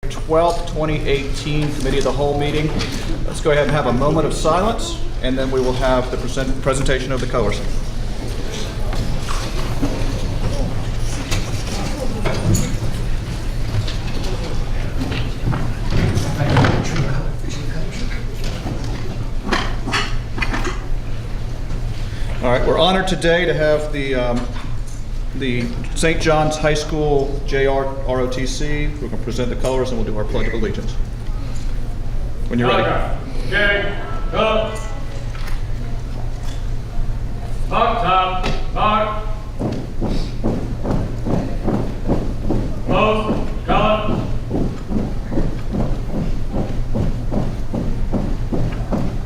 12th, 2018 Committee of the Whole meeting. Let's go ahead and have a moment of silence, and then we will have the presentation of the colors. All right, we're honored today to have the St. John's High School JROTC. We're going to present the colors and we'll do our Pledge of Allegiance. When you're ready. Okay, go. Mark, top, mark. Post, color.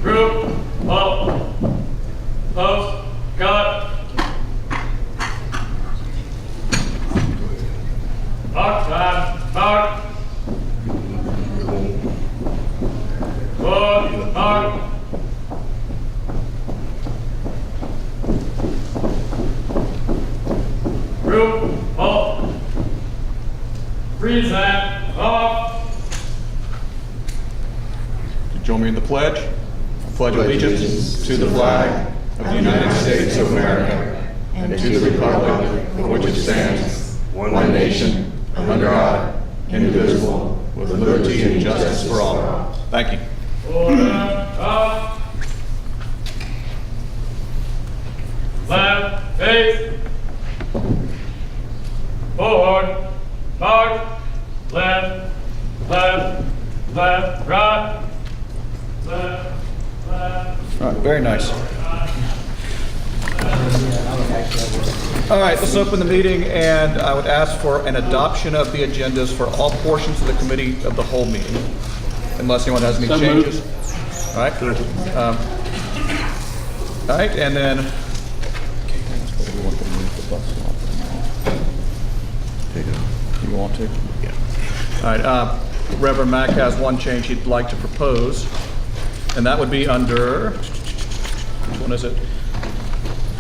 Group, up. Post, color. Mark, time, mark. Forward, mark. Group, halt. Present, off. Join me in the pledge. I pledge allegiance to the flag of the United States of America and to the republic for which it stands, one nation, under God, indivisible, with liberty and justice for all. Thank you. Order, up. Left, face. Forward, march. Left, left, left, right. Left, left. All right, very nice. All right, let's open the meeting, and I would ask for an adoption of the agendas for all portions of the Committee of the Whole meeting, unless anyone has any changes. All right. All right, and then you want to? Yeah. All right. Reverend Mack has one change he'd like to propose, and that would be under, which one is it?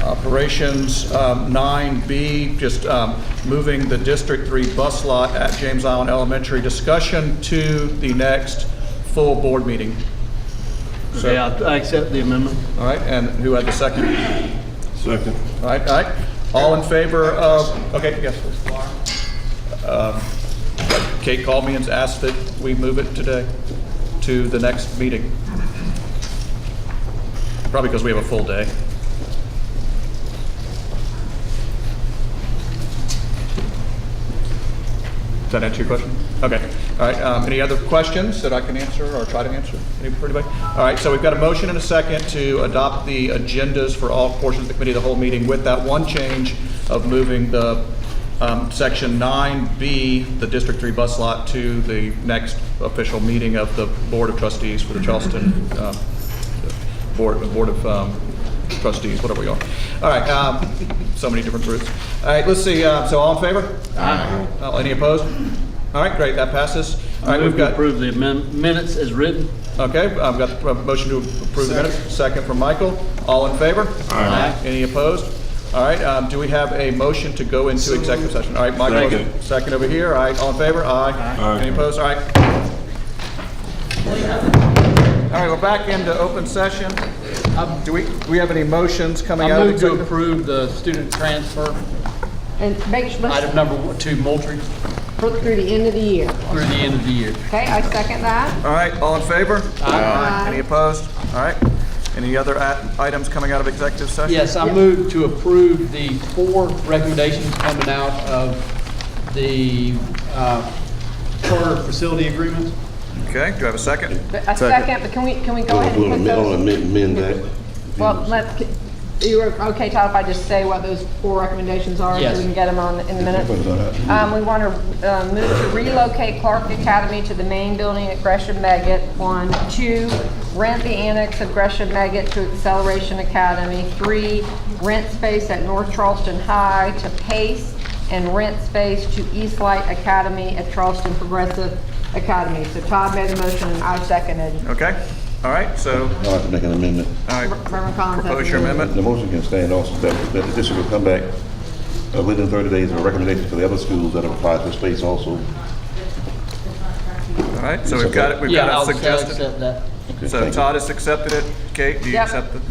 Operations 9B, just moving the District 3 bus lot at James Island Elementary discussion to the next full board meeting. So, Yeah, I accept the amendment. all right, and who had the second? Second. All right. All in favor of, okay, yes. Kate called me and asked that we move it today to the next meeting. Probably because we have a full day. Does that answer your question? Okay. All right. Any other questions that I can answer or try to answer? Anybody? All right. So we've got a motion and a second to adopt the agendas for all portions of the Committee of the Whole meeting with that one change of moving the Section 9B, the District 3 bus lot, to the next official meeting of the Board of Trustees for the Charleston Board of Trustees, whatever we are. All right, so many different groups. All right, let's see. So all in favor? Aye. Any opposed? All right, great. That passes. All right, Move we've to got. approve the minutes as written. Okay, I've got a motion to approve the minutes. Second from Michael. All in favor? Aye. Any opposed? All right. Do we have a motion to go into executive session? All right, Michael. Second over here. All right. All in favor? Aye. Aye. Any opposed? All right. All right, we're back into open session. Do we have any motions coming I out of move to executive? approve the student transfer, And make sure, item number 2, Moultrie, through the end of the year. through the end of the year. Okay, I second that. All right, all in favor? Aye. Any opposed? All right. Any other items coming out of executive session? Yes, I move to approve the 4 recommendations coming out of the charter facility agreement. Okay, do I have a second? A second, but can we go ahead and put those? Amend that. Well, you okay, Todd, if I just say what those 4 recommendations are? Yes. So we can get them on in a minute. We want to move to relocate Clark Academy to the main building at Gresham Megget. 1, 2, rent the annex of Gresham Megget to Acceleration Academy. 3, rent space at North Charleston High to Pace, and rent space to Eastlight Academy at Charleston Progressive Academy. So Todd made the motion and I seconded. Okay, all right, so, I'd like to make an amendment. all right, Reverend Collins. propose your amendment. The motion can stand also that the district will come back within 30 days of a recommendation for the other schools that have applied for space also. All right, so we've got it Yeah, I'll suggested. accept that. Okay, So thank you. Todd has accepted it. Kate, do you Yep. accept it?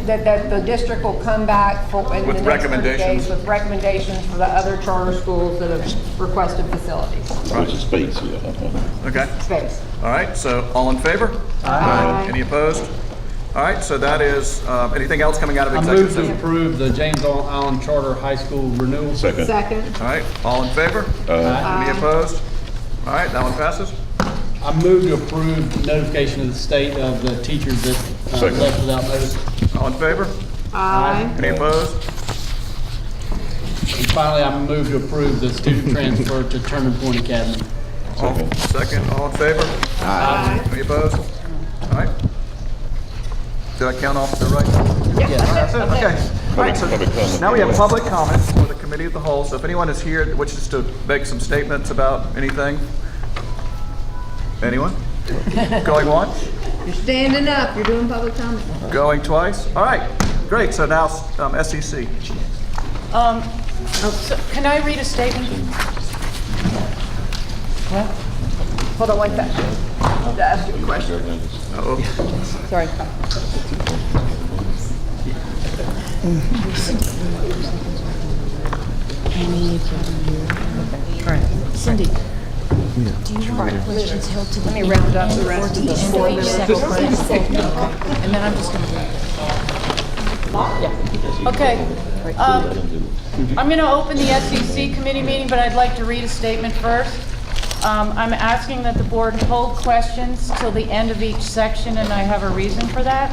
That the district will come back for, in the With next 30 days recommendations. with recommendations for the other charter schools that have requested facilities, Which is space, yeah. Okay. space. All right, so all in favor? Aye. Any opposed? All right, so that is, anything else coming out of I executive move to session? approve the James Island Charter High School renewal. Second. Second. All right, all in favor? Any opposed? All right, that one passes. I move to approve notification of the state of the teachers that Second. left without notice. All in favor? Aye. Any opposed? And finally, I move to approve the student transfer to Turning Point Academy. Second, all in favor? Aye. Any opposed? All right. Did I count off the right? Yep, That's it, okay. All right, so Public comment. now we have public comment for the committee of the whole. So if anyone is here that wishes to make some statements about anything? Anyone? Going once? You're standing up, you're doing public comment. Going twice? All right, great. So now SEC. So can I read a statement? Hold on one second. I have to ask you a question. Uh-oh. Sorry. Cindy, do you want questions held to the Let me round up the rest of the end board of each members. section? And then I'm just going to... Okay. I'm going to open the SEC committee meeting, but I'd like to read a statement first. I'm asking that the board hold questions till the end of each section, and I have a reason for that.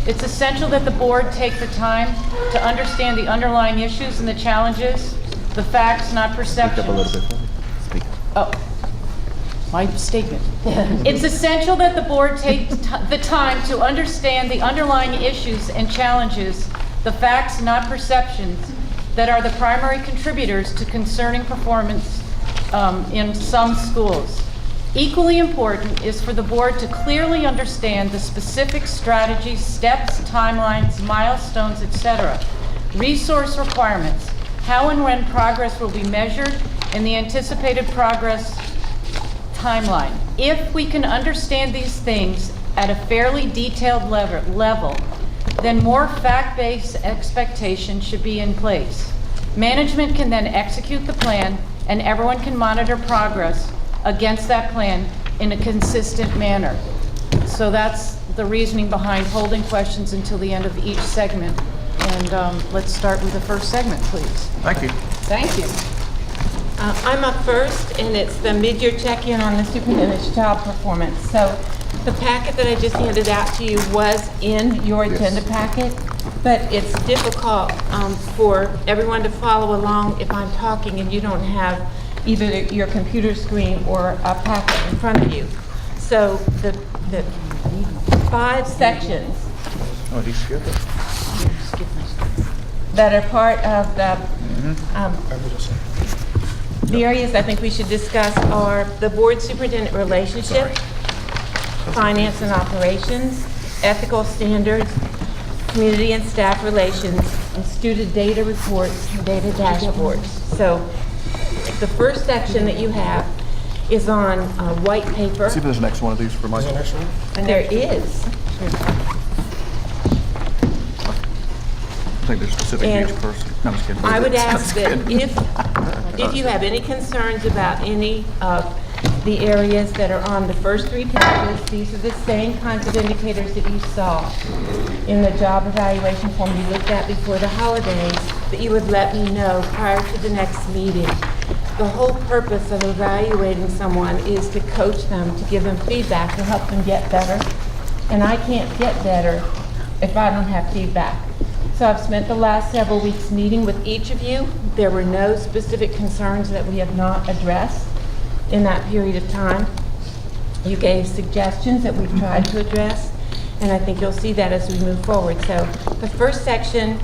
It's essential that the board take the time to understand the underlying issues and the challenges, the facts, not perceptions. Oh, my statement. It's essential that the board take the time to understand the underlying issues and challenges, the facts, not perceptions, that are the primary contributors to concerning performance in some schools. Equally important is for the board to clearly understand the specific strategies, steps, timelines, milestones, etc., resource requirements, how and when progress will be measured, and the anticipated progress timeline. If we can understand these things at a fairly detailed level, then more fact-based expectations should be in place. Management can then execute the plan, and everyone can monitor progress against that plan in a consistent manner. So that's the reasoning behind holding questions until the end of each segment. And let's start with the first segment, please. Thank you. Thank you. I'm up first, and it's the mid-year check-in on the superintendent's job performance. So the packet that I just handed out to you was in your agenda packet, but it's difficult for everyone to follow along if I'm talking and you don't have either your computer screen or a packet in front of you. So the 5 sections Oh, did you skip it? that are part of the areas I think we should discuss are the board superintendent relationship, finance and operations, ethical standards, community and staff relations, and student data reports and data dashboards. So the first section that you have is on white paper. See if there's the next one of these for Michael. And there is. I think they're specific to And each person. No, I'm just kidding. I would Just ask that kidding. if you have any concerns about any of the areas that are on the first 3 pages, these are the same kinds of indicators that you saw in the job evaluation form you looked at before the holidays, that you would let me know prior to the next meeting. The whole purpose of evaluating someone is to coach them, to give them feedback, to help them get better. And I can't get better if I don't have feedback. So I've spent the last several weeks meeting with each of you. There were no specific concerns that we have not addressed in that period of time. You gave suggestions that we've tried to address, and I think you'll see that as we move forward. So the first section,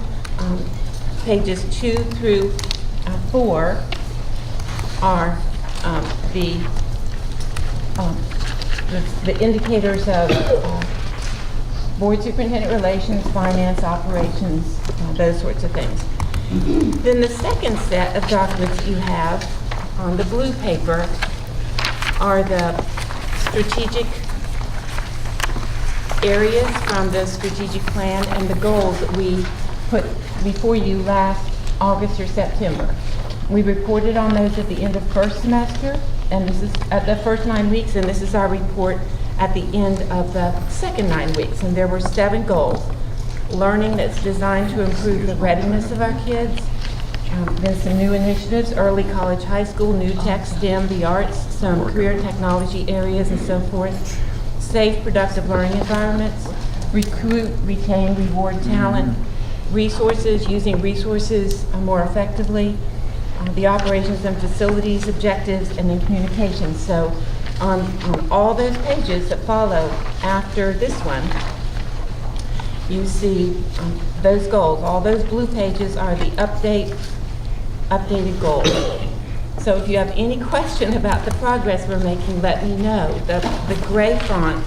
pages 2 through 4, are the indicators of board superintendent relations, finance, operations, those sorts of things. Then the second set of documents you have on the blue paper are the strategic areas from the strategic plan and the goals that we put before you last August or September. We reported on those at the end of first semester, and this is at the first 9 weeks, and this is our report at the end of the second 9 weeks. And there were 7 goals. Learning that's designed to improve the readiness of our kids. Then some new initiatives, early college, high school, new tech, STEM, the arts, some career technology areas and so forth. Safe, productive learning environments. Recruit, retain, reward talent. Resources, using resources more effectively. The operations and facilities, objectives, and then communications. So on all those pages that follow after this one, you see those goals. All those blue pages are the updated goals. So if you have any question about the progress we're making, let me know. The gray font,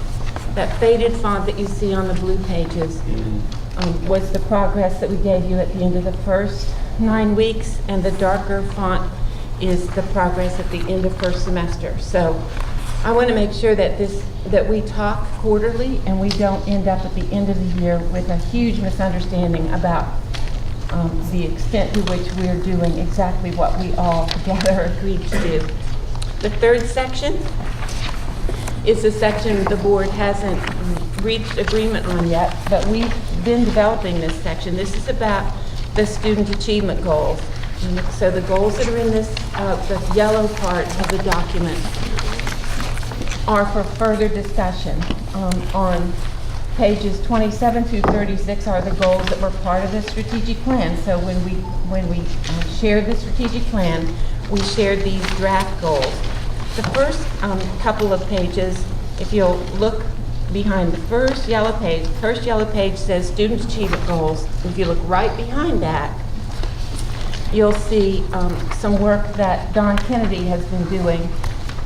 that faded font that you see on the blue pages, was the progress that we gave you at the end of the first 9 weeks, and the darker font is the progress at the end of first semester. So I want to make sure that we talk quarterly and we don't end up at the end of the year with a huge misunderstanding about the extent to which we're doing exactly what we all together agreed to do. The third section is the section the board hasn't reached agreement on yet, but we've been developing this section. This is about the student achievement goals. And so the goals that are in this, the yellow part of the document, are for further discussion. On pages 27 through 36 are the goals that were part of the strategic plan. So when we shared the strategic plan, we shared these draft goals. The first couple of pages, if you'll look behind the first yellow page says student achievement goals. If you look right behind that, you'll see some work that Don Kennedy has been doing.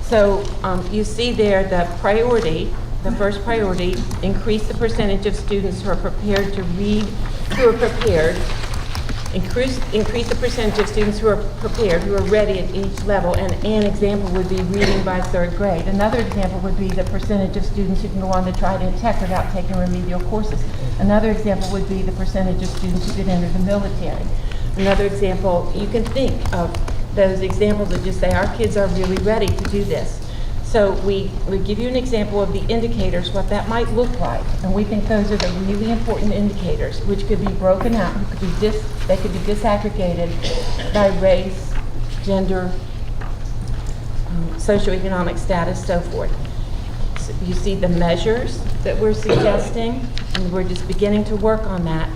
So you see there the priority, the first priority, increase the percentage of students who are prepared to read, who are prepared, increase the percentage of students who are prepared, who are ready at each level. And an example would be reading by 3rd grade. Another example would be the percentage of students who can go on to Trident Tech without taking remedial courses. Another example would be the percentage of students who could enter the military. Another example, you can think of those examples that just say our kids are really ready to do this. So we give you an example of the indicators, what that might look like. And we think those are the really important indicators, which could be broken out, they could be disaggregated by race, gender, socioeconomic status, so forth. So you see the measures that we're suggesting, and we're just beginning to work on that.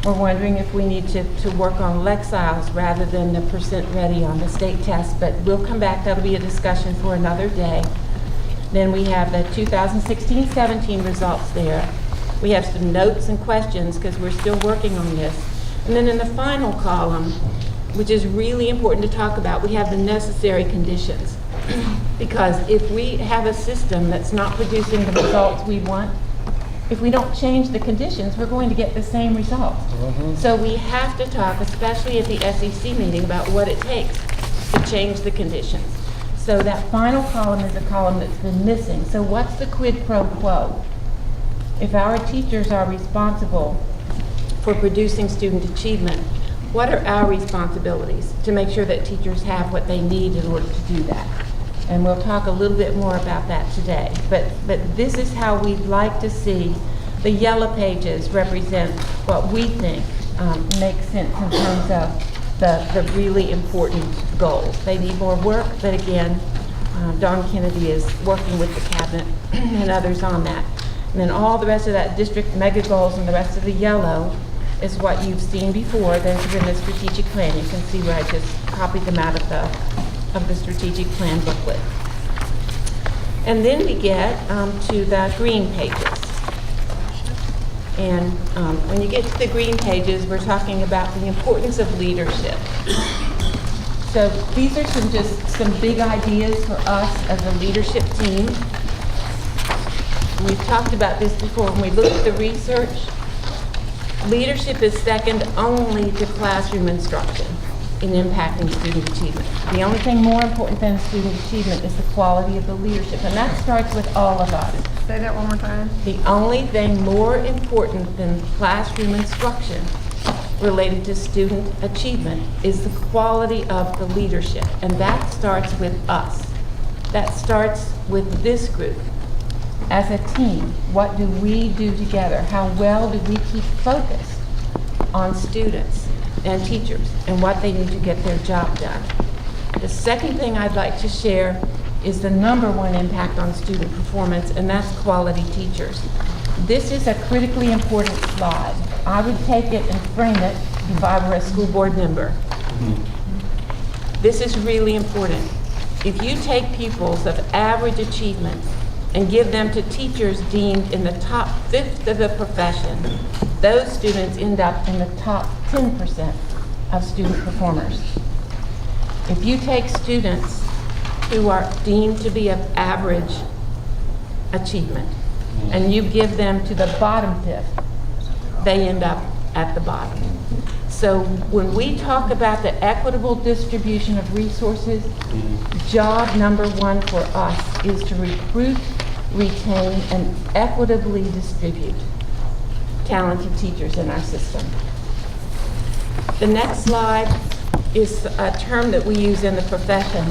We're wondering if we need to work on Lexiles rather than the percent ready on the state test, but we'll come back. That'll be a discussion for another day. Then we have the 2016-17 results there. We have some notes and questions because we're still working on this. And then in the final column, which is really important to talk about, we have the necessary conditions. Because if we have a system that's not producing the results we want, if we don't change the conditions, we're going to get the same results. So we have to talk, especially at the SEC meeting, about what it takes to change the conditions. So that final column is a column that's been missing. So what's the quid pro quo? If our teachers are responsible for producing student achievement, what are our responsibilities to make sure that teachers have what they need in order to do that? And we'll talk a little bit more about that today. But this is how we'd like to see the yellow pages represent what we think makes sense in terms of the really important goals. They need more work, but again, Don Kennedy is working with the cabinet and others on that. And then all the rest of that district mega goals and the rest of the yellow is what you've seen before. Those are in the strategic plan. You can see where I just copied them out of the strategic plan booklet. And then we get to the green pages. And when you get to the green pages, we're talking about the importance of leadership. So these are some big ideas for us as a leadership team. We've talked about this before. When we look at the research, leadership is second only to classroom instruction. in impacting student achievement. The only thing more important than student achievement is the quality of the leadership, and that starts with all of us. Say that one more time. The only thing more important than classroom instruction related to student achievement is the quality of the leadership, and that starts with us. That starts with this group. As a team, what do we do together? How well do we keep focused on students and teachers and what they need to get their job done? The second thing I'd like to share is the number one impact on student performance, and that's quality teachers. This is a critically important slide. I would take it and frame it if I were a school board member. This is really important. If you take pupils of average achievement and give them to teachers deemed in the top fifth of the profession, those students end up in the top 10% of student performers. If you take students who are deemed to be of average achievement and you give them to the bottom fifth, they end up at the bottom. So when we talk about the equitable distribution of resources, job number one for us is to recruit, retain, and equitably distribute talented teachers in our system. The next slide is a term that we use in the profession.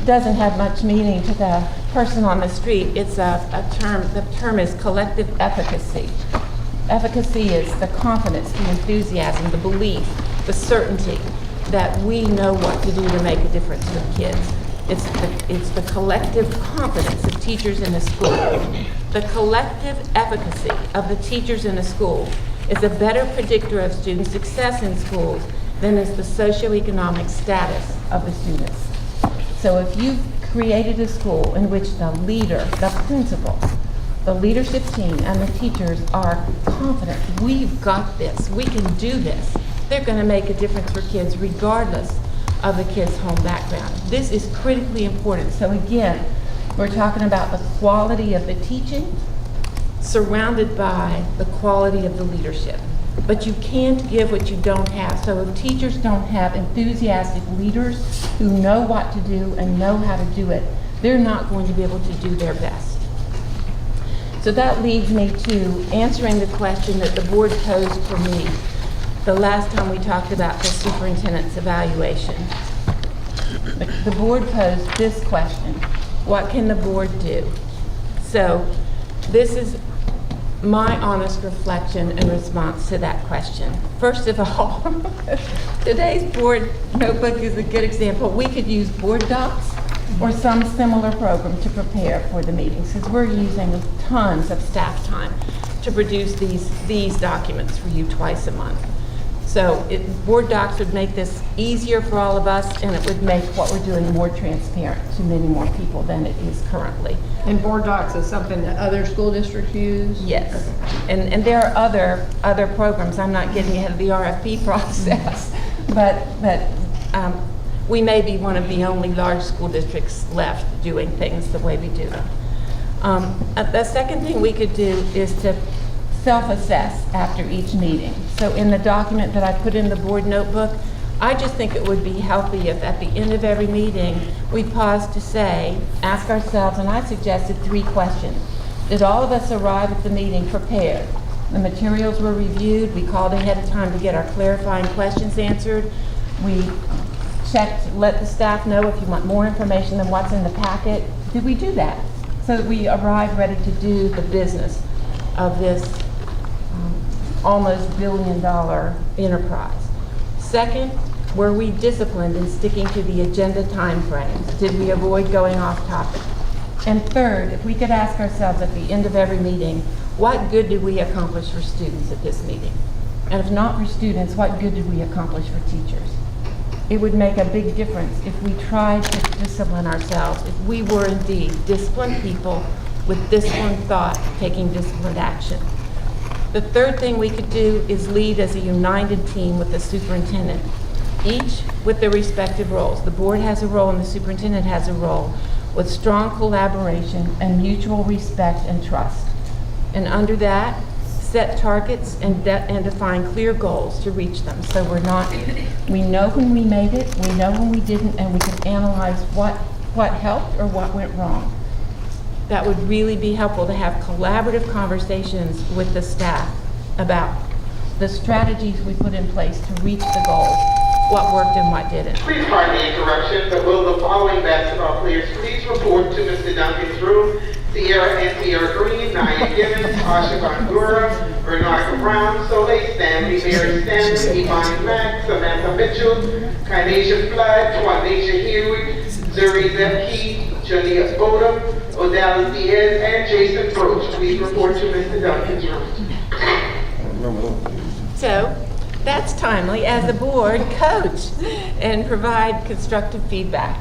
It doesn't have much meaning to the person on the street. It's a term, the term is collective efficacy. Efficacy is the confidence, the enthusiasm, the belief, the certainty that we know what to do to make a difference for kids. It's the collective confidence of teachers in a school. The collective efficacy of the teachers in a school is a better predictor of student success in schools than is the socioeconomic status of the students. So if you've created a school in which the leader, the principal, the leadership team and the teachers are confident, we've got this, we can do this, they're going to make a difference for kids regardless of the kids' home background. This is critically important. So again, we're talking about the quality of the teaching surrounded by the quality of the leadership. But you can't give what you don't have. So if teachers don't have enthusiastic leaders who know what to do and know how to do it, they're not going to be able to do their best. So that leads me to answering the question that the board posed for me the last time we talked about the superintendent's evaluation. The board posed this question: what can the board do? So this is my honest reflection and response to that question. First of all, today's board notebook is a good example. We could use board docs or some similar program to prepare for the meetings, because we're using tons of staff time to produce these documents for you twice a month. So board docs would make this easier for all of us, and it would make what we're doing more transparent to many more people than it is currently. And board docs is something that other school districts use? Yes, and there are other programs. I'm not getting ahead of the RFP process, but we may be one of the only large school districts left doing things the way we do them. The second thing we could do is to self-assess after each meeting. So in the document that I put in the board notebook, I just think it would be healthy if at the end of every meeting, we pause to ask ourselves, and I suggested 3 questions. Did all of us arrive at the meeting prepared? The materials were reviewed, we called ahead of time to get our clarifying questions answered. We checked, let the staff know if you want more information than what's in the packet. Did we do that? So that we arrive ready to do the business of this almost $1 billion enterprise. Second, were we disciplined in sticking to the agenda timeframes? Did we avoid going off topic? And third, if we could ask ourselves at the end of every meeting, what good did we accomplish for students at this meeting? And if not for students, what good did we accomplish for teachers? It would make a big difference if we tried to discipline ourselves, if we were indeed disciplined people with disciplined thought, taking disciplined action. The third thing we could do is lead as a united team with the superintendent, each with their respective roles. The board has a role and the superintendent has a role, with strong collaboration and mutual respect and trust. And under that, set targets and define clear goals to reach them. So we know when we made it, we know when we didn't, and we can analyze what helped or what went wrong. That would really be helpful to have collaborative conversations with the staff about the strategies we put in place to reach the goals, what worked and what didn't. Please pardon the interruption, but will the following basketball players please report to Mr. Duncan's room? Sierra and Sierra Green, Nia Gibbons, Asha Bandura, Bernardo Brown, Soleil Stanley, Mary Stanley, Imani Mack, Samantha Mitchell, Kynasia Flood, Twanisha Hewitt, Zuri Zepke, Jania Bodum, Odell Diaz, and Jason Broach. Please report to Mr. Duncan's room. So that's timely. As a board, coach and provide constructive feedback.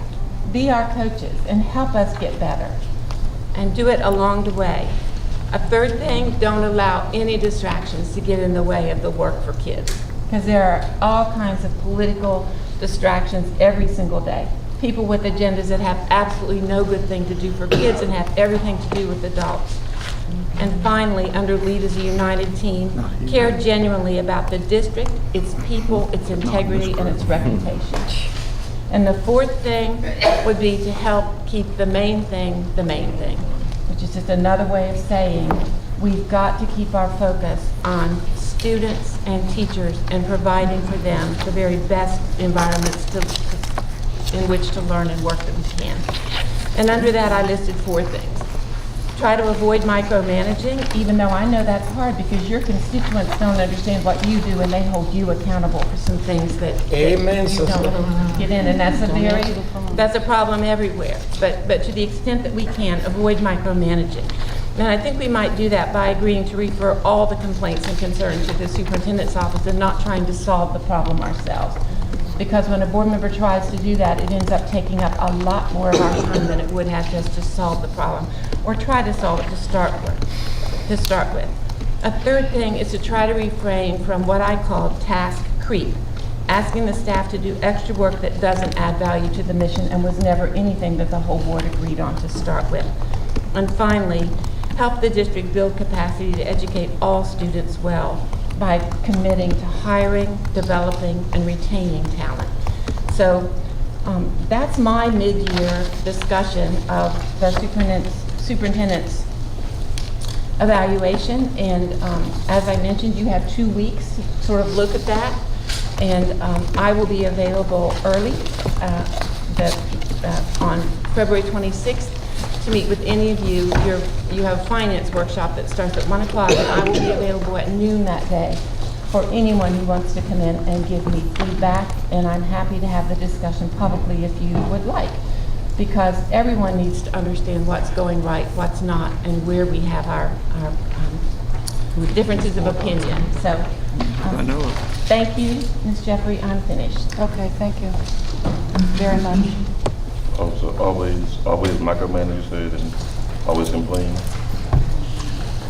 Be our coaches and help us get better. And do it along the way. A third thing, don't allow any distractions to get in the way of the work for kids. Because there are all kinds of political distractions every single day. People with agendas that have absolutely no good thing to do for kids and have everything to do with adults. And finally, under Lead as a United Team, care genuinely about the district, its people, its integrity, and its reputation. And the fourth thing would be to help keep the main thing, which is just another way of saying we've got to keep our focus on students and teachers and providing for them the very best environments in which to learn and work that we can. And under that, I listed 4 things. Try to avoid micromanaging, even though I know that's hard because your constituents don't understand what you do and they hold you accountable for some things that you don't get in, and that's a problem everywhere. But to the extent that we can, avoid micromanaging. And I think we might do that by agreeing to refer all the complaints and concerns to the superintendent's office and not trying to solve the problem ourselves. Because when a board member tries to do that, it ends up taking up a lot more of our time than it would have just to solve the problem, or try to solve it to start with. A third thing is to try to refrain from what I call task creep, asking the staff to do extra work that doesn't add value to the mission and was never anything that the whole board agreed on to start with. And finally, help the district build capacity to educate all students well by committing to hiring, developing, and retaining talent. So that's my mid-year discussion of the superintendent's evaluation. And as I mentioned, you have 2 weeks to sort of look at that. And I will be available early on February 26th to meet with any of you. You have a finance workshop that starts at 1 o'clock, and I will be available at noon that day for anyone who wants to come in and give me feedback, and I'm happy to have the discussion publicly if you would like, because everyone needs to understand what's going right, what's not, and where we have our differences of opinion. So, thank you, Ms. Jeffrey. I'm finished. Okay, thank you very much. Also, always micromanage said and always complain.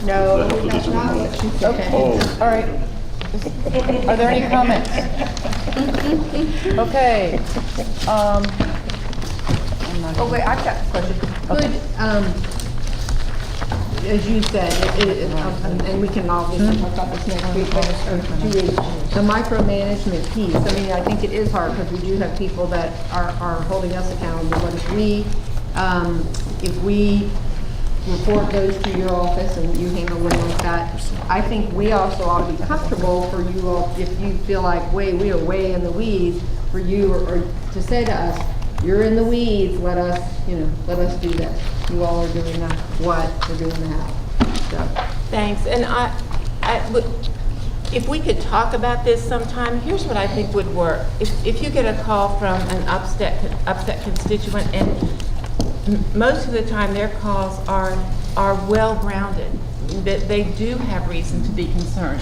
No, Does that help the district more? okay, Oh, all right. Are there any comments? Okay. Oh, wait, I've got a question. Could, as you said, and we can obviously talk about this next week, or 2 weeks, the micromanagement piece, I mean, I think it is hard because we do have people that are holding us accountable, but if we report those to your office and you handle them like that, I think we also ought to be comfortable for you all, if you feel like, we are way in the weeds, for you or to say to us, you're in the weeds, let us do this. You all are doing what, we're doing that. So. Thanks. And if we could talk about this sometime, here's what I think would work. If you get a call from an upset constituent, and most of the time their calls are well-grounded, that they do have reason to be concerned.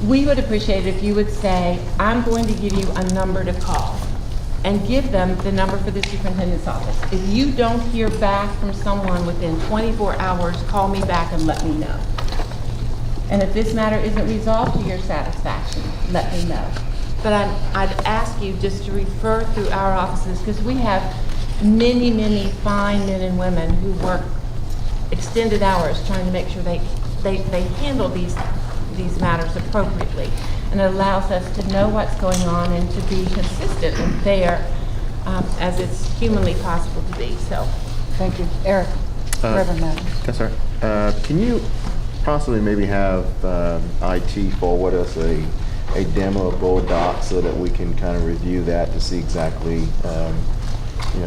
We would appreciate it if you would say, I'm going to give you a number to call, and give them the number for the superintendent's office. If you don't hear back from someone within 24 hours, call me back and let me know. And if this matter isn't resolved to your satisfaction, let me know. But I'd ask you just to refer through our offices, because we have many, many fine men and women who work extended hours trying to make sure they they handle these matters appropriately. And it allows us to know what's going on and to be consistent and fair as it's humanly possible to be, so. Thank you. Eric, Reverend Madden. Yes, sir. Can you possibly maybe have IT forward us a demo of board docs so that we can kind of review that to see exactly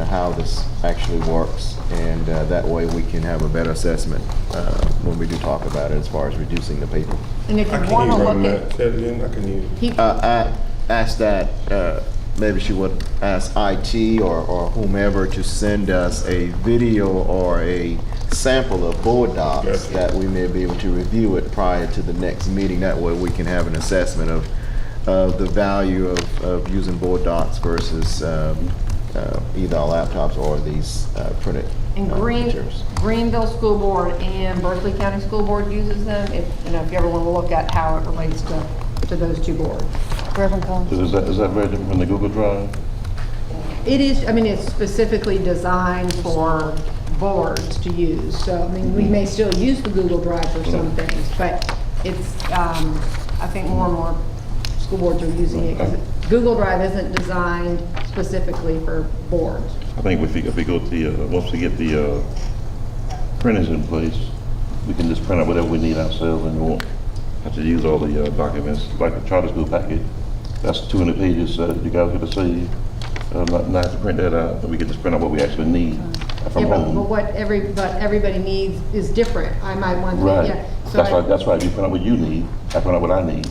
how this actually works, and that way we can have a better assessment when we do talk about it as far as reducing the paper. And if you I want can to use look that. at, Say it again. I can use. I asked that maybe she would ask IT or whomever to send us a video or a sample of board docs Gotcha. that we may be able to review it prior to the next meeting. That way we can have an assessment of the value of using board docs versus either our laptops or these printed and materials. Greenville School Board and Berkeley County School Board uses them, if you ever want to look at how it relates to those two boards. Reverend Collins. Is that very different from the Google Drive? It is, it's specifically designed for boards to use, so, we may still use the Google Drive for some things, but it's, I think more and more school boards are using it, because Google Drive isn't designed specifically for boards. I think if we go to the, once we get the printers in place, we can just print out whatever we need ourselves and we won't have to use all the documents, like the charter school packet. That's 200 pages, you guys get to see. Not have to print that out, but we can just print out what we actually need from home. But what everybody needs is different. I might want to, Right. yeah. So That's right. You print out what you need, I print out what I need.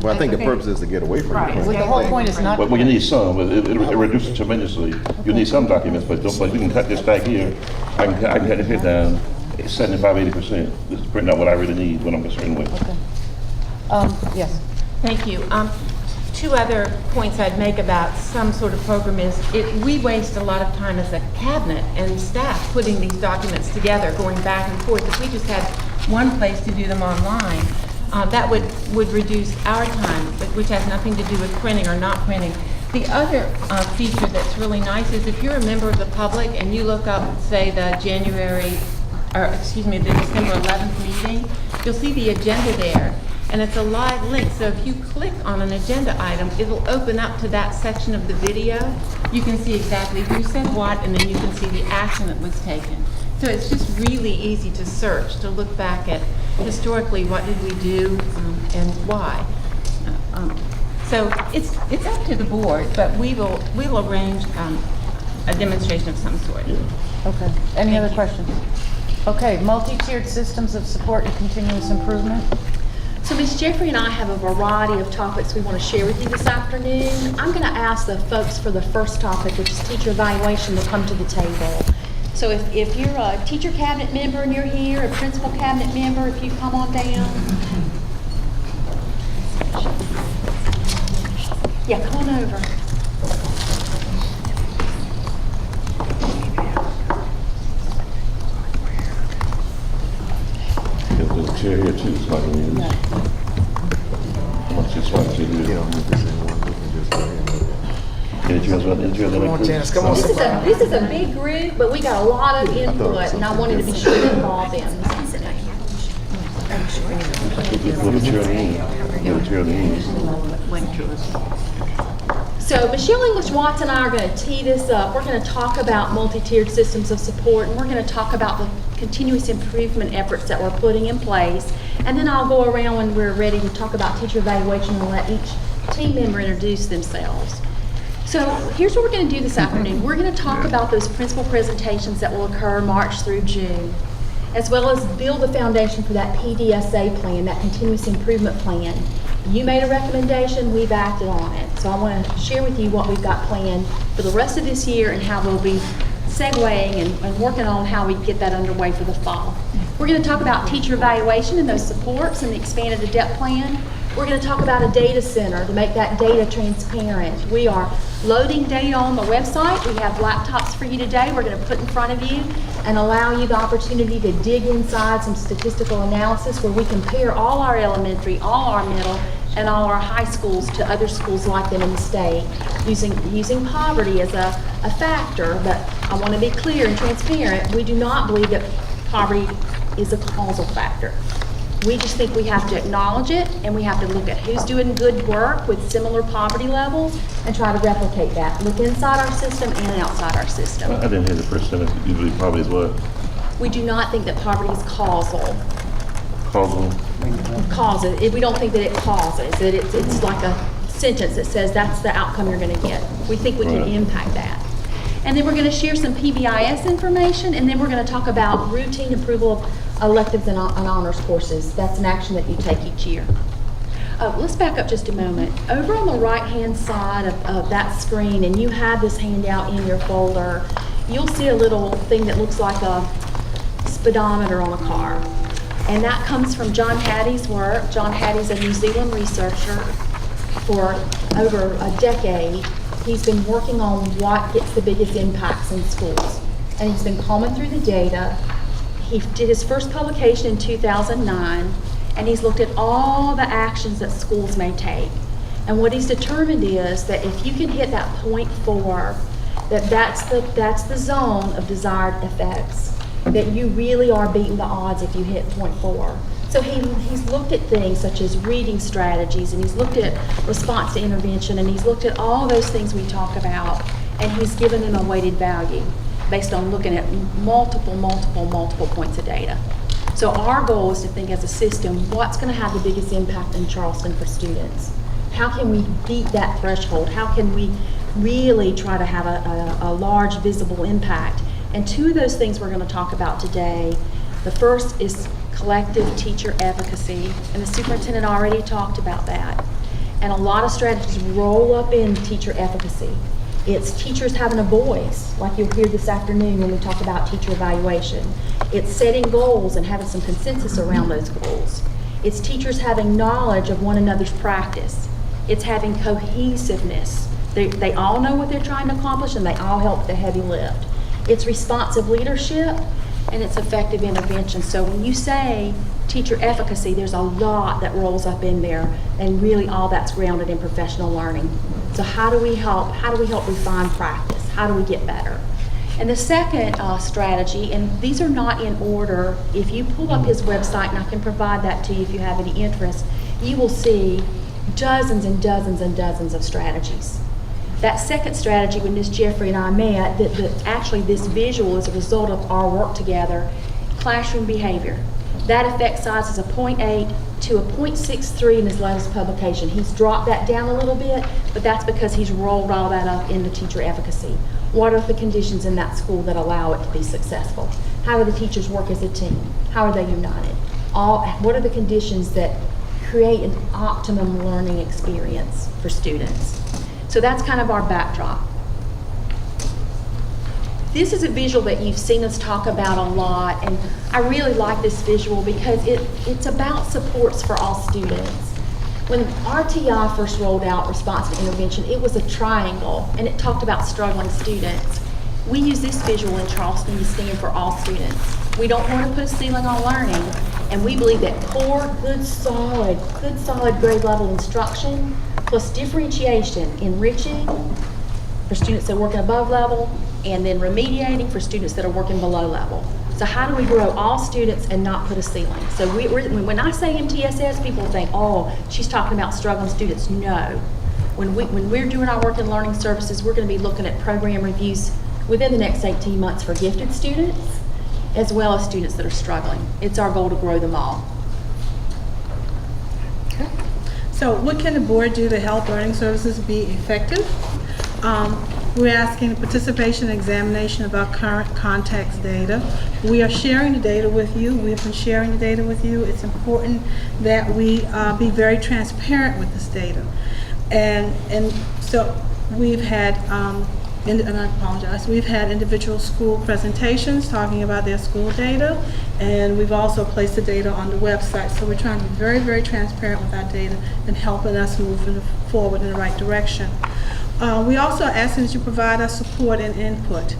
Well, I think the Okay. purpose is to get away from Right. it. Well, the whole point is not. But you need some, but it reduces tremendously. You need some documents, but we can cut this back here. I can cut this here down 75, 80%. Just print out what I really need, what I'm concerned with. Yes. Thank you. Two other points I'd make about some sort of program is we waste a lot of time as a cabinet and staff putting these documents together, going back and forth. If we just had one place to do them online, that would reduce our time, which has nothing to do with printing or not printing. The other feature that's really nice is if you're a member of the public and you look up, say, the the December 11th meeting, you'll see the agenda there. And it's a live link, so if you click on an agenda item, it'll open up to that section of the video. You can see exactly who said what, and then you can see the action that was taken. So it's just really easy to search, to look back at historically what did we do and why. So it's up to the board, but we'll arrange a demonstration of some sort. Okay. Any other questions? Okay, multi-tiered systems of support and continuous improvement. So Ms. Jeffrey and I have a variety of topics we want to share with you this afternoon. I'm going to ask the folks for the first topic, which is teacher evaluation, to come to the table. So if you're a teacher cabinet member and you're here, a principal cabinet member, if you come on down. Yeah, come on over. There's a chair here too, so I can use. Just one chair here. Any chairs on Come on, this is a big group, but we got a lot of input, and I wanted to be sure to involve them. Put a chair on the end. Get a chair on the end. So Michelle English Watts and I are going to tee this up. We're going to talk about multi-tiered systems of support, and we're going to talk about the continuous improvement efforts that we're putting in place. And then I'll go around when we're ready to talk about teacher evaluation and let each team member introduce themselves. So here's what we're going to do this afternoon. We're going to talk about those principal presentations that will occur March through June, as well as build the foundation for that PDSA plan, that continuous improvement plan. You made a recommendation, we've acted on it. So I want to share with you what we've got planned for the rest of this year and how we'll be segueing and working on how we get that underway for the fall. We're going to talk about teacher evaluation and those supports and the expanded ADEPT plan. We're going to talk about a data center to make that data transparent. We are loading data on the website. We have laptops for you today we're going to put in front of you and allow you the opportunity to dig inside some statistical analysis where we compare all our elementary, all our middle, and all our high schools to other schools like them in the state, using poverty as a factor. But I want to be clear and transparent. We do not believe that poverty is a causal factor. We just think we have to acknowledge it, and we have to look at who's doing good work with similar poverty levels and try to replicate that. Look inside our system and outside our system. I didn't hear the first sentence. Usually poverty is what? We do not think that poverty is causal. Causal? We don't think that it causes, that it's like a sentence that says that's the outcome you're going to get. We think we can Right. impact that. And then we're going to share some PBIS information, and then we're going to talk about routine approval of electives and honors courses. That's an action that you take each year. Let's back up just a moment. Over on the right-hand side of that screen, and you have this handout in your folder, you'll see a little thing that looks like a speedometer on a car. And that comes from John Hattie's work. John Hattie's a New Zealand researcher. For over a decade, he's been working on what gets the biggest impacts in schools. And he's been combing through the data. He did his first publication in 2009, and he's looked at all the actions that schools may take. And what he's determined is that if you can hit that 0.4, that's the zone of desired effects, that you really are beating the odds if you hit 0.4. So he's looked at things such as reading strategies, and he's looked at response to intervention, and he's looked at all those things we talk about, and he's given them a weighted value based on looking at multiple points of data. So our goal is to think as a system, what's going to have the biggest impact in Charleston for students? How can we beat that threshold? How can we really try to have a large visible impact? And two of those things we're going to talk about today. The first is collective teacher efficacy, and the superintendent already talked about that. And a lot of strategies roll up in teacher efficacy. It's teachers having a voice, like you'll hear this afternoon when we talk about teacher evaluation. It's setting goals and having some consensus around those goals. It's teachers having knowledge of one another's practice. It's having cohesiveness. They all know what they're trying to accomplish, and they all help the heavy lift. It's responsive leadership, and it's effective intervention. So when you say teacher efficacy, there's a lot that rolls up in there, and really all that's grounded in professional learning. So how do we help refine practice? How do we get better? And the second strategy, and these are not in order, if you pull up his website, and I can provide that to you if you have any interest, you will see dozens and dozens and dozens of strategies. That second strategy, when Ms. Jeffrey and I met, actually this visual is a result of our work together, classroom behavior. That effect size is a 0.8 to a 0.63 in his latest publication. He's dropped that down a little bit, but that's because he's rolled all that up into teacher efficacy. What are the conditions in that school that allow it to be successful? How do the teachers work as a team? How are they united? What are the conditions that create an optimum learning experience for students? So that's kind of our backdrop. This is a visual that you've seen us talk about a lot, and I really like this visual because it's about supports for all students. When RTI first rolled out response to intervention, it was a triangle, and it talked about struggling students. We use this visual in Charleston to stand for all students. We don't want to put a ceiling on learning, and we believe that core, good solid grade level instruction plus differentiation, enriching for students that are working above level, and then remediating for students that are working below level. So how do we grow all students and not put a ceiling? So when I say MTSS, people think, oh, she's talking about struggling students. No. When we're doing our work in learning services, we're going to be looking at program reviews within the next 18 months for gifted students, as well as students that are struggling. It's our goal to grow them all. Okay. So what can the board do to help learning services be effective? We're asking participation and examination of our current context data. We are sharing the data with you. We've been sharing the data with you. It's important that we be very transparent with this data. And so we've had, and I apologize, we've had individual school presentations talking about their school data, and we've also placed the data on the website. So we're trying to be very, very transparent with our data and helping us move forward in the right direction. We also are asking that you provide us support and input.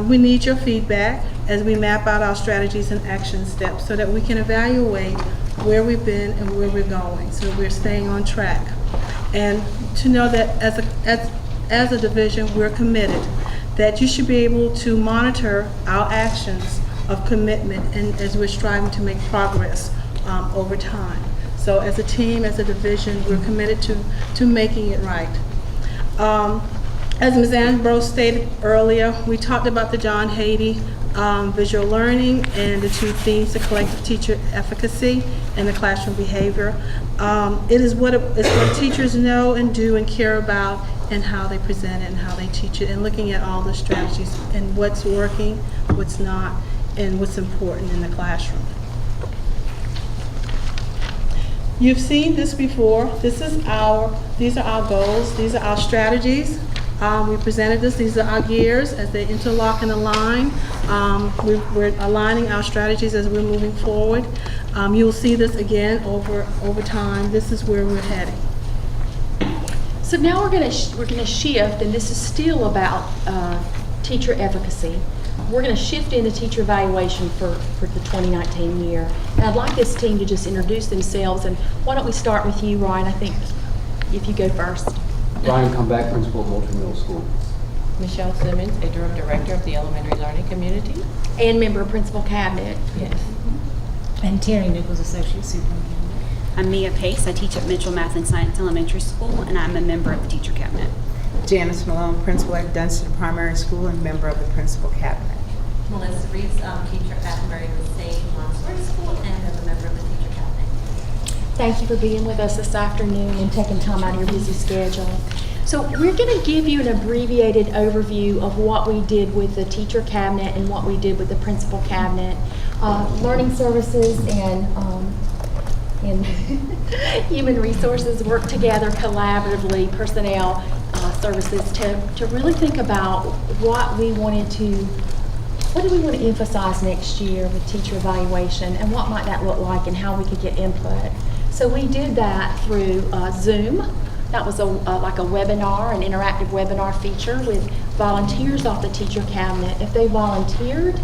We need your feedback as we map out our strategies and action steps so that we can evaluate where we've been and where we're going, so we're staying on track. And to know that as a division, we're committed, that you should be able to monitor our actions of commitment and as we're striving to make progress over time. So as a team, as a division, we're committed to making it right. As Ms. Ambrose stated earlier, we talked about the John Hatie visual learning and the two themes, the collective teacher efficacy and the classroom behavior. It is what teachers know and do and care about, and how they present it and how they teach it, and looking at all the strategies and what's working, what's not, and what's important in the classroom. You've seen this before. These are our goals. These are our strategies. We presented this. These are our gears as they interlock and align. We're aligning our strategies as we're moving forward. You'll see this again over time. This is where we're heading. So now we're going to shift, and this is still about teacher efficacy. We're going to shift into teacher evaluation for the 2019 year. And I'd like this team to just introduce themselves. And why don't we start with you, Ryan? I think if you go first. Ryan Comeback, principal of Moultrie Middle School. Michelle Simmons, interim director of the elementary learning community. And member of principal cabinet. Yes. And Terry Nichols, associate superintendent. I'm Mia Pace. I teach at Mitchell Math and Science Elementary School, and I'm a member of the teacher cabinet. Janice Malone, principal at Dunston Primary School and member of the principal cabinet. Melissa Reeves, teacher at Mary St. Montessori School and am a member of the teacher cabinet. Thank you for being with us this afternoon and taking time out of your busy schedule. So we're going to give you an abbreviated overview of what we did with the teacher cabinet and what we did with the principal cabinet. Learning services and human resources work together collaboratively, personnel services, to really think about what do we want to emphasize next year with teacher evaluation, and what might that look like, and how we could get input. So we did that through Zoom. That was like a webinar, an interactive webinar feature with volunteers off the teacher cabinet. If they volunteered,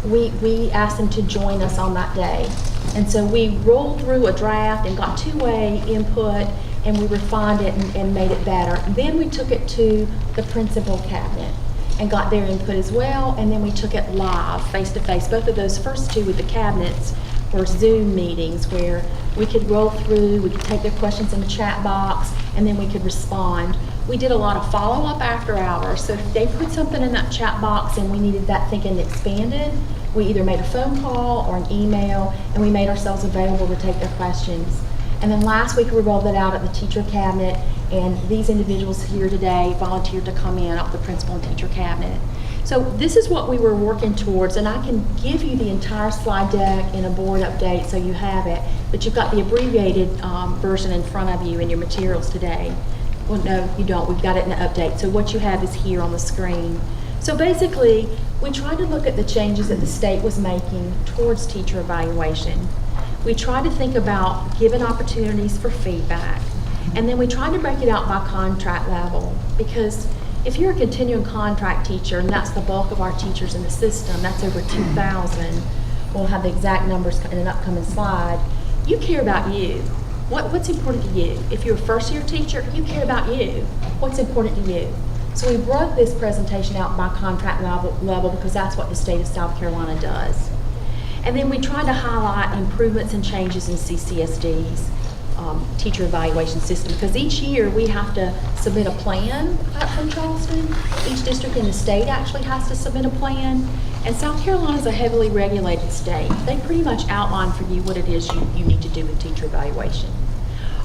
we asked them to join us on that day. And so we rolled through a draft and got two-way input, and we refined it and made it better. Then we took it to the principal cabinet and got their input as well, and then we took it live, face-to-face. Both of those first two with the cabinets were Zoom meetings where we could roll through, we could take their questions in the chat box, and then we could respond. We did a lot of follow-up after hours, so if they put something in that chat box and we needed that thinking expanded, we either made a phone call or an email, and we made ourselves available to take their questions. And then last week we rolled it out at the teacher cabinet, and these individuals here today volunteered to come in off the principal and teacher cabinet. So this is what we were working towards, and I can give you the entire slide deck in a board update so you have it, but you've got the abbreviated version in front of you in your materials today. Well, no, you don't. We've got it in the update. So what you have is here on the screen. So basically, we tried to look at the changes that the state was making towards teacher evaluation. We tried to think about giving opportunities for feedback, and then we tried to break it out by contract level, because if you're a continuing contract teacher, and that's the bulk of our teachers in the system, that's over 2,000, we'll have the exact numbers in an upcoming slide, you care about you. What's important to you? If you're a first-year teacher, you care about you. What's important to you? So we broke this presentation out by contract level because that's what the state of South Carolina does. And then we tried to highlight improvements and changes in CCSD's teacher evaluation system, because each year we have to submit a plan from Charleston. Each district in the state actually has to submit a plan, and South Carolina is a heavily regulated state. They pretty much outline for you what it is you need to do with teacher evaluation.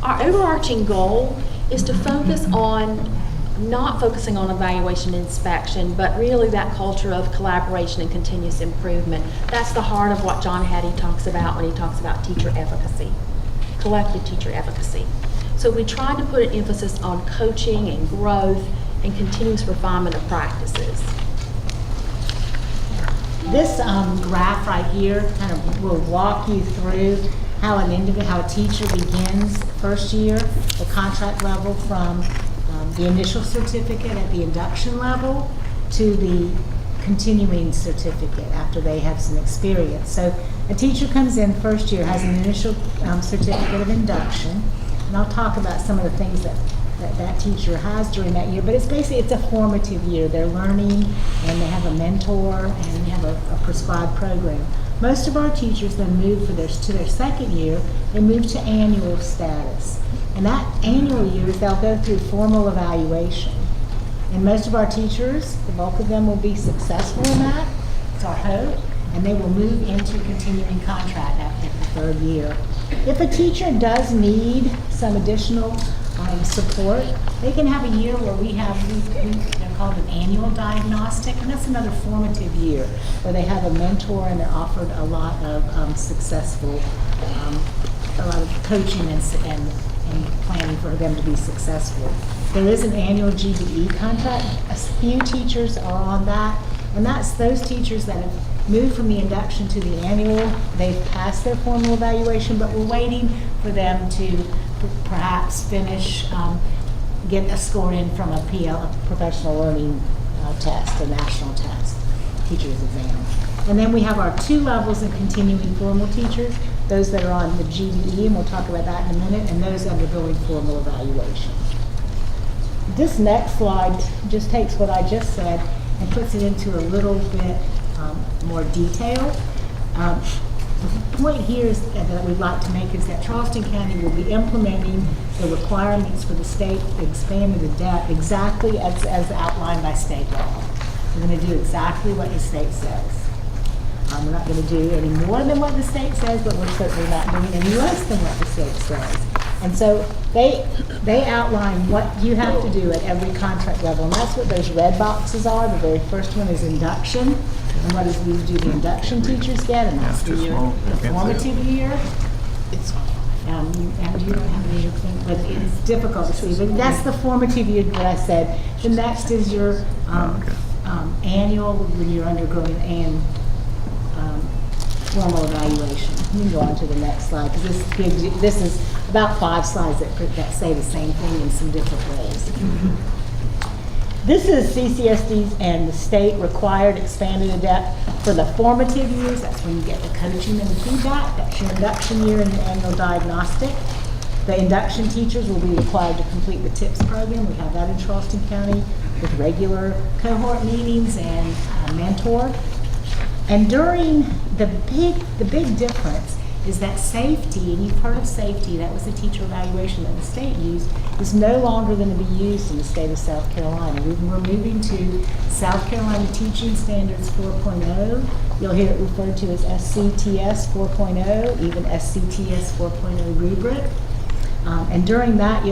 Our overarching goal is to focus on not focusing on evaluation and inspection, but really that culture of collaboration and continuous improvement. That's the heart of what John Hattie talks about when he talks about teacher efficacy, collective teacher efficacy. So we tried to put an emphasis on coaching and growth and continuous refinement of practices. This graph right here kind of will walk you through how a teacher begins first year, the contract level from the initial certificate at the induction level to the continuing certificate after they have some experience. So a teacher comes in first year, has an initial certificate of induction, and I'll talk about some of the things that teacher has during that year, but it's a formative year. They're learning, and they have a mentor, and they have a prescribed program. Most of our teachers then move to their second year, they move to annual status. And that annual year, they'll go through formal evaluation. And most of our teachers, the bulk of them will be successful in that, it's our hope, and they will move into continuing contract after the third year. If a teacher does need some additional support, they can have a year where they're called an annual diagnostic, and that's another formative year where they have a mentor and they're offered a lot of a lot of coaching and planning for them to be successful. There is an annual GBE contract. A few teachers are on that, and that's those teachers that have moved from the induction to the annual. They've passed their formal evaluation, but we're waiting for them to perhaps finish, get a score in from a professional learning test, a national test, teacher's exam. And then we have our 2 levels of continuing formal teachers, those that are on the GBE, and we'll talk about that in a minute, and those undergoing formal evaluation. This next slide just takes what I just said and puts it into a little bit more detail. The point here is, that we'd like to make is that Charleston County will be implementing the requirements for the state expanded adept exactly as outlined by state law. We're going to do exactly what the state says. We're not going to do any more than what the state says, but we're certainly not doing any less than what the state says. And so they outline what you have to do at every contract level, and that's what those red boxes are. The very first one is induction, and what do the induction teachers get? And that's the formative year. And you don't have anything, but it's difficult to see. But that's the formative year that I said. The next is your annual, when you're undergoing and formal evaluation. You can go on to the next slide, because this is about 5 slides that say the same thing in some different ways. This is CCSD's and the state required expanded adept for the formative years. That's when you get the coaching and the feedback. That's your induction year and your annual diagnostic. The induction teachers will be required to complete the TIPS program. We have that in Charleston County with regular cohort meetings and a mentor. And during the big difference is that safety, and you've heard of safety, that was the teacher evaluation that the state used, is no longer going to be used in the state of South Carolina. We're moving to South Carolina Teaching Standards 4.0. You'll hear it referred to as SCTS 4.0, even SCTS 4.0 rubric. And during that,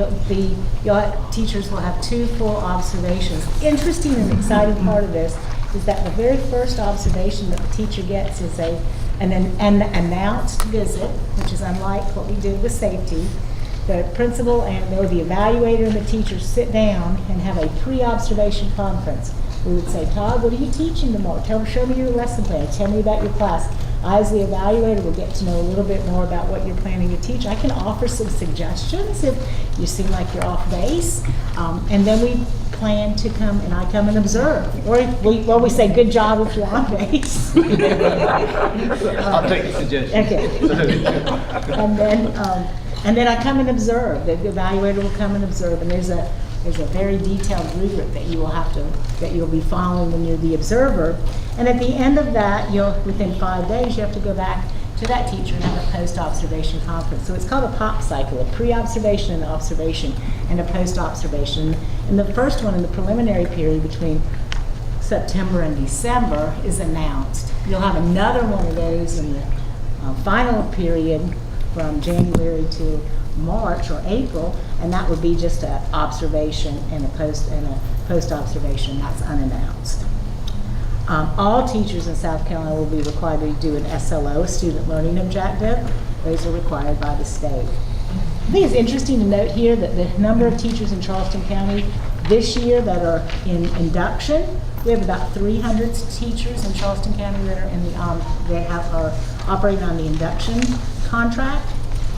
teachers will have 2 full observations. Interesting and exciting part of this is that the very first observation that the teacher gets is an announced visit, which is unlike what we did with safety. The principal and the evaluator and the teacher sit down and have a pre-observation conference. We would say, Todd, what are you teaching tomorrow? Show me your lesson plan. Tell me about your class. I, as the evaluator, will get to know a little bit more about what you're planning to teach. I can offer some suggestions if you seem like you're off base. And then we plan to come, and I come and observe. Or we say, good job if you're on base. I'll take the suggestion. Okay. And then I come and observe. The evaluator will come and observe, and there's a very detailed rubric that you'll be following when you're the observer. And at the end of that, within 5 days, you have to go back to that teacher and have a post-observation conference. So it's called a POP cycle, a pre-observation and observation, and a post-observation. And the first one in the preliminary period between September and December is announced. You'll have another one of those in the final period from January to March or April, and that would be just an observation and a post-observation that's unannounced. All teachers in South Carolina will be required to do an SLO, a student learning objective. Those are required by the state. I think it's interesting to note here that the number of teachers in Charleston County this year that are in induction, we have about 300 teachers in Charleston County that are in the are operating on the induction contract,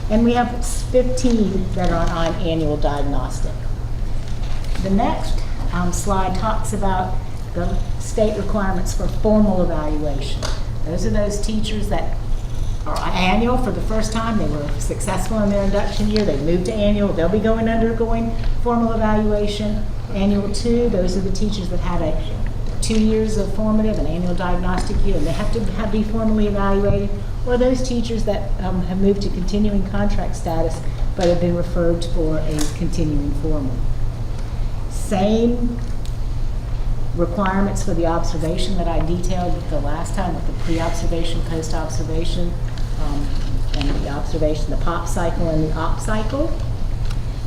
and we have 15 that are on annual diagnostic. The next slide talks about the state requirements for formal evaluation. Those are those teachers that are annual for the first time. They were successful in their induction year. They moved to annual. They'll be undergoing formal evaluation. Annual 2, those are the teachers that had a 2 years of formative and annual diagnostic year, and they have to be formally evaluated, or those teachers that have moved to continuing contract status but have been referred for a continuing formal. Same requirements for the observation that I detailed the last time with the pre-observation, post-observation, and the observation, the POP cycle and the OP cycle.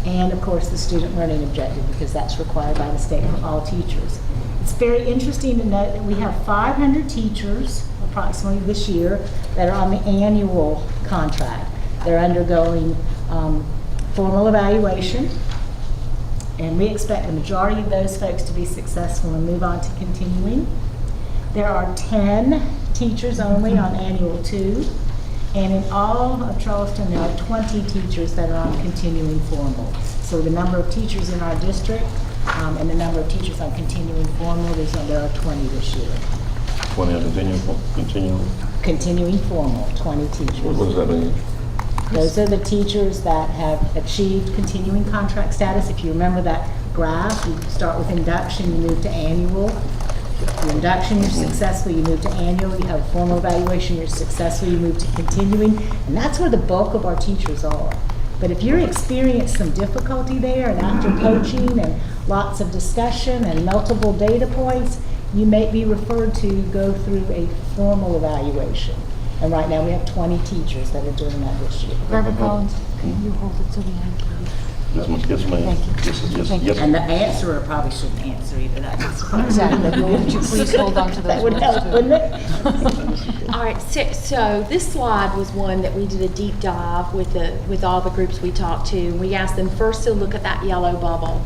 And of course the student learning objective, because that's required by the state for all teachers. It's very interesting to note that we have 500 teachers approximately this year that are on the annual contract. They're undergoing formal evaluation, and we expect the majority of those folks to be successful and move on to continuing. There are 10 teachers only on annual 2, and in all of Charleston there are 20 teachers that are on continuing formal. So the number of teachers in our district and the number of teachers on continuing formal, there are 20 this year. 20 on continuing? Continuing formal, 20 teachers. What does that mean? Those are the teachers that have achieved continuing contract status. If you remember that graph, you start with induction, you move to annual. Your induction, you're successful, you move to annual. You have a formal evaluation, you're successful, you move to continuing. And that's where the bulk of our teachers are. But if you're experiencing some difficulty there, and after coaching and lots of discussion and multiple data points, you may be referred to go through a formal evaluation. And right now we have 20 teachers that are doing that this year. Reverend Collins, can you hold it to the end, please? Yes, ma'am. Thank you. Yes, yes. And the answerer probably shouldn't answer either. That just Exactly. Would you please hold on to those That would words, help, too? wouldn't it? All right, so this slide was one that we did a deep dive with all the groups we talked to. We asked them first to look at that yellow bubble,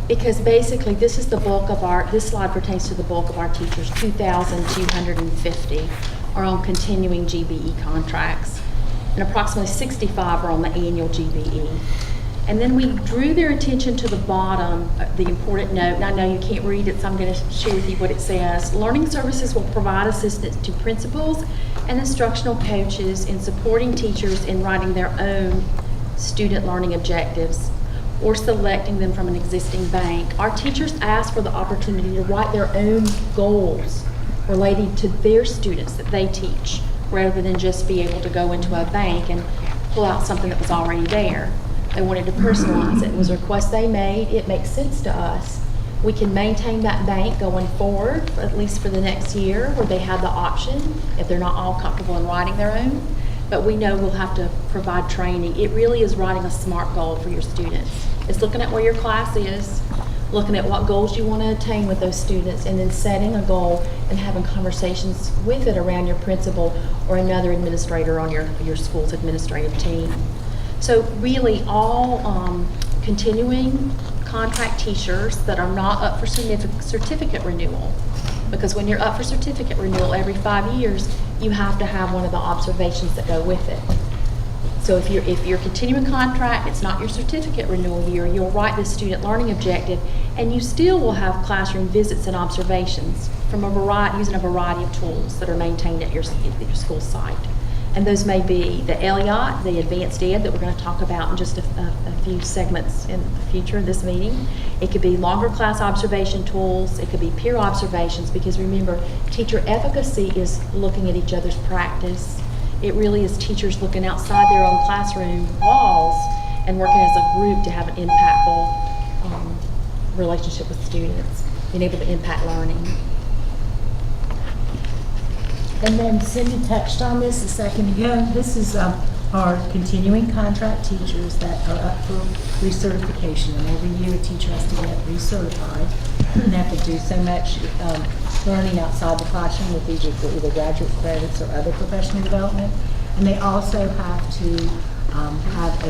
because basically this is the bulk of this slide pertains to the bulk of our teachers. 2,250 are on continuing GBE contracts, and approximately 65 are on the annual GBE. And then we drew their attention to the bottom, the important note, and I know you can't read it, so I'm going to share with you what it says. Learning Services will provide assistance to principals and instructional coaches in supporting teachers in writing their own student learning objectives or selecting them from an existing bank. Our teachers ask for the opportunity to write their own goals relating to their students that they teach, rather than just be able to go into a bank and pull out something that was already there. They wanted to personalize it. It was a request they made. It makes sense to us. We can maintain that bank going forward, at least for the next year, where they have the option if they're not all comfortable in writing their own. But we know we'll have to provide training. It really is writing a SMART goal for your students. It's looking at where your class is, looking at what goals you want to attain with those students, and then setting a goal and having conversations with it around your principal or another administrator on your school's administrative team. So really all continuing contract teachers that are not up for certificate renewal, because when you're up for certificate renewal every 5 years, you have to have one of the observations that go with it. So if you're continuing contract, it's not your certificate renewal year, you'll write this student learning objective, and you still will have classroom visits and observations from using a variety of tools that are maintained at your school site. And those may be the ELIOT, the advanced ed that we're going to talk about in just a few segments in the future of this meeting. It could be longer class observation tools. It could be peer observations, because remember, teacher efficacy is looking at each other's practice. It really is teachers looking outside their own classroom walls and working as a group to have an impactful relationship with students, being able to impact learning. And then Cindy touched on this a second ago. This is our continuing contract teachers that are up for recertification. And every year a teacher has to get recertified and have to do so much learning outside the classroom with either graduate credits or other professional development. And they also have to have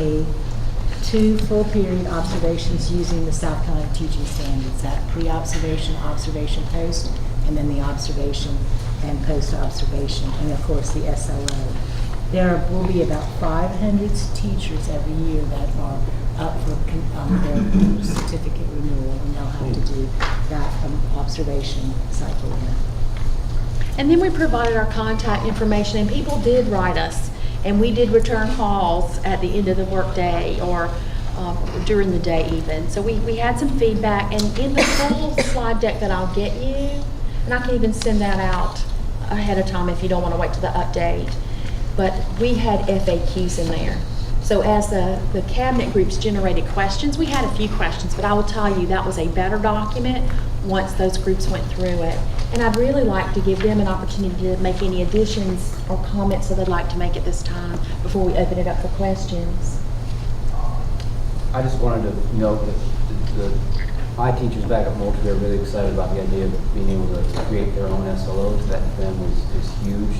2 full period observations using the South Carolina teaching standards, that pre-observation, observation post, and then the observation and post-observation, and of course the SLO. There will be about 500 teachers every year that are up for their certificate renewal, and they'll have to do that observation cycle. And then we provided our contact information, and people did write us, and we did return calls at the end of the workday or during the day even. So we had some feedback, and in the full slide deck that I'll get you, And I can even send that out ahead of time if you don't want to wait till the update. But we had FAQs in there. So as the cabinet groups generated questions, we had a few questions, but I will tell you that was a better document once those groups went through it. And I'd really like to give them an opportunity to make any additions or comments that they'd like to make at this time before we open it up for questions. I just wanted to note that my teachers back at Moultrie are really excited about the idea of being able to create their own SLOs. That for them is huge.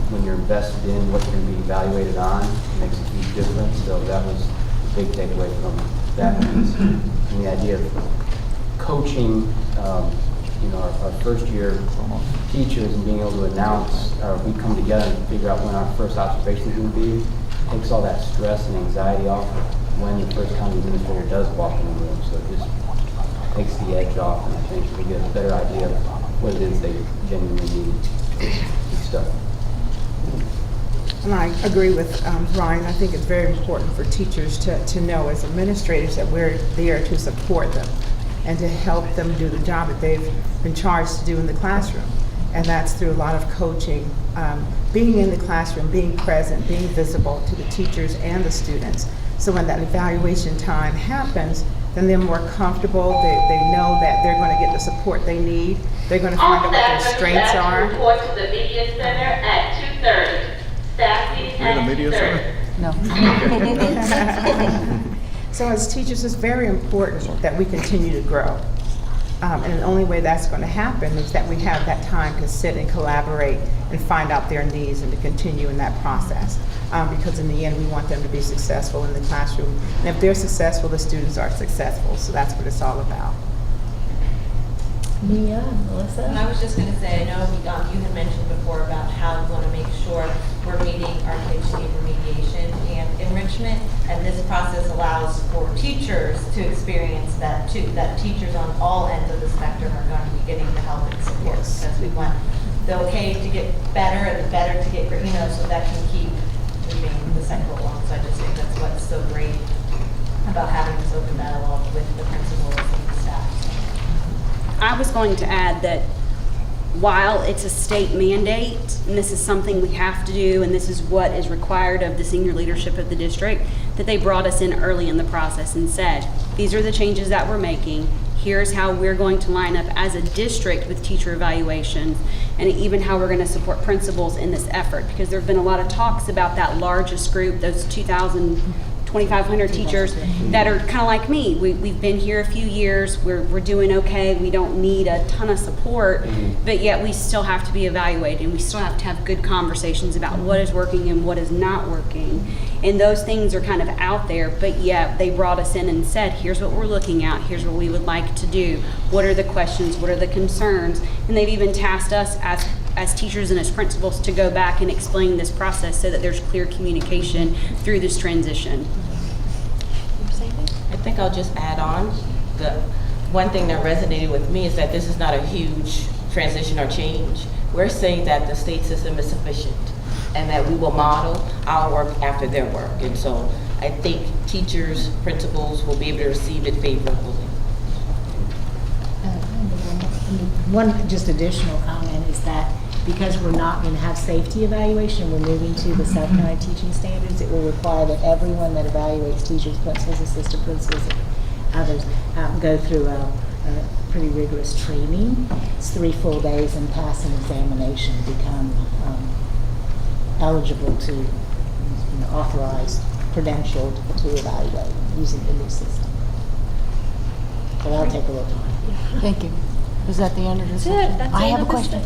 When you're invested in what you're going to be evaluated on, it makes a huge difference. So that was a big takeaway from that piece. And the idea of coaching, our first year teachers and being able to announce, or we come together and figure out when our first observation is going to be, takes all that stress and anxiety off when the first county administrator does walk in the room. So it just takes the edge off, and I think we get a better idea of what it is they genuinely need and stuff. And I agree with Ryan. I think it's very important for teachers to know as administrators that we're there to support them and to help them do the job that they've been charged to do in the classroom. And that's through a lot of coaching, being in the classroom, being present, being visible to the teachers and the students. So when that evaluation time happens, then they're more comfortable, they know that they're going to get the support they need, they're going to find out what their strengths are. Report to the media center at 2:30. Staffing We're in the media center? No. So as teachers, it's very important that we continue to grow. And the only way that's going to happen is that we have that time to sit and collaborate and find out their needs and to continue in that process. Because in the end, we want them to be successful in the classroom. And if they're successful, the students are successful. So that's what it's all about. Mia, Melissa? And I was just going to say, I know you had mentioned before about how we want to make sure we're meeting our kids' need remediation and enrichment, and this process allows for teachers to experience that too, that teachers on all ends of the spectrum are going to be getting the help and support, because we want the okay to get better and the better to get, so that can keep moving the cycle along. So I just think that's what's so great about having this open dialogue with the principals and the staff. I was going to add that while it's a state mandate, and this is something we have to do, and this is what is required of the senior leadership of the district, that they brought us in early in the process and said, these are the changes that we're making. Here's how we're going to line up as a district with teacher evaluations, and even how we're going to support principals in this effort, because there have been a lot of talks about that largest group, those 2,500 teachers that are kind of like me. We've been here a few years, we're doing okay, we don't need a ton of support, but yet we still have to be evaluated, and we still have to have good conversations about what is working and what is not working. And those things are kind of out there, but yet they brought us in and said, here's what we're looking at, here's what we would like to do, what are the questions, what are the concerns, and they've even tasked us as teachers and as principals to go back and explain this process so that there's clear communication through this transition. I think I'll just add on, the one thing that resonated with me is that this is not a huge transition or change. We're saying that the state system is sufficient and that we will model our work after their work. And so I think teachers, principals will be able to receive it favorably. One just additional comment is that because we're not going to have safety evaluation, we're moving to the South-Carolina teaching standards. It will require that everyone that evaluates teachers, principals, assistant principals, and others go through a pretty rigorous training. It's 3 full days and pass an examination to become eligible to, authorized, credentialed to evaluate using the new system. But that'll take a little time. Thank you. Is that the end of the section? I have a question.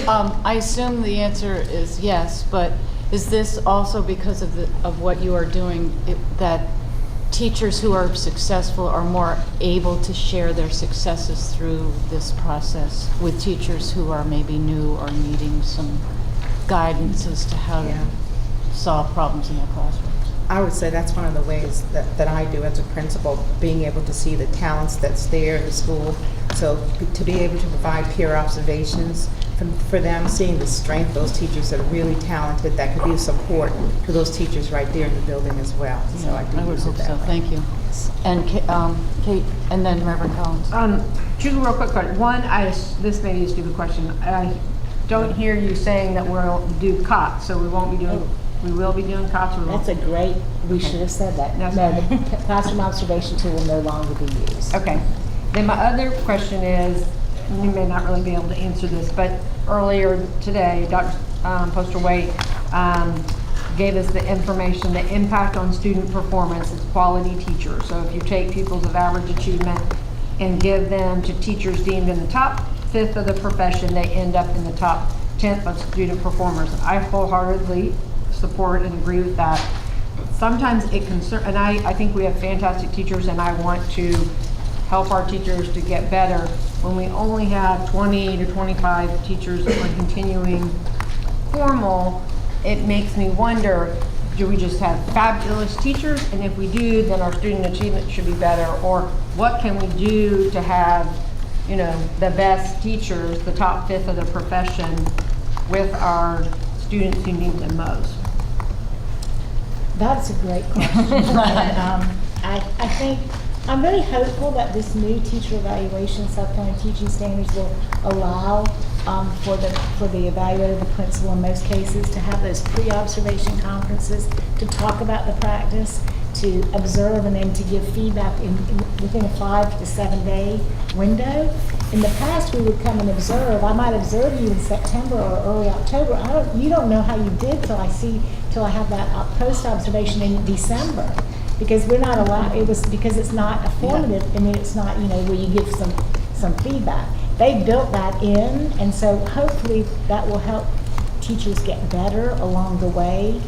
I assume the answer is yes, but is this also because of what you are doing, that teachers who are successful are more able to share their successes through this process with teachers who are maybe new or needing some guidance as to how to solve problems in their classrooms? I would say that's one of the ways that I do as a principal, being able to see the talents that's there in the school. So to be able to provide peer observations for them, seeing the strength, those teachers that are really talented, that could be a support to those teachers right there in the building as well. So I I would use it hope that so, way. thank you. And Kate, and then Reverend Collins. Two real quick questions. One, this may be a stupid question. I don't hear you saying that we'll do COTS, so we won't be doing, we will be doing COTS. We won't. That's a great, we should have said that. No, the classroom observation tool will no longer be used. Okay. Then my other question is, and you may not really be able to answer this, but earlier today, Dr. Poster-Waite gave us the information, the impact on student performance is quality teachers. So if you take pupils of average achievement and give them to teachers deemed in the top 5th of the profession, they end up in the top 10th of student performers. I wholeheartedly support and agree with that. Sometimes it concerns, and I think we have fantastic teachers, and I want to help our teachers to get better. When we only have 20 to 25 teachers on continuing formal, it makes me wonder, do we just have fabulous teachers? And if we do, then our student achievement should be better. Or what can we do to have, you know, the best teachers, the top 5th of the profession, with our students who need them most? That's a great question. And, I think, I'm very hopeful that this new teacher evaluation supplemental teaching standards will allow for the evaluator, the principal in most cases, to have those pre-observation conferences to talk about the practice, to observe, and then to give feedback within a 5 to 7 day window. In the past, we would come and observe. I might observe you in September or early October. You don't know how you did till I have that post observation in December, because we're not allowed. It was because it's not a formative. I mean, it's not, you know, where you give some feedback. They built that in, and so hopefully that will help teachers get better along the way.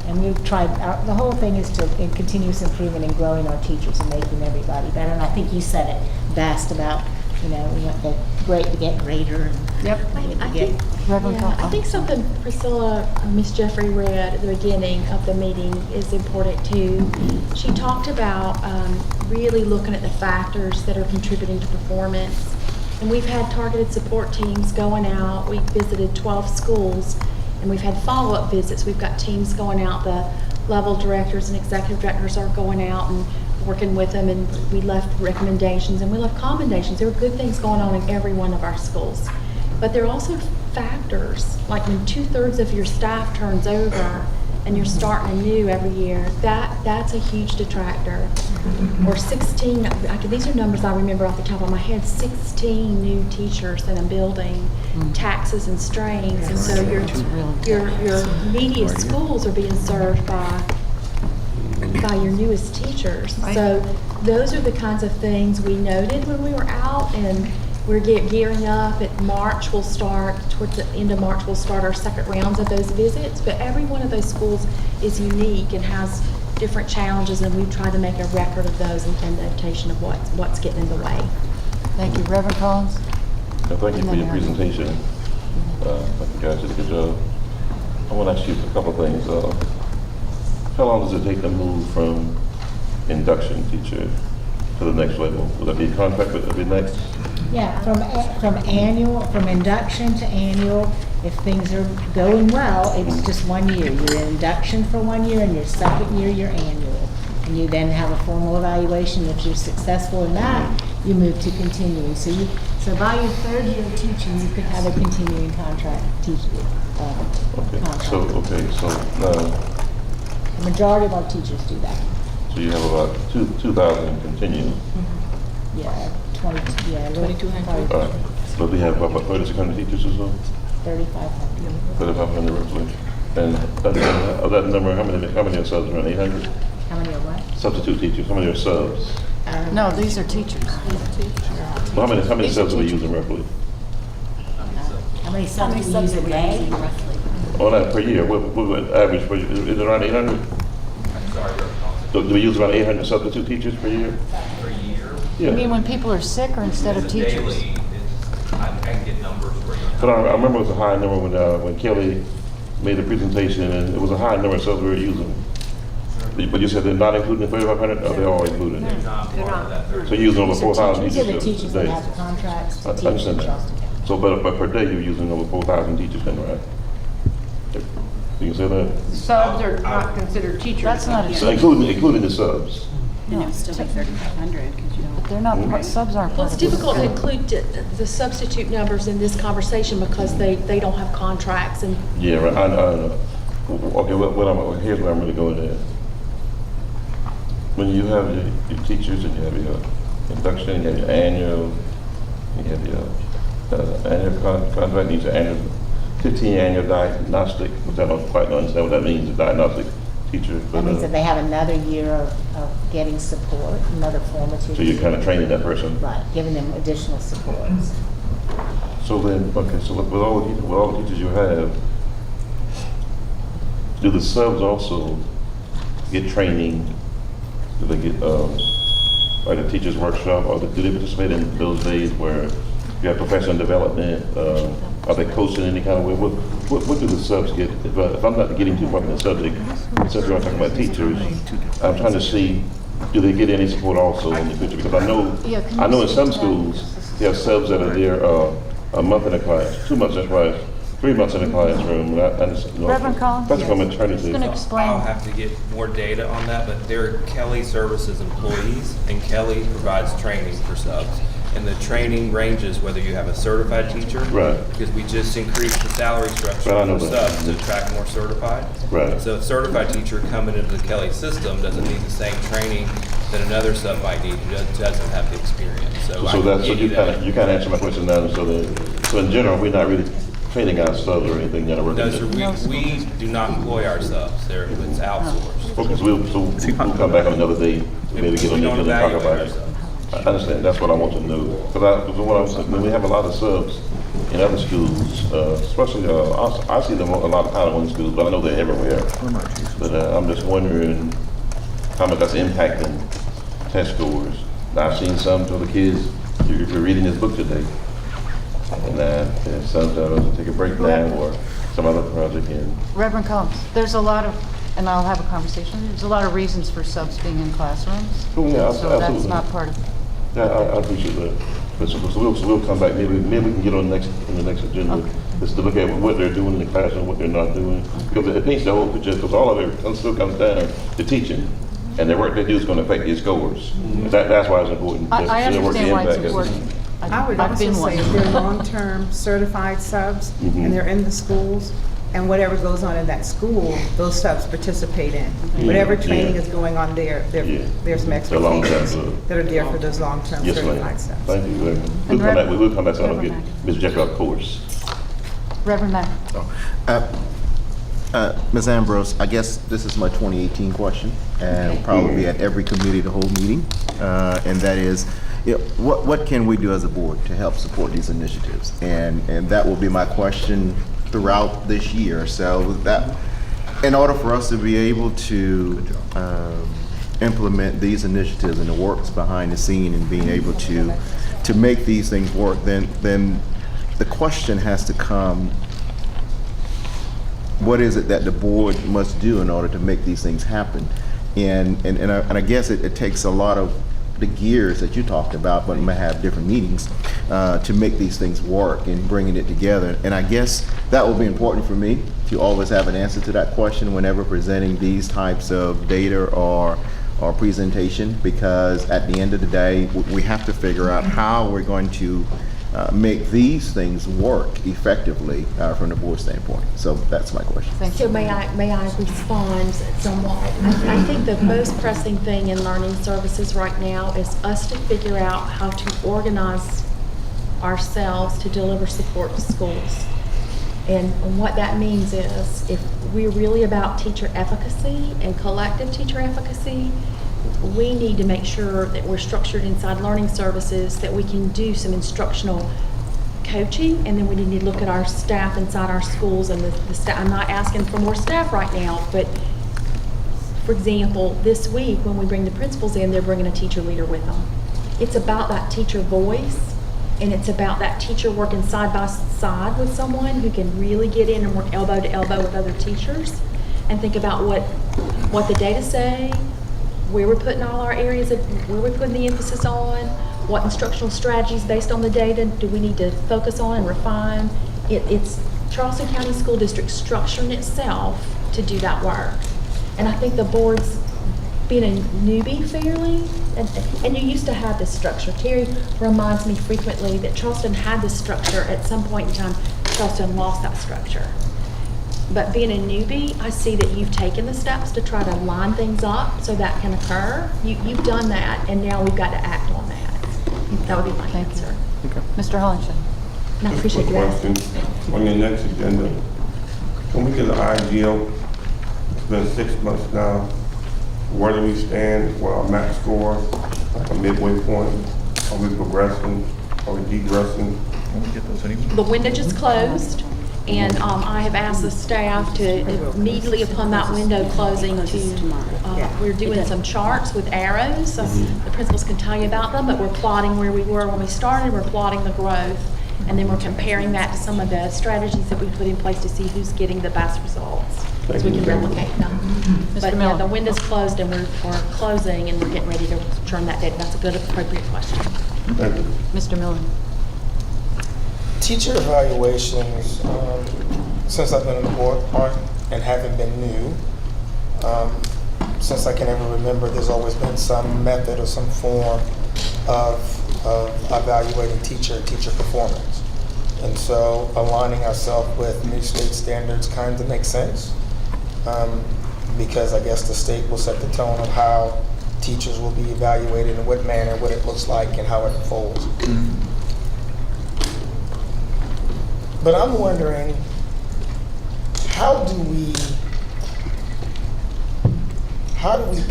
And we've tried, the whole thing is to continuous improvement and growing our teachers and making everybody better. And I think you said it best about, you know, we want the great to get greater. And yep. I think something Priscilla, Miss Jeffrey read at the beginning of the meeting is important too. She talked about really looking at the factors that are contributing to performance. And we've had targeted support teams going out. We visited 12 schools. And we've had follow-up visits. We've got teams going out. The level directors and executive directors are going out and working with them, and we left recommendations and we left commendations. There are good things going on in every one of our schools. But there are also factors, like when 2/3 of your staff turns over and you're starting anew every year, that's a huge detractor. Or 16, these are numbers I remember off the top of my head, 16 new teachers in a building, taxes and strains, and so your neediest schools are being served by your newest teachers. So those are the kinds of things we noted when we were out, and we're gearing up. At March, we'll start, towards the end of March, we'll start our second rounds of those visits, but every one of those schools is unique and has different challenges, and we've tried to make a record of those and notation of what's getting in the way. Thank you. Reverend Collins? Thank you for your presentation. I think you guys did a good job. I want to ask you a couple of things. How long does it take to move from induction teacher to the next level? Will that be a contract that will be next? Yeah, from induction to annual. If things are going well, it's just 1 year. You're in induction for 1 year, and your second year, you're annual. And you then have a formal evaluation. If you're successful in that, you move to continuing. So by your 3rd year of teaching, you could have a continuing contract teaching. The majority of our teachers do that. So you have about 2,000 continue. Yeah, 2,200. All right. So we have about 3,600 teachers or so? 3,500. 3,500 roughly. And of that number, how many are subs? Around 800? How many are what? Substitute teachers. How many are subs? No, these are teachers. Well, how many subs are we using roughly? How many subs do we use a day? On that per year, what average per year? Is it around 800? I'm sorry, Do we use around 800 substitute teachers per year? per year. Yeah. You mean when people are sick or instead of teachers? Daily, I can get numbers for you. But I remember it was a high number when Kelly made the presentation, and it was a high number of subs we were using. But you said they're not including the 3,500, or they're all included? They're not part of that. So you're using over 4,000 These are the teachers teachers a that day? have the contracts to I teach understand in that. Charleston County. So, but per day, you're using over 4,000 teachers then, right? You can say that? Subs are not considered teachers. That's not a- So including the subs. And it would still be 3,500 because you don't. They're not, subs aren't Well, part it's of this. difficult to include the substitute numbers in this conversation because they don't have contracts and Yeah, right, I know. Okay, here's where I'm really going at. When you have your teachers and you have your induction, you have your annual, you have your annual contract, you have your annual 15 annual diagnostic, which I don't quite understand what that means, a diagnostic teacher. That means that they have another year of getting support, another formative. So you're kind of training that person. Right, giving them additional support. So then, okay, so with all the teachers you have, do the subs also get training? Do they get like a teacher's workshop, or do they participate in those days where you have professional development? Are they coached in any kind of way? What do the subs get? If I'm not getting too far in the subject, since we're talking about teachers, I'm trying to see, do they get any support also in the future? Because I know in some schools, they have subs that are there a month in a class, 2 months in a class, 3 months in a classroom. Reverend Collins? That's from maternity. He's gonna explain. I'll have to get more data on that, but they're Kelly Services employees, and Kelly provides training for subs. And the training ranges whether you have a certified teacher. Right. Because we just increased the salary structure Right, I know for that. subs to attract more certified. Right. So a certified teacher coming into the Kelly system doesn't need the same training that another sub might need who doesn't have the experience. So You kind of answer my question now. So in general, we're not really training our subs or anything that are working. No, sir, we do not employ our subs. It's outsourced. Okay, so we'll come back on another day, maybe get on We the don't agenda and talk evaluate about our it. subs. I understand, that's what I want to know. When we have a lot of subs in other schools, especially, I see them a lot of Title I schools, but I know they're everywhere. But I'm just wondering how much that's impacting test scores. I've seen some of the kids, if you're reading this book today, and sometimes take a break now or some other project. And Reverend Collins, there's a lot of, and I'll have a conversation, there's a lot of reasons for subs being in classrooms. Oh, yeah, So that's absolutely. not part of, Yeah, I appreciate that. But so we'll come back, maybe we can get on the next agenda, just to look at what they're doing in the classroom, what they're not doing. Because it paints the whole picture, because all of it still comes down to teaching. And the work they do is going to affect your scores. That's why it's important. I Their work understand why it's impact is- important. I would I've also been one. say if they're long-term certified subs and they're in the schools, and whatever goes on in that school, those subs participate in. Whatever training is going on there, there's some The long-term expectations sub. that are there for those long-term Yes, certified ma'am. subs. Thank you. We'll come back so I don't get Ms. Jekyll off course. Reverend Mack. Ms. Ambrose, I guess this is my 2018 question, and it'll probably be at every committee, the whole meeting, and that is, what can we do as a board to help support these initiatives? And that will be my question throughout this year. So that, in order for us to be able to implement these initiatives and the works behind the scene and being able to make these things work, then the question has to come, what is it that the board must do in order to make these things happen? And I guess it takes a lot of the gears that you talked about, but we may have different meetings to make these things work and bringing it together. And I guess that will be important for me to always have an answer to that question whenever presenting these types of data or presentation, because at the end of the day, we have to figure out how we're going to make these things work effectively from the board standpoint. So that's my question. So may I respond somewhat? I think the most pressing thing in learning services right now is us to figure out how to organize ourselves to deliver support to schools. And what that means is if we're really about teacher efficacy and collective teacher efficacy, we need to make sure that we're structured inside learning services, that we can do some instructional coaching, and then we need to look at our staff inside our schools and the staff. I'm not asking for more staff right now, but for example, this week when we bring the principals in, they're bringing a teacher leader with them. It's about that teacher voice, and it's about that teacher working side by side with someone who can really get in and work elbow to elbow with other teachers and think about what the data say, where we're putting all our areas, where we're putting the emphasis on, what instructional strategies based on the data do we need to focus on and refine? It's Charleston County School District structuring itself to do that work. And I think the board's being a newbie fairly, and you used to have this structure. Terry reminds me frequently that Charleston had this structure. At some point in time, Charleston lost that structure. But being a newbie, I see that you've taken the steps to try to line things up so that can occur. You've done that, and now we've got to act on that. That would be my answer. Mr. Hollington? And I appreciate you asking. On your next agenda, can we get an idea? It's been 6 months now. Where do we stand? Well, our MAP score, like a midway point. Are we progressing? Are we degressing? The window just closed, and I have asked the staff to immediately upon that window closing we're doing some charts with arrows. So the principals can tell you about them, but we're plotting where we were when we started, we're plotting the growth, and then we're comparing that to some of the strategies that we put in place to see who's getting the best results, so we can replicate them. But yeah, the window's closed and we're closing and we're getting ready to turn that data. That's a good, appropriate question. Thank you. Mr. Miller? Teacher evaluations, since I've been on the board and haven't been new, since I can ever remember, there's always been some method or some form of evaluating teacher performance. And so aligning ourselves with new state standards kind of makes sense, because I guess the state will set the tone of how teachers will be evaluated, in what manner, what it looks like, and how it unfolds. But I'm wondering, how do we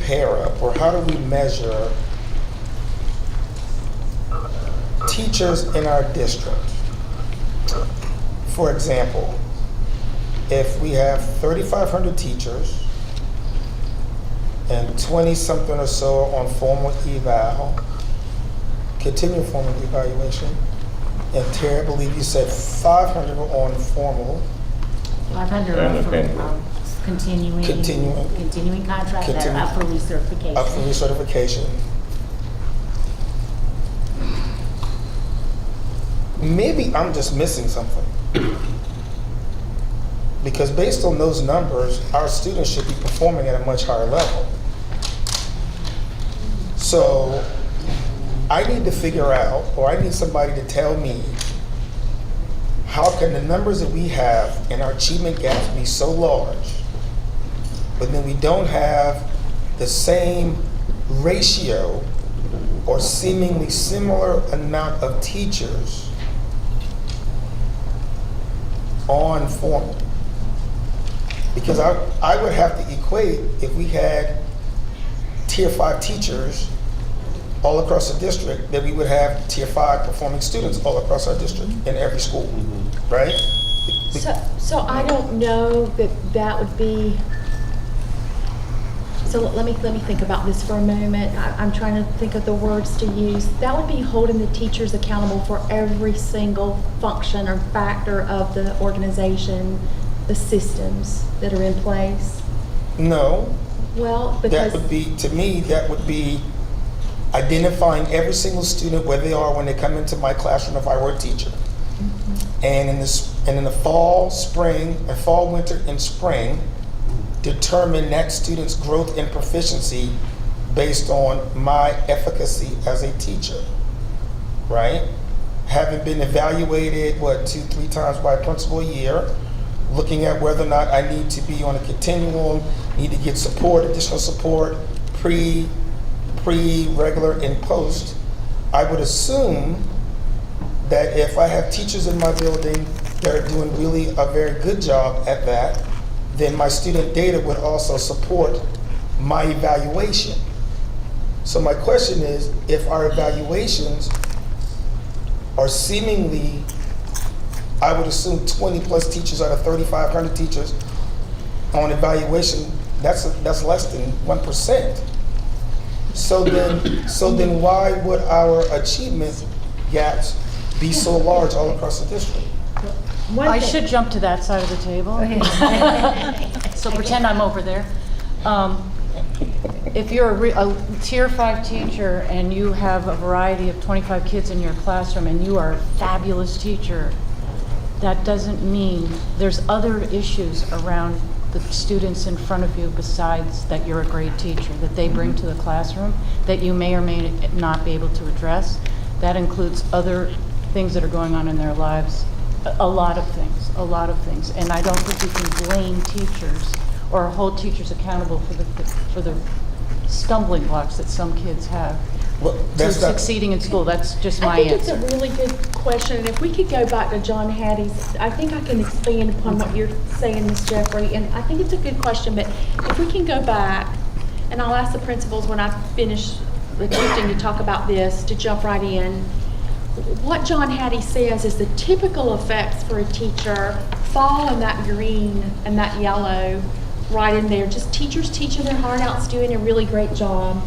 pair up, or how do we measure teachers in our district? For example, if we have 3,500 teachers and 20-something or so on formal eval, continuing formal evaluation, and Terry, I believe you said 500 were on formal. 500 are for continuing contract that are up for recertification. Up for recertification. Maybe I'm just missing something. Because based on those numbers, our students should be performing at a much higher level. So I need to figure out, or I need somebody to tell me, how can the numbers that we have in our achievement gaps be so large, but then we don't have the same ratio or seemingly similar amount of teachers on formal? Because I would have to equate, if we had tier 5 teachers all across the district, that we would have tier 5 performing students all across our district in every school, right? So I don't know that would be. So let me think about this for a moment. I'm trying to think of the words to use. That would be holding the teachers accountable for every single function or factor of the organization, the systems that are in place. No. Well, because that would be, to me, that would be identifying every single student where they are when they come into my classroom if I were a teacher. And in the fall, spring, and fall, winter, and spring, determine that student's growth and proficiency based on my efficacy as a teacher, right? Having been evaluated, 2-3 times by a principal a year, looking at whether or not I need to be on a continuum, need to get support, additional support, pre, regular, and post. I would assume that if I have teachers in my building that are doing really a very good job at that, then my student data would also support my evaluation. So my question is, if our evaluations are seemingly, I would assume 20 plus teachers out of 3,500 teachers on evaluation, that's less than 1%. So then why would our achievement gaps be so large all across the district? I should jump to that side of the table. So pretend I'm over there. if you're a tier 5 teacher and you have a variety of 25 kids in your classroom and you are a fabulous teacher, that doesn't mean there's other issues around the students in front of you besides that you're a great teacher that they bring to the classroom that you may or may not be able to address. That includes other things that are going on in their lives, a lot of things. And I don't think you can blame teachers or hold teachers accountable for the stumbling blocks that some kids have to succeeding in school. That's just my answer. I think it's a really good question, and if we could go back to John Hattie's, I think I can expand upon what you're saying, Ms. Jeffrey, and I think it's a good question, but if we can go back, and I'll ask the principals when I finish attempting to talk about this, to jump right in. What John Hattie says is the typical effects for a teacher fall in that green and that yellow right in there. Just teachers teaching their heart out, doing a really great job.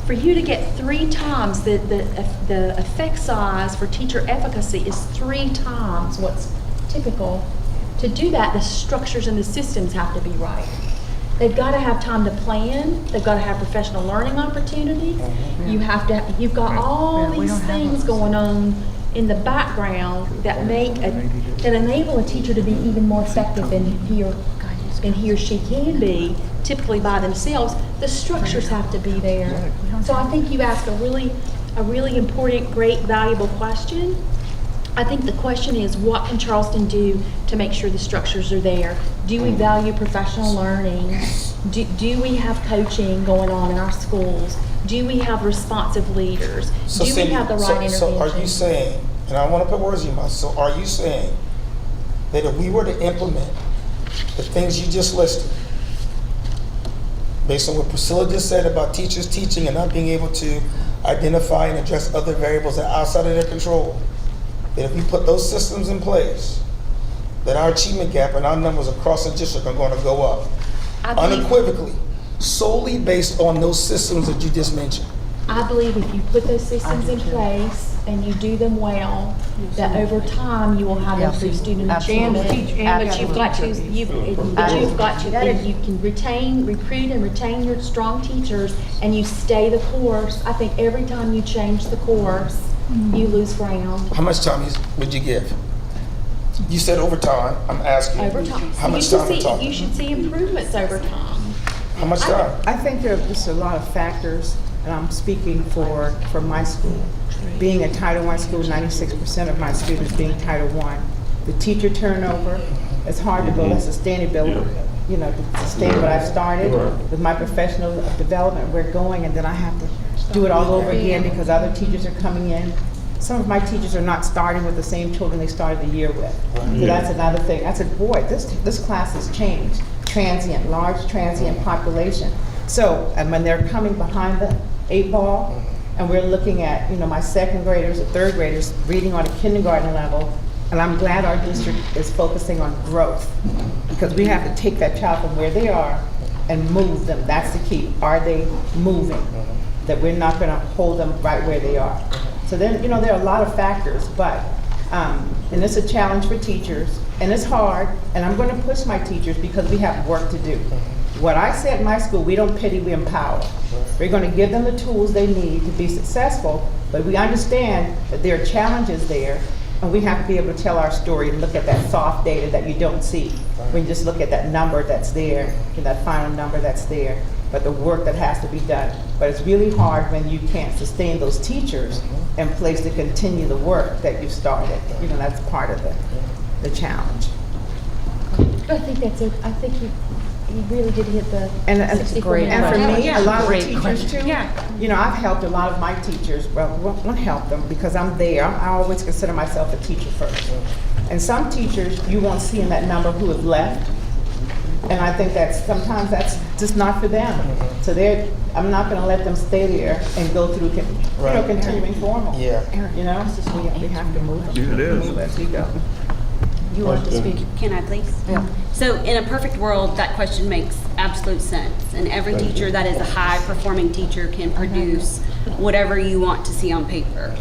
For you to get 3 times the effect size for teacher efficacy is 3 times what's typical. To do that, the structures and the systems have to be right. They've got to have time to plan. They've got to have professional learning opportunities. You've got all these things going on in the background that that enable a teacher to be even more effective than he or she can be, typically by themselves. The structures have to be there. So I think you ask a really important, great, valuable question. I think the question is, what can Charleston do to make sure the structures are there? Do we value professional learning? Do we have coaching going on in our schools? Do we have responsive leaders? Do we have the right intervention? So are you saying, and I want to put words in your mouth, so are you saying that if we were to implement the things you just listed, based on what Priscilla just said about teachers teaching and not being able to identify and address other variables that are outside of their control, that if we put those systems in place, that our achievement gap and our numbers across the district are going to go up unequivocally, solely based on those systems that you just mentioned? I believe if you put those systems in place and you do them well, that over time you will have improved student achievement. But you've got to, if you can recruit and retain your strong teachers and you stay the course, I think every time you change the course, you lose ground. How much time would you give? You said over time. I'm asking. Over time. How much time are we talking? You should see improvements over time. How much time? I think there are just a lot of factors, and I'm speaking for my school. Being a Title I school, 96% of my students being Title I. The teacher turnover, it's hard to build a sustainability, to sustain what I've started with my professional development. We're going, and then I have to do it all over again because other teachers are coming in. Some of my teachers are not starting with the same children they started the year with. So that's another thing. I said, boy, this class has changed. Large transient population. So, and when they're coming behind the 8 ball, and we're looking at, my 2nd graders or 3rd graders reading on a kindergarten level, and I'm glad our district is focusing on growth, because we have to take that child from where they are and move them. That's the key. Are they moving? That we're not going to hold them right where they are. So then, there are a lot of factors, but, and it's a challenge for teachers, and it's hard, and I'm going to push my teachers because we have work to do. What I say at my school, we don't pity, we empower. We're going to give them the tools they need to be successful, but we understand that there are challenges there, and we have to be able to tell our story and look at that soft data that you don't see. We just look at that number that's there, and that final number that's there, but the work that has to be done. But it's really hard when you can't sustain those teachers in place to continue the work that you've started. That's part of the challenge. I think I think you really did hit the. And for me, a lot of the teachers question. too. I've helped a lot of my teachers. Well, won't help them because I'm there. I always consider myself a teacher first. And some teachers you won't see in that number who have left. And I think sometimes that's just not for them. So I'm not going to let them stay there and go through, continuing formal. We have to move them. It is. Move as we go. You want to speak? Can I please? Yeah. So in a perfect world, that question makes absolute sense. And every teacher that is a high-performing teacher can produce whatever you want to see on paper.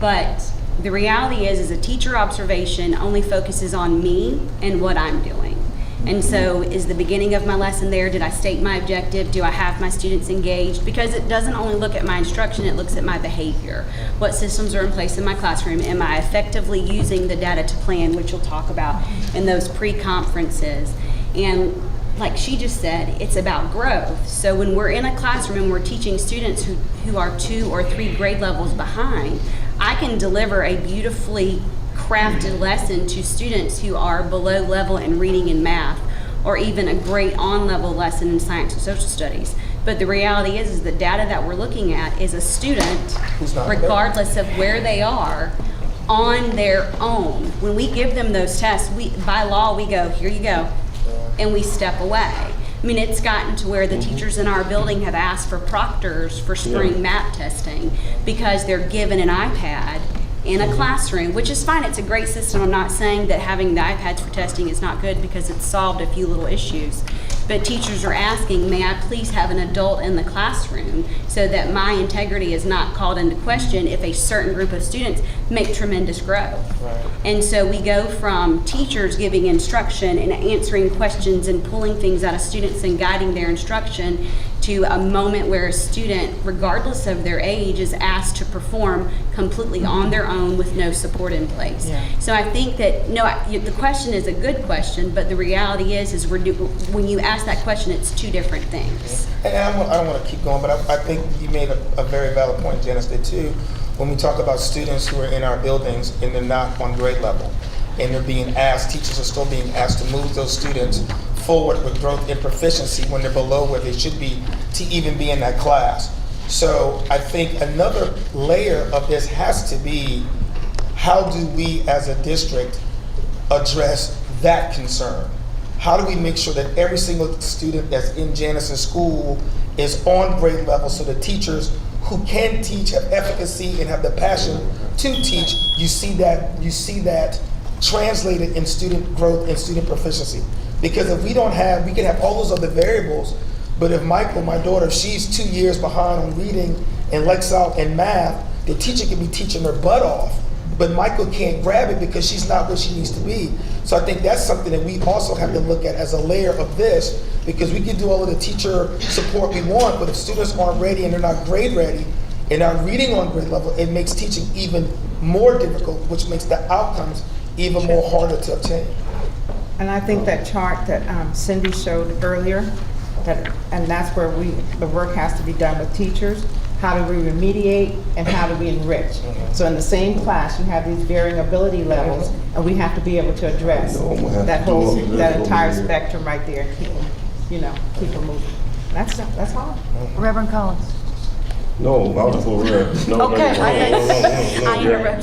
But the reality is a teacher observation only focuses on me and what I'm doing. And so is the beginning of my lesson there, did I state my objective? Do I have my students engaged? Because it doesn't only look at my instruction, it looks at my behavior. What systems are in place in my classroom? Am I effectively using the data to plan, which you'll talk about in those pre-conferences? And like she just said, it's about growth. So when we're in a classroom and we're teaching students who are 2 or 3 grade levels behind, I can deliver a beautifully crafted lesson to students who are below level in reading and math, or even a great on-level lesson in science and social studies. But the reality is the data that we're looking at is a student, regardless of where they are, on their own. When we give them those tests, by law, we go, here you go, and we step away. I mean, it's gotten to where the teachers in our building have asked for proctors for spring map testing because they're given an iPad in a classroom, which is fine. It's a great system. I'm not saying that having the iPads for testing is not good because it's solved a few little issues. But teachers are asking, may I please have an adult in the classroom so that my integrity is not called into question if a certain group of students make tremendous growth. Right. And so we go from teachers giving instruction and answering questions and pulling things out of students and guiding their instruction to a moment where a student, regardless of their age, is asked to perform completely on their own with no support in place. Yeah. So I think that, the question is a good question, but the reality is when you ask that question, it's 2 different things. And I don't want to keep going, but I think you made a very valid point, Janice did too, when we talk about students who are in our buildings and they're not on grade level, and they're being asked, teachers are still being asked to move those students forward with growth and proficiency when they're below where they should be to even be in that class. So I think another layer of this has to be, how do we as a district address that concern? How do we make sure that every single student that's in Janice's school is on grade level so the teachers who can teach have efficacy and have the passion to teach, you see that translated in student growth and student proficiency. Because if we can have all those other variables, but if Michael, my daughter, she's 2 years behind on reading and Lexile and math, the teacher could be teaching her butt off, but Michael can't grab it because she's not where she needs to be. So I think that's something that we also have to look at as a layer of this, because we can do all of the teacher support we want, but if students aren't ready and they're not grade ready and not reading on grade level, it makes teaching even more difficult, which makes the outcomes even more harder to obtain. And I think that chart that Cindy showed earlier, and that's where the work has to be done with teachers. How do we remediate and how do we enrich? So in the same class, you have these varying ability levels, and we have to be able to address that entire spectrum right there and keep them moving. That's hard. Reverend Collins. No, I was for real. No, Okay, you're gonna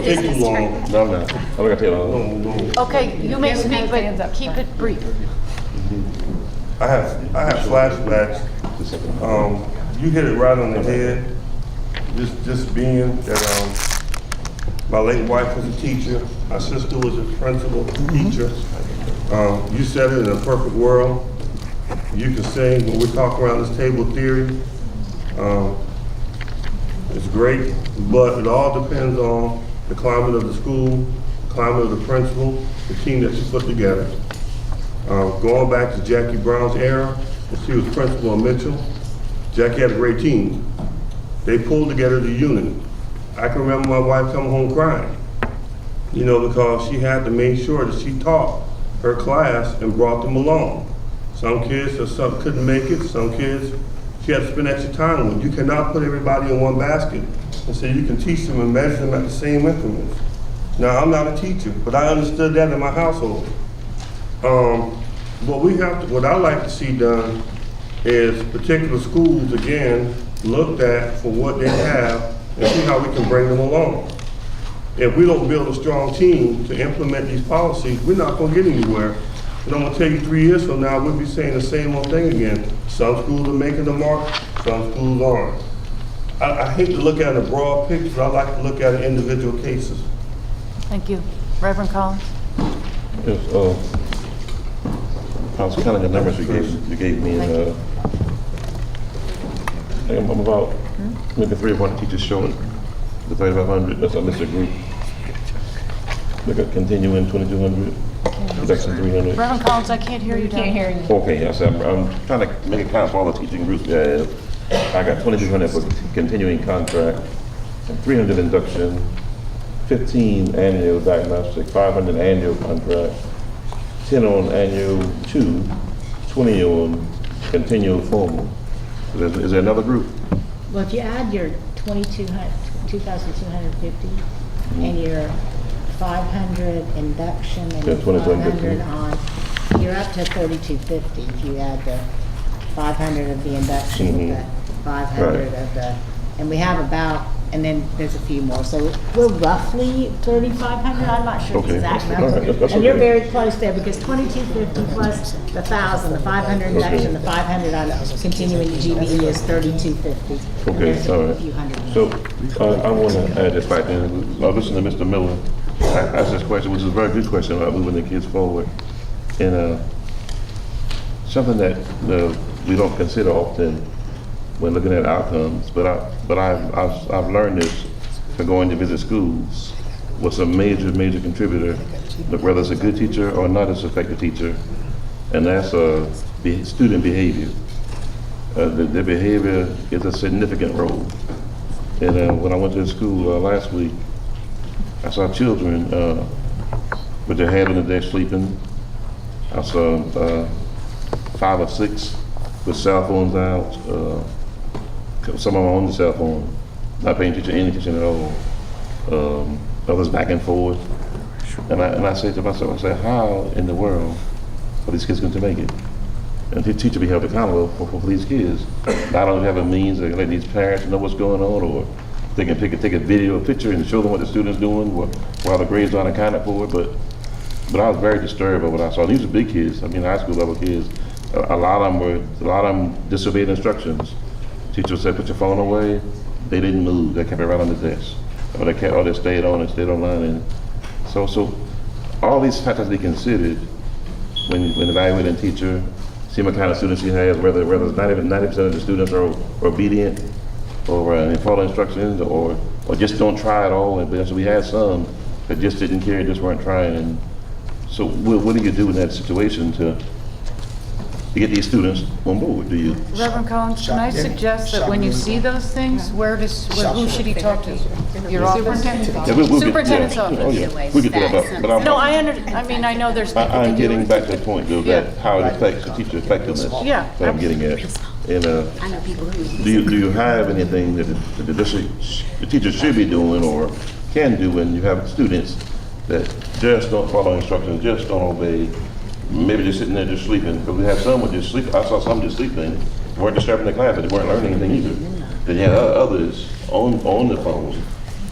take too long. No, I'm not. I'm gonna take long. Okay, you may speak, but keep it brief. I have flashbacks. You hit it right on the head. Just being that my late wife was a teacher, my sister was a principal teacher. You said it in a perfect world. You can say when we talk around this table theory, it's great, but it all depends on the climate of the school, the climate of the principal, the team that you put together. Going back to Jackie Brown's era, when she was principal in Mitchell, Jackie had a great team. They pulled together the unit. I can remember my wife coming home crying, because she had to make sure that she taught her class and brought them along. Some kids couldn't make it, some kids she had to spend extra time with. You cannot put everybody in one basket and say you can teach them and measure them at the same increments. Now, I'm not a teacher, but I understood that in my household. What I like to see done is particular schools, again, looked at for what they have and see how we can bring them along. If we don't build a strong team to implement these policies, we're not gonna get anywhere. And I'm gonna tell you 3 years from now, we'll be saying the same old thing again. Some schools are making the mark, some schools aren't. I hate to look at a broad picture, but I like to look at individual cases. Thank you. Reverend Collins? Yes, I was counting the numbers you gave me, and I'm about maybe 3 or 4 teachers short, the 3,500, that's a listed group. Look at continuing 2200, reduction 300. Reverend Collins, I can't hear you down here. Okay, I said, I'm trying to make it count for all the teaching groups we have. I got 2,200 for continuing contract, and 300 induction, 15 annual diagnostic, 500 annual contract, 10 on annual 2, 20 on continual formal. Is there another group? Well, if you add your 2,250 and your 500 induction and Yeah, your 2,250. 500 on, you're up to 3,250 if you add the 500 of the induction with the 500 Right. of the, and we have about, and then there's a few more. So we're roughly 3,500. I'm not sure the Okay. exact All number. right, that's And you're okay. very close there because 2,250 plus the 1,000, the 500 induction, Okay. the 500 on continuing GBE is 3,250. And Okay, there's a all right. few hundred more. So I want to add this fact in. I listened to Mr. Miller ask this question, which is a very good question about moving the kids forward. And something that we don't consider often when looking at outcomes, but I've learned this from going to visit schools. What's a major contributor, whether it's a good teacher or not as effective teacher, and that's student behavior. Their behavior is a significant role. And when I went to the school last week, I saw children with their head on the desk sleeping. I saw 5 or 6 with cell phones out. Some of them on the cell phone, not paying attention to any teaching at all. Others back and forth. And I say to myself, I say, how in the world are these kids going to make it? And the teacher be held accountable for these kids. Not only have a means of letting these parents know what's going on, or they can take a video, a picture, and show them what the student's doing while the grades aren't accounted for. But I was very disturbed by what I saw. These are big kids. I mean, high school level kids. A lot of them disobeyed instructions. Teacher said, "Put your phone away." They didn't move. They kept it right on the desk, or they stayed on and stayed online. And so all these factors they considered when evaluating a teacher. See what kind of students she has, whether it's 90% of the students are obedient or follow instructions or just don't try at all. And so we had some that just didn't care, just weren't trying. And so what do you do in that situation to get these students on board? Do you? Reverend Collins, can I suggest that when you see those things, who should he talk to? Your office? Yeah, we'll Superintendent's get, office. Oh, yeah. We'll get to that, but No, I know there's. I'm getting back to the point though, that how it affects the teacher effectiveness. Yeah. That I'm getting at. And do you have anything that the teacher should be doing or can do when you have students that just don't follow instructions, just don't obey, maybe just sitting there just sleeping? Because we have some with just sleep. I saw some just sleeping, weren't disturbing the class, but they weren't learning anything either. Then you had others on the phone,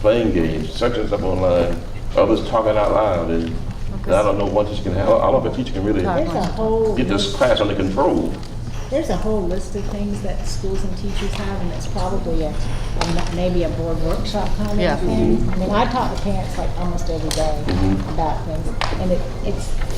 playing games, searching stuff online, others talking out loud, and I don't know what teacher can have. I don't know if a teacher can really get this class under control. There's a whole list of things that schools and teachers have, and it's probably maybe a board workshop kind of thing. I mean, I talk to parents like almost every day about things, and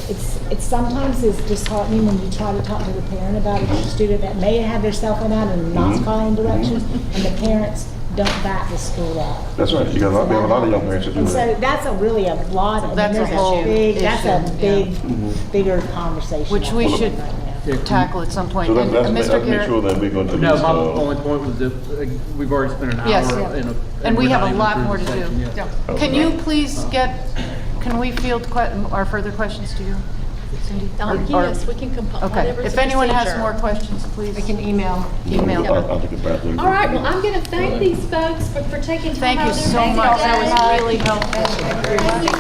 it's sometimes is disheartening when you try to talk to the parent about a student that may have their cell phone out and not following directions, and the parents don't back the school up. That's right. You got a lot of young parents that do And that. so that's a really a lot. I That's mean, a there's whole big, that's a issue, bigger conversation. Which we out there should right now. tackle at some point. So And let's Mr. make Garrett? sure that we're going to No, this, my only point was that we've already spent an hour. Yes, and we we're have not a even lot through more the to do. section yet. Yeah. Can you please can we field our further questions to you, Cindy? Yes, we can compile Okay, whatever's if anyone has procedure. more questions, please. We can email. I'll take it back. All right, well, I'm going to thank these folks for taking time Thank out you of their so busy much. That day. was really helpful. Thank you,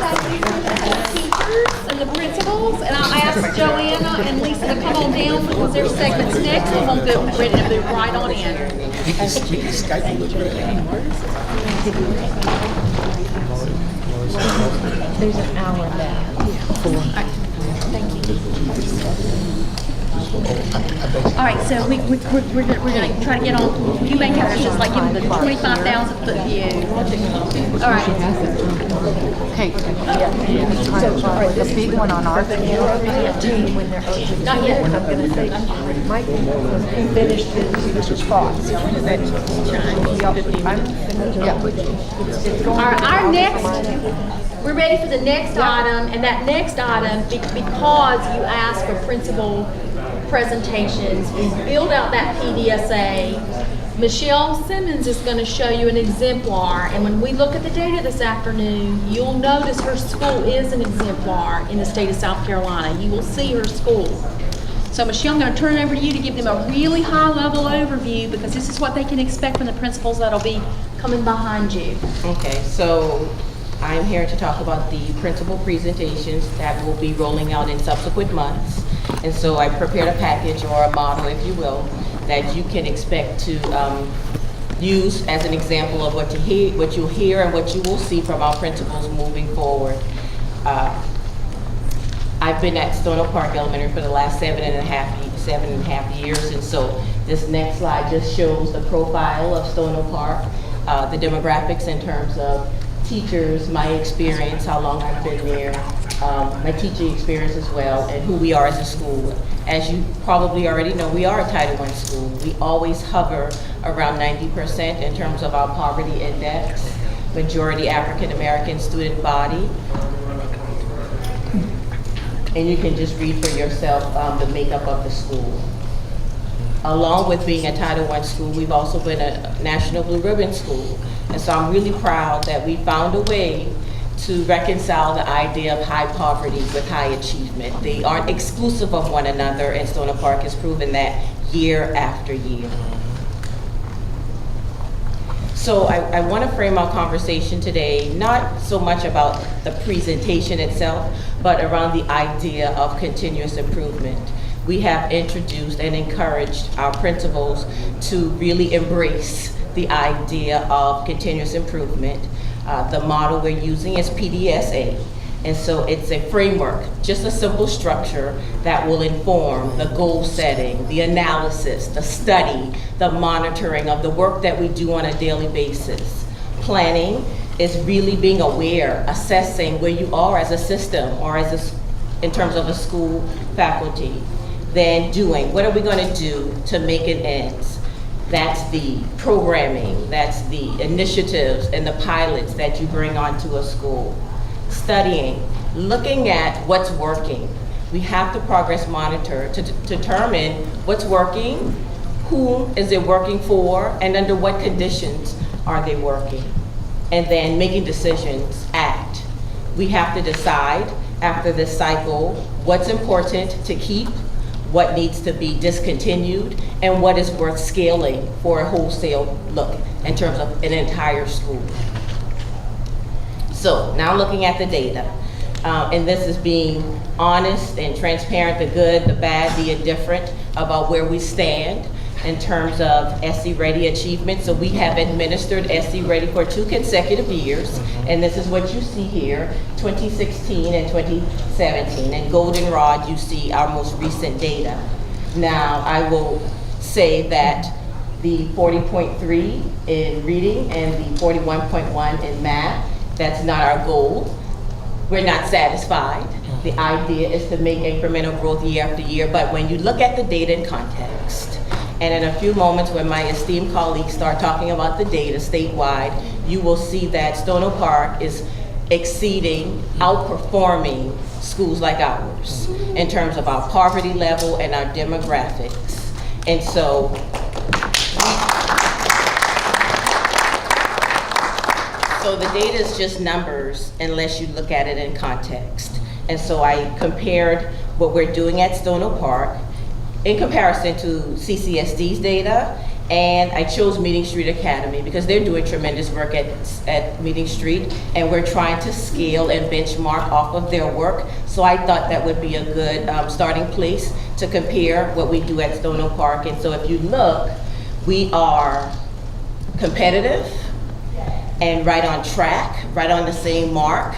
teachers and the principals, and I'll ask Joanna and Lisa to come on down because their segment's next, and we'll get ready to move right on in. There's an hour now. Thank you. All right, so we're gonna try to get on. You may have to just like give them the 25,000 foot view. All right. Okay. The big one on our When they're not yet. I'm going to say, Mike, finish his thoughts. Our next we're ready for the next item, and that next item, because you asked for principal presentations, is build out that PDSA. Michelle Simmons is going to show you an exemplar, and when we look at the data this afternoon, you'll notice her school is an exemplar in the state of South Carolina. You will see her school. So Michelle, I'm going to turn it over to you to give them a really high-level overview, because this is what they can expect from the principals that'll be coming behind you. Okay, so I'm here to talk about the principal presentations that will be rolling out in subsequent months. And so I prepared a package, or a model, if you will, that you can expect to use as an example of what you'll hear and what you will see from our principals moving forward. I've been at Stono Park Elementary for the last 7.5 years, and so this next slide just shows the profile of Stono Park, the demographics in terms of teachers, my experience, how long I've been there, my teaching experience as well, and who we are as a school. As you probably already know, we are a Title I school. We always hover around 90% in terms of our poverty index, majority African American student body. And you can just read for yourself the makeup of the school. Along with being a Title I school, we've also been a National Blue Ribbon school. And so I'm really proud that we found a way to reconcile the idea of high poverty with high achievement. They aren't exclusive of one another, and Stono Park has proven that year after year. So I want to frame our conversation today, not so much about the presentation itself, but around the idea of continuous improvement. We have introduced and encouraged our principals to really embrace the idea of continuous improvement. The model we're using is PDSA. And so it's a framework, just a simple structure that will inform the goal setting, the analysis, the study, the monitoring of the work that we do on a daily basis. Planning is really being aware, assessing where you are as a system or in terms of a school faculty. Then doing, what are we going to do to make it ends? That's the programming, that's the initiatives and the pilots that you bring onto a school. Studying, looking at what's working. We have to progress monitor to determine what's working, who is it working for, and under what conditions are they working. And then making decisions, act. We have to decide after this cycle what's important to keep, what needs to be discontinued, and what is worth scaling for a wholesale look in terms of an entire school. So now looking at the data, and this is being honest and transparent, the good, the bad, the indifferent about where we stand in terms of SC Ready achievement. So we have administered SC Ready for 2 consecutive years, and this is what you see here, 2016 and 2017. And goldenrod, you see our most recent data. Now, I will say that the 40.3 in reading and the 41.1 in math, that's not our goal. We're not satisfied. The idea is to make incremental growth year after year, but when you look at the data in context, and in a few moments when my esteemed colleagues start talking about the data statewide, you will see that Stono Park is exceeding, outperforming schools like ours in terms of our poverty level and our demographics. And so, the data is just numbers unless you look at it in context. And so I compared what we're doing at Stono Park in comparison to CCSD's data, and I chose Meeting Street Academy because they're doing tremendous work at Meeting Street, and we're trying to scale and benchmark off of their work. So I thought that would be a good starting place to compare what we do at Stono Park. And so if you look, we are competitive and right on track, right on the same mark,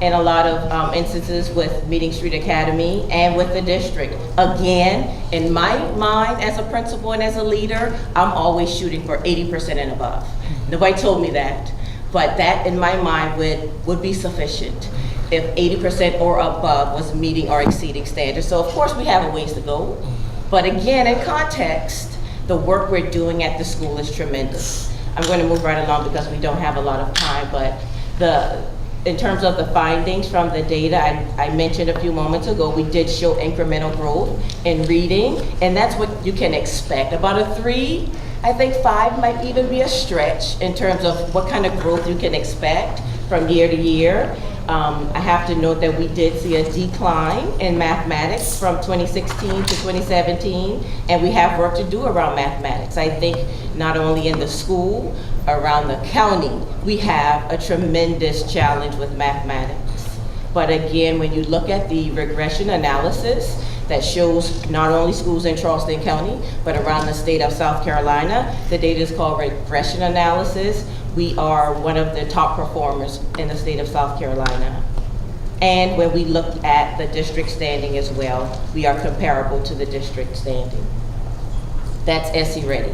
in a lot of instances with Meeting Street Academy and with the district. Again, in my mind as a principal and as a leader, I'm always shooting for 80% and above. Nobody told me that, but that in my mind would be sufficient if 80% or above was meeting or exceeding standards. So of course we have a ways to go, but again, in context, the work we're doing at the school is tremendous. I'm going to move right along because we don't have a lot of time, but in terms of the findings from the data, I mentioned a few moments ago, we did show incremental growth in reading, and that's what you can expect. About a 3, I think 5 might even be a stretch in terms of what kind of growth you can expect from year to year. I have to note that we did see a decline in mathematics from 2016 to 2017, and we have work to do around mathematics. I think not only in the school, around the county, we have a tremendous challenge with mathematics. But again, when you look at the regression analysis that shows not only schools in Charleston County, but around the state of South Carolina, the data is called regression analysis. We are one of the top performers in the state of South Carolina. And when we look at the district standing as well, we are comparable to the district standing. That's SE Ready.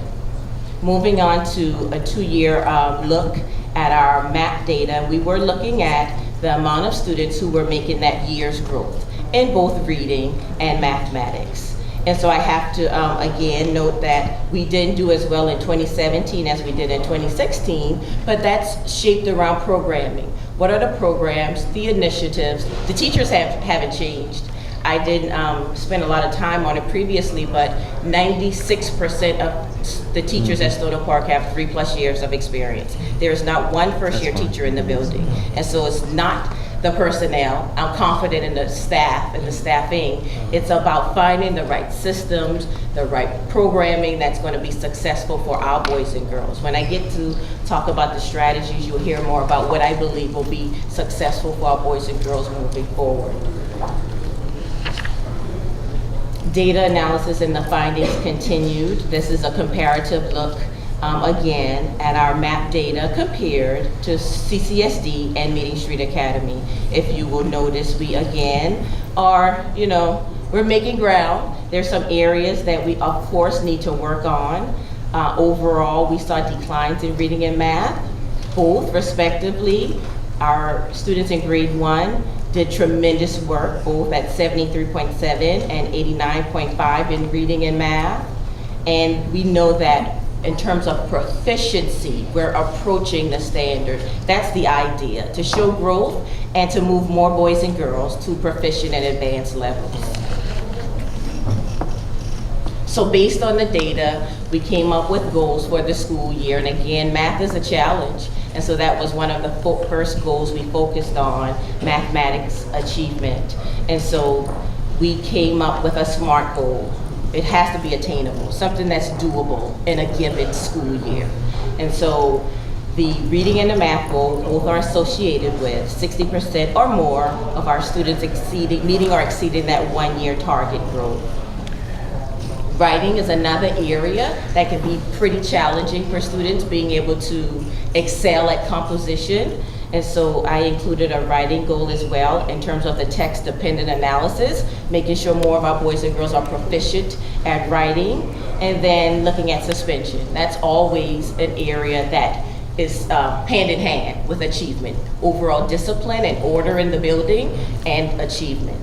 Moving on to a 2-year look at our MAP data, we were looking at the amount of students who were making that year's growth in both reading and mathematics. And so I have to, again, note that we didn't do as well in 2017 as we did in 2016, but that's shaped around programming. What are the programs, the initiatives? The teachers haven't changed. I didn't spend a lot of time on it previously, but 96% of the teachers at Stony Park have 3+ years of experience. There is not one first-year teacher in the building. And so it's not the personnel. I'm confident in the staff and the staffing. It's about finding the right systems, the right programming that's going to be successful for our boys and girls. When I get to talk about the strategies, you'll hear more about what I believe will be successful for our boys and girls moving forward. Data analysis and the findings continued. This is a comparative look again at our MAP data compared to CCSD and Meeting Street Academy. If you will notice, we again are, we're making ground. There's some areas that we of course need to work on. Overall, we saw declines in reading and math, both respectively. Our students in grade 1 did tremendous work, both at 73.7 and 89.5 in reading and math. And we know that in terms of proficiency, we're approaching the standard. That's the idea, to show growth and to move more boys and girls to proficient and advanced levels. So based on the data, we came up with goals for the school year. And again, math is a challenge. And so that was one of the first goals we focused on, mathematics achievement. And so we came up with a SMART goal. It has to be attainable, something that's doable in a given school year. And so the reading and the math goal both are associated with 60% or more of our students meeting or exceeding that 1-year target growth. Writing is another area that can be pretty challenging for students, being able to excel at composition. And so I included a writing goal as well in terms of the text-dependent analysis, making sure more of our boys and girls are proficient at writing, and then looking at suspension. That's always an area that is hand in hand with achievement, overall discipline and order in the building, and achievement.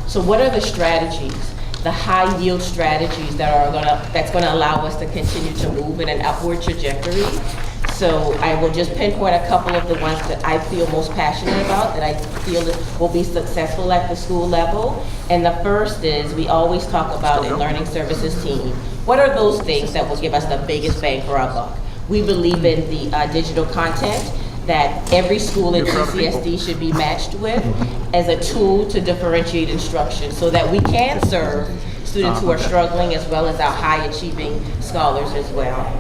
So what are the strategies? The high yield strategies that's gonna allow us to continue to move in an upward trajectory. So I will just pinpoint a couple of the ones that I feel most passionate about, that I feel will be successful at the school level. And the first is, we always talk about a learning services team. What are those things that will give us the biggest bang for our buck? We believe in the digital content that every school in CCSD should be matched with as a tool to differentiate instruction so that we can serve students who are struggling as well as our high achieving scholars as well.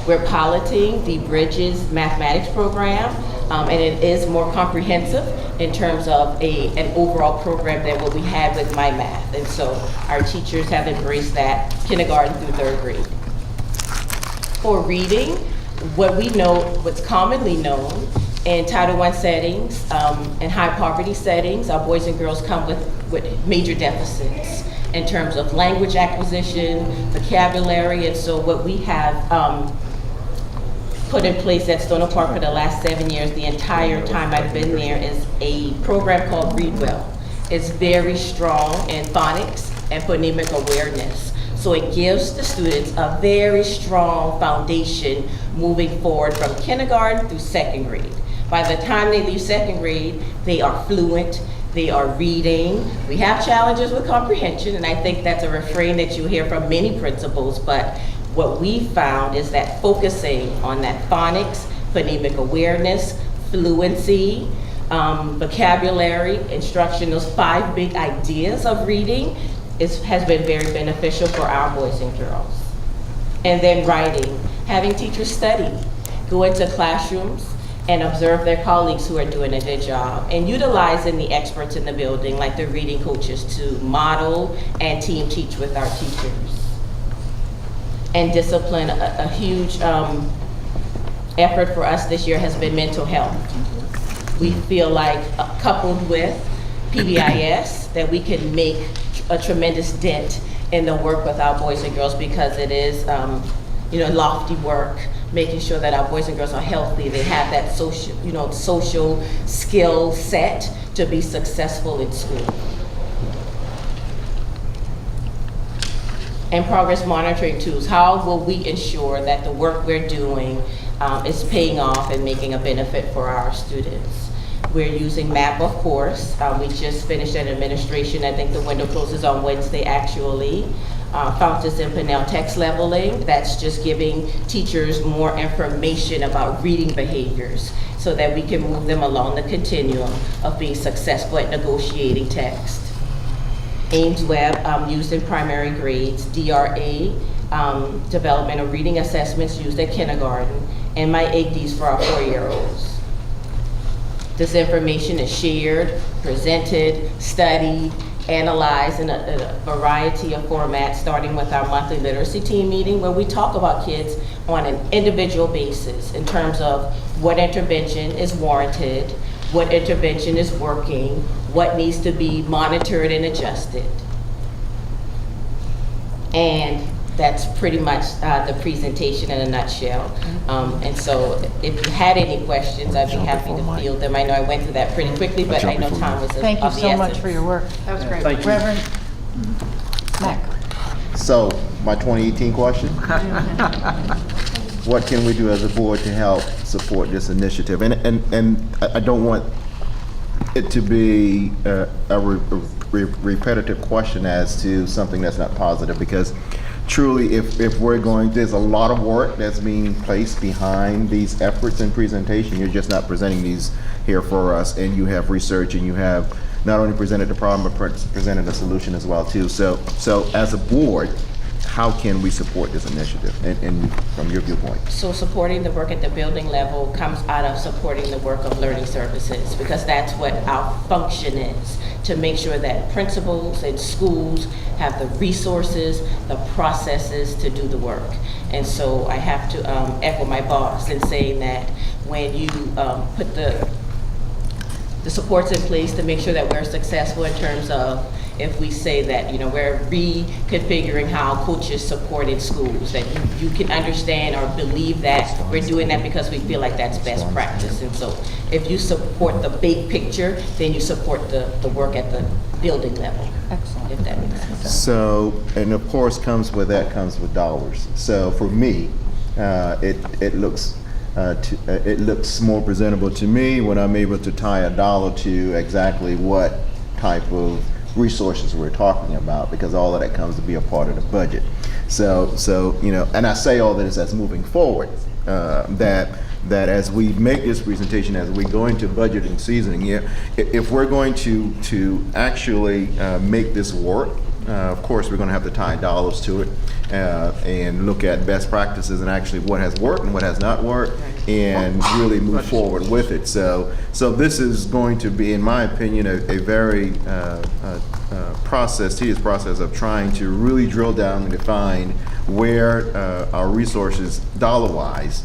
We're piloting the Bridges Mathematics program, and it is more comprehensive in terms of an overall program than what we had with My Math. And so our teachers have embraced that, kindergarten through 3rd grade. For reading, what's commonly known in Title I settings and high poverty settings, our boys and girls come with major deficits in terms of language acquisition, vocabulary. And so what we have put in place at Stony Park for the last 7 years, the entire time I've been there, is a program called Read Well. It's very strong in phonics and phonemic awareness. So it gives the students a very strong foundation moving forward from kindergarten through second grade. By the time they leave second grade, they are fluent, they are reading. We have challenges with comprehension, and I think that's a refrain that you hear from many principals, but what we found is that focusing on that phonics, phonemic awareness, fluency, vocabulary, instruction, those 5 big ideas of reading has been very beneficial for our boys and girls. And then writing, having teachers study, go into classrooms and observe their colleagues who are doing a good job, and utilizing the experts in the building, like the reading coaches, to model and team teach with our teachers. And discipline, a huge effort for us this year has been mental health. We feel like, coupled with PBIS, that we can make a tremendous dent in the work with our boys and girls, because it is lofty work, making sure that our boys and girls are healthy, they have that social skill set to be successful in school. And progress monitoring tools. How will we ensure that the work we're doing is paying off and making a benefit for our students? We're using MAP, of course. We just finished an administration. I think the window closes on Wednesday, actually. Fountas and Pinnell text leveling. That's just giving teachers more information about reading behaviors so that we can move them along the continuum of being successful at negotiating text. Ames Web used in primary grades, DRA, development of reading assessments used at kindergarten, and my IGDs for our 4-year-olds. This information is shared, presented, studied, analyzed in a variety of formats, starting with our monthly literacy team meeting, where we talk about kids on an individual basis in terms of what intervention is warranted, what intervention is working, what needs to be monitored and adjusted. And that's pretty much the presentation in a nutshell. And so if you had any questions, I'd be happy to field them. I know I went through that pretty quickly, but I know time was of the essence. Thank you so much for your work. That was great. Thank you. Reverend Mack. So, my 2018 question? What can we do as a board to help support this initiative? And I don't want it to be a repetitive question as to something that's not positive, because truly, if we're going, there's a lot of work that's being placed behind these efforts and presentation. You're just not presenting these here for us, and you have research, and you have not only presented the problem, but presented a solution as well too. So as a board, how can we support this initiative, and from your viewpoint? So supporting the work at the building level comes out of supporting the work of learning services, because that's what our function is, to make sure that principals and schools have the resources, the processes to do the work. And so I have to echo my boss in saying that when you put the supports in place to make sure that we're successful in terms of, if we say that, we're reconfiguring how coaches support in schools, that you can understand or believe that we're doing that because we feel like that's best practice. And so if you support the big picture, then you support the work at the building level. Excellent. If that makes sense. So, and of course, comes with dollars. So for me, it looks more presentable to me when I'm able to tie a dollar to exactly what type of resources we're talking about, because all of that comes to be a part of the budget. So and I say all this as moving forward, that as we make this presentation, as we go into budgeting season, if we're going to actually make this work, of course we're going to have to tie dollars to it, and look at best practices and actually what has worked and what has not worked, and really move forward with it. So this is going to be, in my opinion, a very tedious process of trying to really drill down and define where our resources, dollar-wise,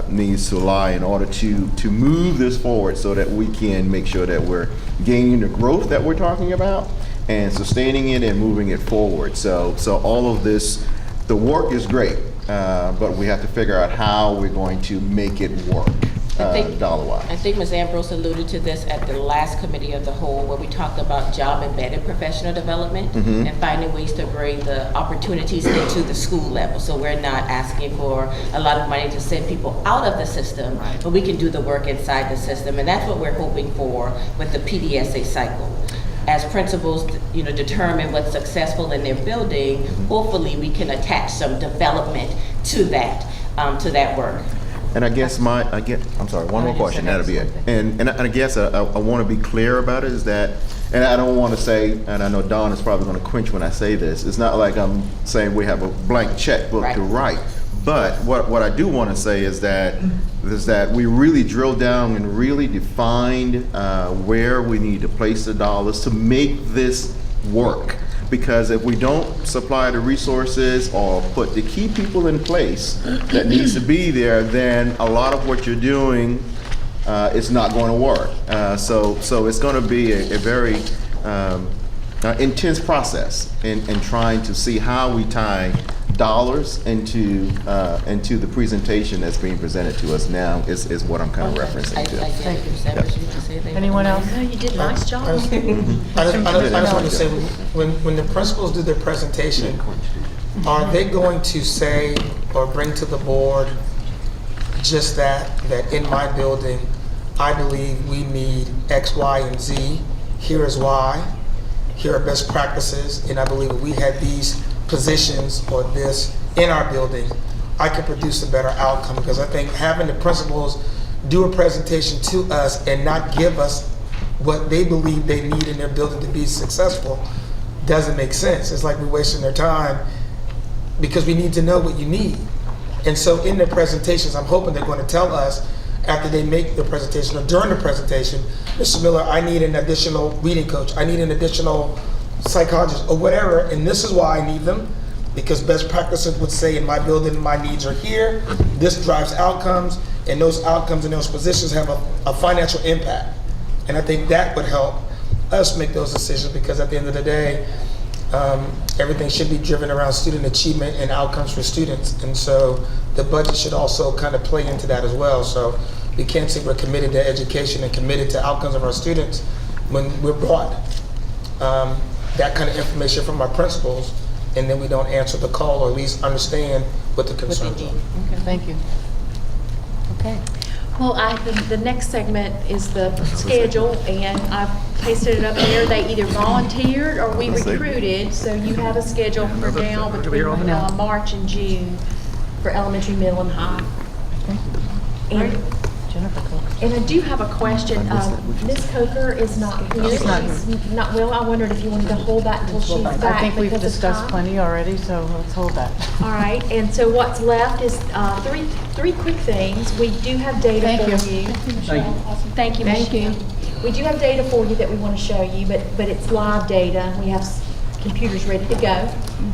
needs to lie in order to move this forward, so that we can make sure that we're gaining the growth that we're talking about and sustaining it and moving it forward. So all of this, the work is great, but we have to figure out how we're going to make it work. dollar-wise. I think Ms. Ambrose alluded to this at the last committee of the whole, where we talked about job-embedded professional development Mhm. and finding ways to bring the opportunities into the school level. So we're not asking for a lot of money to send people out of the system, but we can do the work inside the system. And that's what we're hoping for with the PDSA cycle. As principals, determine what's successful in their building, hopefully we can attach some development to that work. And I guess I'm sorry, one more question, that'll be it. And I guess I want to be clear about it is that, and I don't want to say, and I know Dawn is probably going to quench when I say this, it's not like I'm saying we have a blank checkbook to write. But what I do want to say is that we really drilled down and really defined where we need to place the dollars to make this work. Because if we don't supply the resources or put the key people in place that needs to be there, then a lot of what you're doing is not going to work. So it's going to be a very intense process in trying to see how we tie dollars into the presentation that's being presented to us now is what I'm kind of referencing to. Thank you. Yep. Anyone else? No, you did a nice job. I just want to say, when the principals do their presentation, are they going to say or bring to the board just that in my building, I believe we need X, Y, and Z, here is why, here are best practices, and I believe if we had these positions or this in our building, I could produce a better outcome? Because I think having the principals do a presentation to us and not give us what they believe they need in their building to be successful doesn't make sense. It's like we're wasting their time because we need to know what you need. And so in their presentations, I'm hoping they're going to tell us after they make the presentation or during the presentation, Mr. Miller, I need an additional reading coach. I need an additional psychologist or whatever, and this is why I need them, because best practices would say in my building, my needs are here, this drives outcomes, and those outcomes and those positions have a financial impact. And I think that would help us make those decisions, because at the end of the day, everything should be driven around student achievement and outcomes for students. And so the budget should also kind of play into that as well. So we can't say we're committed to education and committed to outcomes of our students when we're brought that kind of information from our principals, and then we don't answer the call or at least understand what the concerns are. Okay, thank you. Okay. Well, the next segment is the schedule, and I've pasted it up there. They either volunteered or we recruited, so you have a schedule for now between March and June for elementary, middle, and high. And, and I do have a question. Ms. Coker is not here. She's not well. I wondered if you wanted to hold that until she's back. I think we've because of discussed time. plenty already, so let's hold that. All right, and so what's left is three quick things. We do have data for you. Thank you, Michelle. We do have data for you that we want to show you, but it's live data. We have computers ready to go.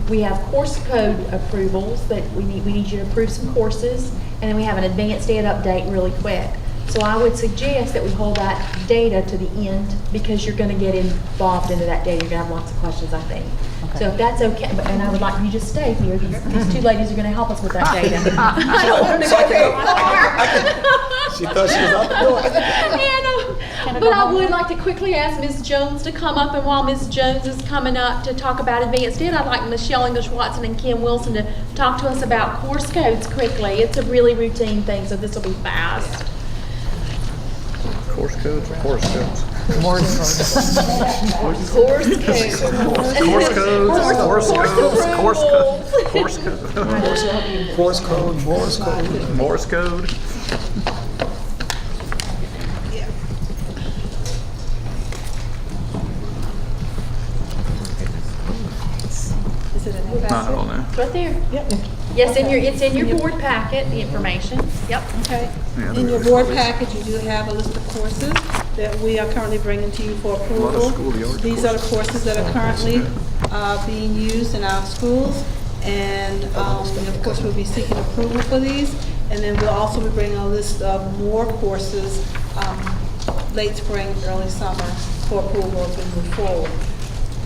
We have course code approvals that we need you to approve some courses, and then we have an advanced ed update really quick. So I would suggest that we hold that data to the end, because you're going to get involved into that data. You're going to have lots of questions, I think. Okay. So if that's okay, and I would like you to stay here. These two ladies are going to help us with that data. I don't want them to go too far. She thought she was out the door. But I would like to quickly ask Ms. Jones to come up, and while Ms. Jones is coming up to talk about advanced ed, I'd like Michelle English-Watson and Kim Wilson to talk to us about course codes quickly. It's a really routine thing, so this will be fast. Course codes or course codes? Course codes. Course codes, Morse code. Is it in there? I don't know. It's right there. Yep. Yes, it's in your board packet, the information. Yep. Okay. In your board package, you do have a list of courses that we are currently bringing to you for approval. These are the courses that are currently being used in our schools, and of course, we'll be seeking approval for these. And then we'll also be bringing a list of more courses late spring, early summer for approval as we move forward.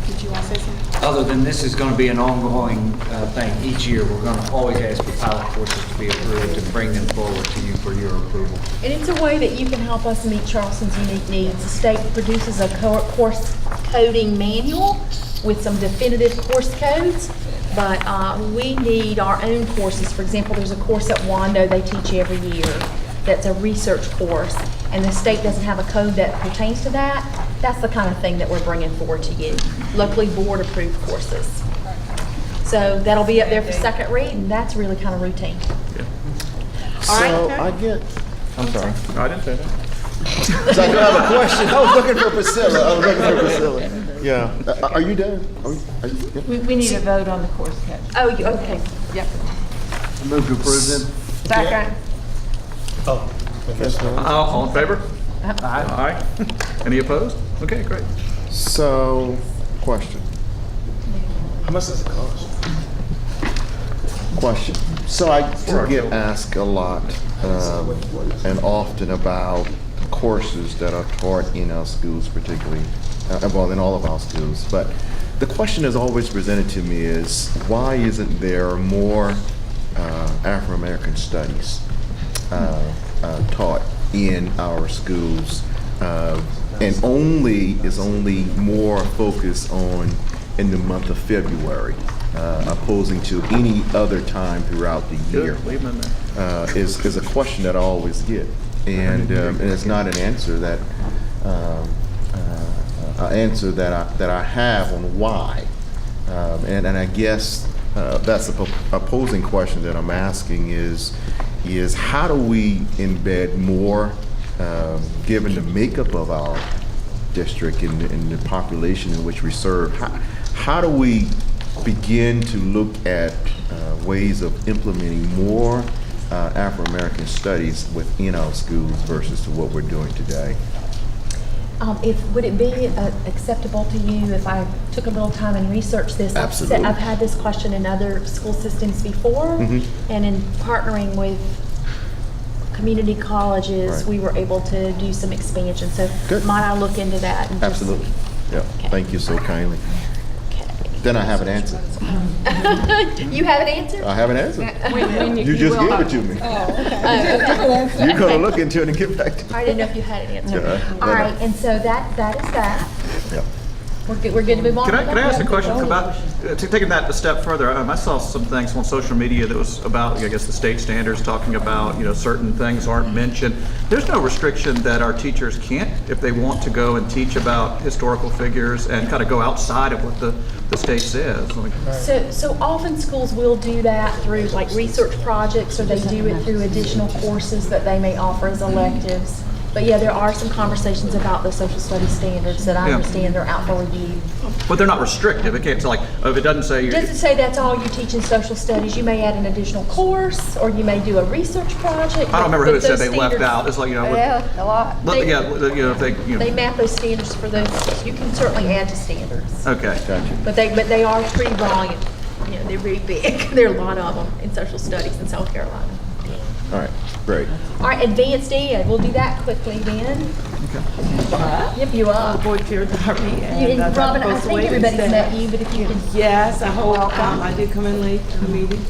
Did you want to say something? Other than this is going to be an ongoing thing each year, we're going to always ask for pilot courses to be approved and bring them forward to you for your approval. And it's a way that you can help us meet Charleston's unique needs. The state produces a course coding manual with some definitive course codes, but we need our own courses. For example, there's a course at Wando they teach every year that's a research course, and the state doesn't have a code that pertains to that. That's the kind of thing that we're bringing forward to you. Locally board-approved courses. So that'll be up there for second read, and that's really kind of routine. All right. So I'm sorry. No, I didn't say that. So I do have a question. I was looking for Priscilla. Yeah. Are you done? Yeah. We need a vote on the course code. Oh, okay. Yep. I move to approve them. Second. All in favor? Aye. Any opposed? Okay, great. So, question. How much does it cost? Question. So I do get asked a lot and often about courses that are taught in our schools, particularly, well, in all of our schools. But the question that's always presented to me is, why isn't there more Afro-American studies taught in our schools, and is only more focused on in the month of February, opposing to any other time throughout the year? Leave them in there. Is a question that I always get, and it's not an answer that I have on why, and I guess that's the opposing question that I'm asking is how do we embed more, given the makeup of our district and the population in which we serve, how do we begin to look at ways of implementing more Afro-American studies within our schools versus to what we're doing today? Would it be acceptable to you if I took a little time and researched this? Absolutely. I've had this question in other school systems before, and in partnering with community colleges, Right. we were able to do some expansion. So Good. might I look into that? And Absolutely. Yeah. Okay. Thank you so kindly. Then I have an answer. You have an answer? I have an answer. When You just gave it to me. okay. You're gonna look into it and get back to me. I didn't know if you had an answer. Yeah. All right, and so that is that. Yeah. We're good to move on? Can I ask a question about, taking that a step further, I saw some things on social media that was about, I guess, the state standards, talking about, certain things aren't mentioned. There's no restriction that our teachers can't, if they want to go and teach about historical figures and kind of go outside of what the state says. So often schools will do that through like research projects, or they do it through additional courses that they may offer as electives. But yeah, there are some conversations about the social studies standards that I understand are out for review. But they're not restrictive. It can't say like, if it doesn't say. Just to say that's all you teach in social studies, you may add an additional course, or you may do a research project. I don't remember who it said they left out. It's like, Yeah, a lot. if they. They map those standards for those. You can certainly add to standards. Okay. Gotcha. But they are pretty volume. They're very big. There are a lot of them in social studies in South Carolina. All right. Great. All right, advanced ed. We'll do that quickly then. Yep, you are. Board Chair Darby And Robin, I think everybody's met you, but if you can. Yes, I hope. I did come in late to the meeting.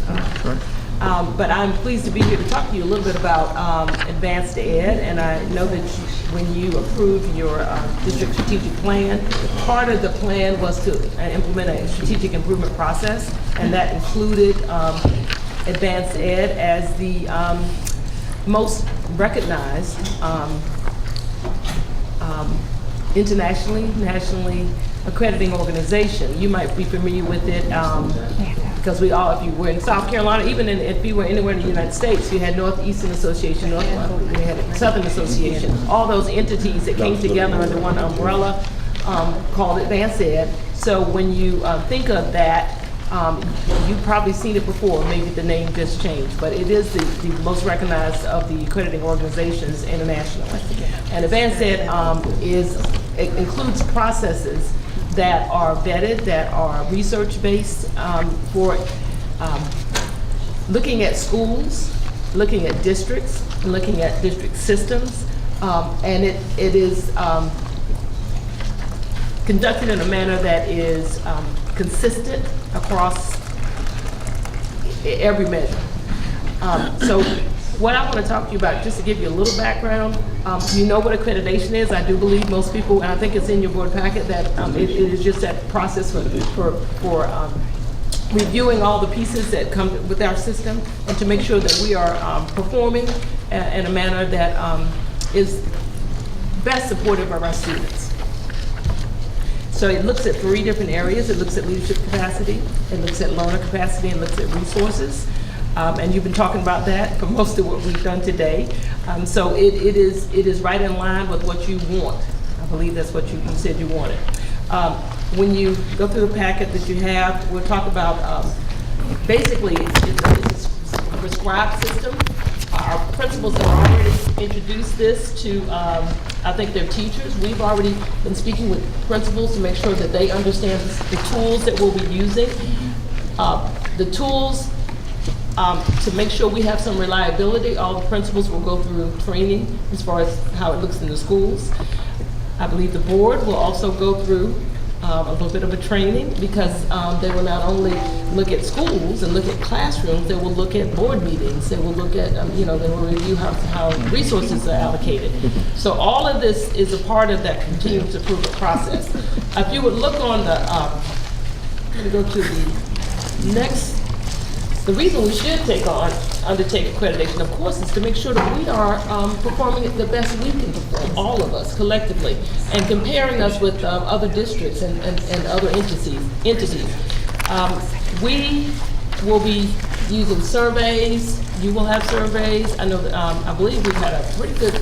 But I'm pleased to be here to talk to you a little bit about advanced ed. And I know that when you approved your district strategic plan, part of the plan was to implement a strategic improvement process, and that included advanced ed as the most recognized internationally, nationally accrediting organization. You might be familiar with it because we all, if you were in South Carolina, even if you were anywhere in the United States, you had Northeastern Association, we had Southern Association, all those entities that came together under one umbrella called advanced ed. So when you think of that, you've probably seen it before, maybe the name just changed, but it is the most recognized of the accrediting organizations internationally. And advanced ed it includes processes that are vetted, that are research-based for looking at schools, looking at districts, looking at district systems, and it is conducted in a manner that is consistent across every measure. So what I want to talk to you about, just to give you a little background, you know what accreditation is. I do believe most people, and I think it's in your board packet, that it is just that process for reviewing all the pieces that come with our system and to make sure that we are performing in a manner that is best supportive of our students. So it looks at 3 different areas. It looks at leadership capacity, it looks at learner capacity, and looks at resources. And you've been talking about that for most of what we've done today. So it is right in line with what you want. I believe that's what you said you wanted. When you go through the packet that you have, we'll talk about, basically, it's a prescribed system. Our principals have already introduced this to, I think, their teachers. We've already been speaking with principals to make sure that they understand the tools that we'll be using. The tools, to make sure we have some reliability, all the principals will go through training as far as how it looks in the schools. I believe the board will also go through a little bit of a training, because they will not only look at schools and look at classrooms, they will look at board meetings, they will look at, they will review how resources are allocated. So all of this is a part of that continuous improvement process. If you would look on the, let me go to the next. The reason we should undertake accreditation, of course, is to make sure that we are performing at the best we can perform, all of us collectively, and comparing us with other districts and other entities. We will be using surveys. You will have surveys. I know that, I believe we've had a pretty good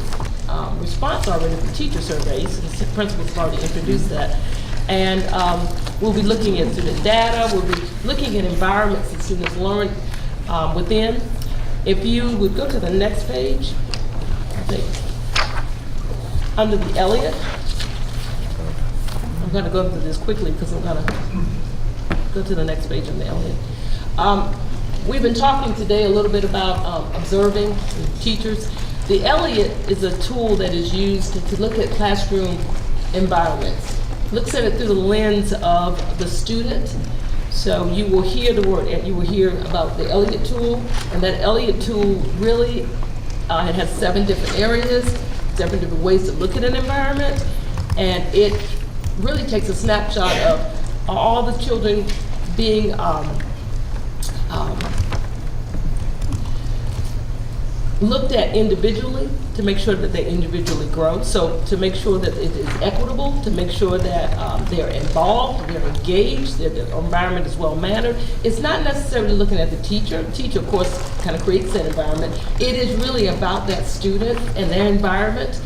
response already from teacher surveys. The principals have already introduced that. And we'll be looking at student data, we'll be looking at environments that students learn within. If you would go to the next page, I think, under the Elliott, I'm going to go through this quickly because I'm going to go to the next page on the Elliott. We've been talking today a little bit about observing teachers. The Elliott is a tool that is used to look at classroom environments. Looks at it through the lens of the student. So you will hear the word, you will hear about the Elliott tool, and that Elliott tool really, it has 7 different areas, 7 different ways to look at an environment, and it really takes a snapshot of all the children being looked at individually to make sure that they individually grow. So to make sure that it is equitable, to make sure that they're involved, they're engaged, that the environment is well-mannered. It's not necessarily looking at the teacher. The teacher, of course, kind of creates that environment. It is really about that student and their environment.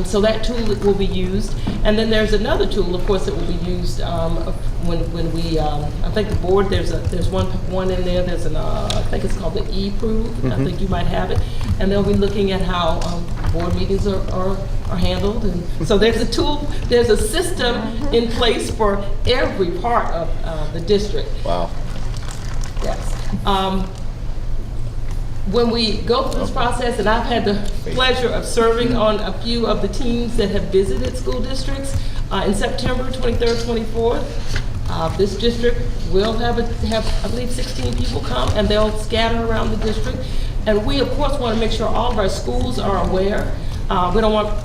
So that tool will be used. And then there's another tool, of course, that will be used when we, I think the board, there's one in there, there's an, I think it's called the eProve. I think you might have it. And they'll be looking at how board meetings are handled. And so there's a tool, there's a system in place for every part of the district. Wow. Yes. When we go through this process, and I've had the pleasure of serving on a few of the teams that have visited school districts, in September 23rd, 24th, this district will have, I believe, 16 people come, and they'll scatter around the district. And we, of course, want to make sure all of our schools are aware. We don't want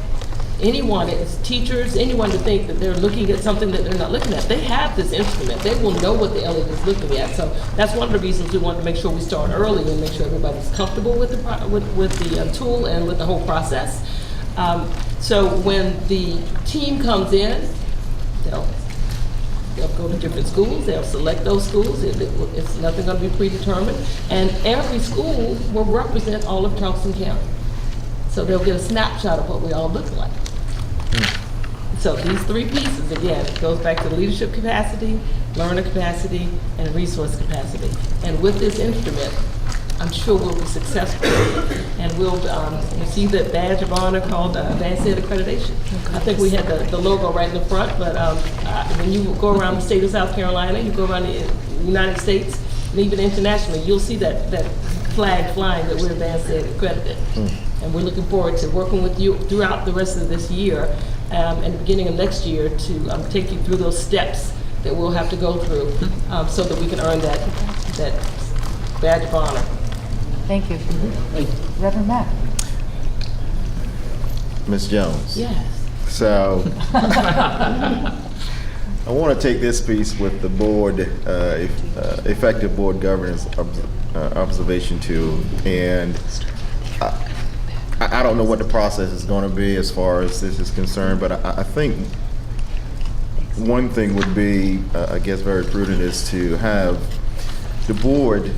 anyone, as teachers, anyone to think that they're looking at something that they're not looking at. They have this instrument. They will know what the Elliott is looking at. So that's one of the reasons we want to make sure we start early and make sure everybody's comfortable with the tool and with the whole process. So when the team comes in, they'll go to different schools. They'll select those schools. It's nothing going to be predetermined. And every school will represent all of Charleston County. So they'll get a snapshot of what we all look like. So these 3 pieces, again, it goes back to leadership capacity, learner capacity, and resource capacity. And with this instrument, I'm sure we'll be successful. And we'll receive that badge of honor called Advanced Ed Accreditation. I think we had the logo right in the front, but when you go around the state of South Carolina, you go around the United States, and even internationally, you'll see that flag flying that we're Advanced Ed Accredited. And we're looking forward to working with you throughout the rest of this year in the beginning of next year to take you through those steps that we'll have to go through so that we can earn that badge of honor. Thank you. Reverend Mack. Ms. Jones. Yes. So, I want to take this piece with the board, effective board governance observation tool, and I don't know what the process is going to be as far as this is concerned, but I think one thing would be, I guess, very prudent is to have the board,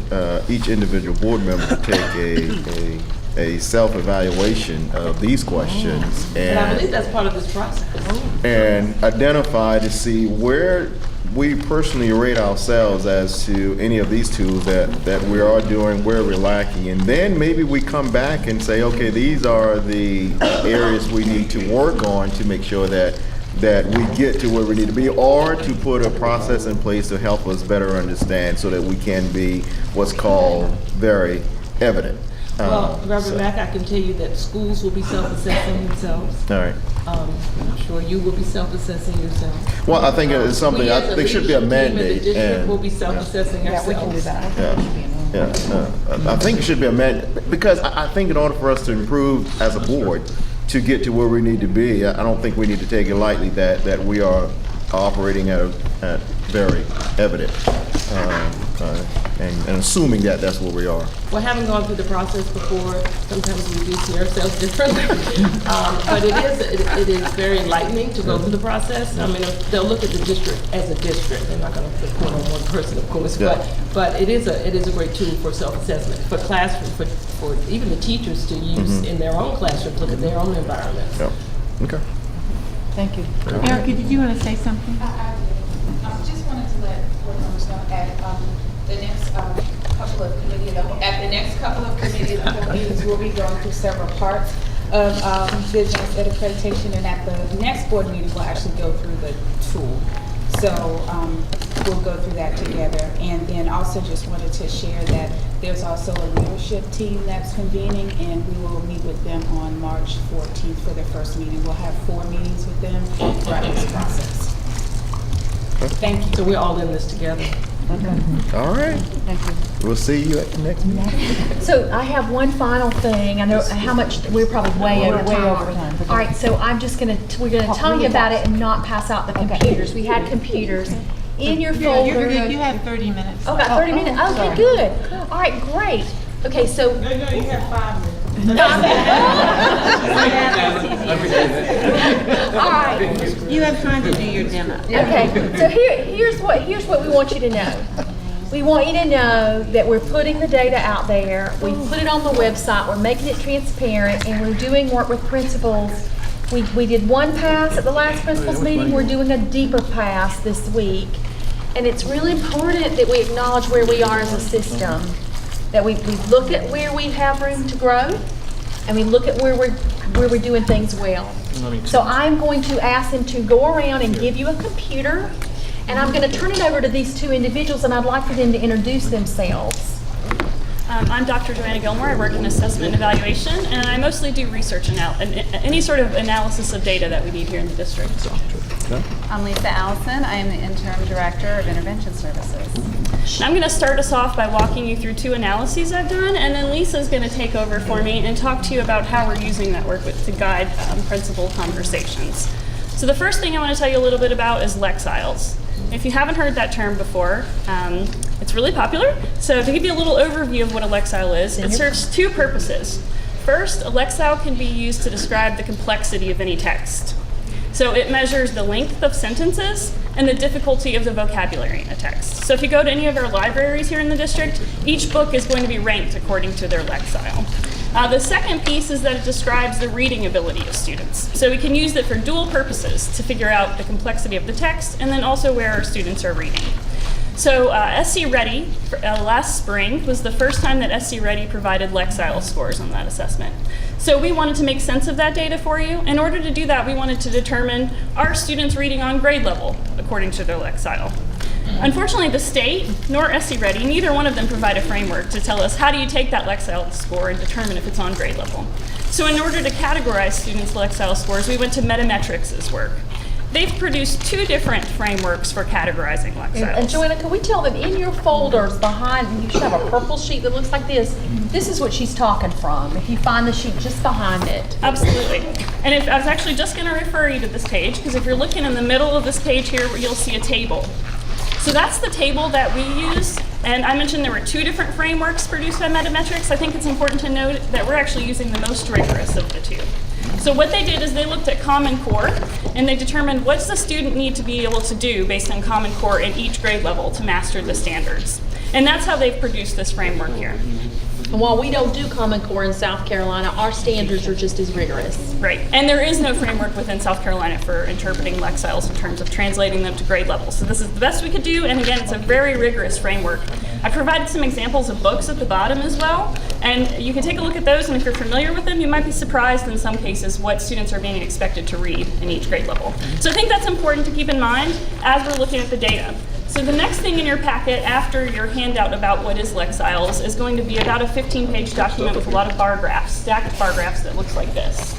each individual board member take a self-evaluation of these questions, And I believe that's part of this process. and identify to see where we personally rate ourselves as to any of these tools that we are doing, where we're lacking. And then maybe we come back and say, okay, these are the areas we need to work on to make sure that we get to where we need to be, or to put a process in place to help us better understand so that we can be what's called very evident. Well, Reverend So- Mack, I can tell you that schools will be self-assessing themselves. All right. I'm sure you will be self-assessing yourself. Well, I think it's something, We as a there should be a leadership team in the mandate. district and- will be self-assessing Yeah. ourselves. We can do that. Yeah, I think it should be a mandate, because I think in order for us to improve as a board, to get to where we need to be, I don't think we need to take it lightly that we are operating at very evident, and assuming that that's where we are. Well, having gone through the process before, sometimes we do see ourselves differently. But it is very enlightening to go through the process. I mean, they'll look at the district as a district. They're not going to put on one person, of course, Yeah. but it is a great tool for self-assessment, for classroom, for even the teachers to use in their own classroom, look at their own environments. Yeah. Okay. Thank you. Erica, did you want to say something? I just wanted to let board members know at the next couple of committee of the whole, at the next couple of committee of the whole meetings, we'll be going through several parts of business ed accreditation, and at the next board meeting, we'll actually go through the tool. So we'll go through that together. And then also just wanted to share that there's also a leadership team that's convening, and we will meet with them on March 14th for their first meeting. We'll have 4 meetings with them throughout this process. Thank you. So we're all in this together. All right. Thank you. We'll see you at the next meeting. So I have one final thing. I know how much, we're probably way over time. All right, so I'm just we're gonna tell you about it and not pass out the computers. We had computers in your folder. You have 30 minutes. Oh, got 30 minutes? Okay, good. All right, great. Okay, so. No, you have 5 minutes. All right. You have time to do your demo. Okay, so here's what we want you to know. We want you to know that we're putting the data out there, we put it on the website, we're making it transparent, and we're doing work with principals. We did one pass at the last principals meeting, we're doing a deeper pass this week. And it's really important that we acknowledge where we are as a system, that we look at where we have room to grow, and we look at where we're doing things well. So I'm going to ask them to go around and give you a computer, and I'm going to turn it over to these 2 individuals, and I'd like for them to introduce themselves. I'm Dr. Joanna Gilmore. I work in assessment and evaluation, and I mostly do research and any sort of analysis of data that we need here in the district. I'm Lisa Allison. I am the Interim Director of Intervention Services. I'm going to start us off by walking you through 2 analyses I've done, and then Lisa's going to take over for me and talk to you about how we're using that work to guide principal conversations. So the first thing I want to tell you a little bit about is Lexiles. If you haven't heard that term before, it's really popular. So to give you a little overview of what a Lexile is, it serves 2 purposes. First, a Lexile can be used to describe the complexity of any text. So it measures the length of sentences and the difficulty of the vocabulary in a text. So if you go to any of our libraries here in the district, each book is going to be ranked according to their Lexile. The second piece is that it describes the reading ability of students. So we can use it for dual purposes, to figure out the complexity of the text and then also where our students are reading. So SC Ready last spring was the first time that SC Ready provided Lexile scores on that assessment. So we wanted to make sense of that data for you. In order to do that, we wanted to determine, are students reading on grade level according to their Lexile? Unfortunately, the state nor SC Ready, neither one of them provide a framework to tell us how do you take that Lexile score and determine if it's on grade level. So in order to categorize students' Lexile scores, we went to Metametrics' work. They've produced 2 different frameworks for categorizing Lexiles. And Joanna, can we tell them in your folders behind, you should have a purple sheet that looks like this. This is what she's talking from. If you find the sheet just behind it. Absolutely. And I was actually just going to refer you to this page, because if you're looking in the middle of this page here, you'll see a table. So that's the table that we use. And I mentioned there were 2 different frameworks produced by Metametrics. I think it's important to note that we're actually using the most rigorous of the 2. So what they did is they looked at Common Core, and they determined what does the student need to be able to do based on Common Core in each grade level to master the standards. And that's how they've produced this framework here. And while we don't do Common Core in South Carolina, our standards are just as rigorous. Right, and there is no framework within South Carolina for interpreting Lexiles in terms of translating them to grade levels. So this is the best we could do, and again, it's a very rigorous framework. I provided some examples of books at the bottom as well, and you can take a look at those, and if you're familiar with them, you might be surprised in some cases what students are being expected to read in each grade level. So I think that's important to keep in mind as we're looking at the data. So the next thing in your packet after your handout about what is Lexiles is going to be about a 15-page document with a lot of bar graphs, stacked bar graphs that looks like this.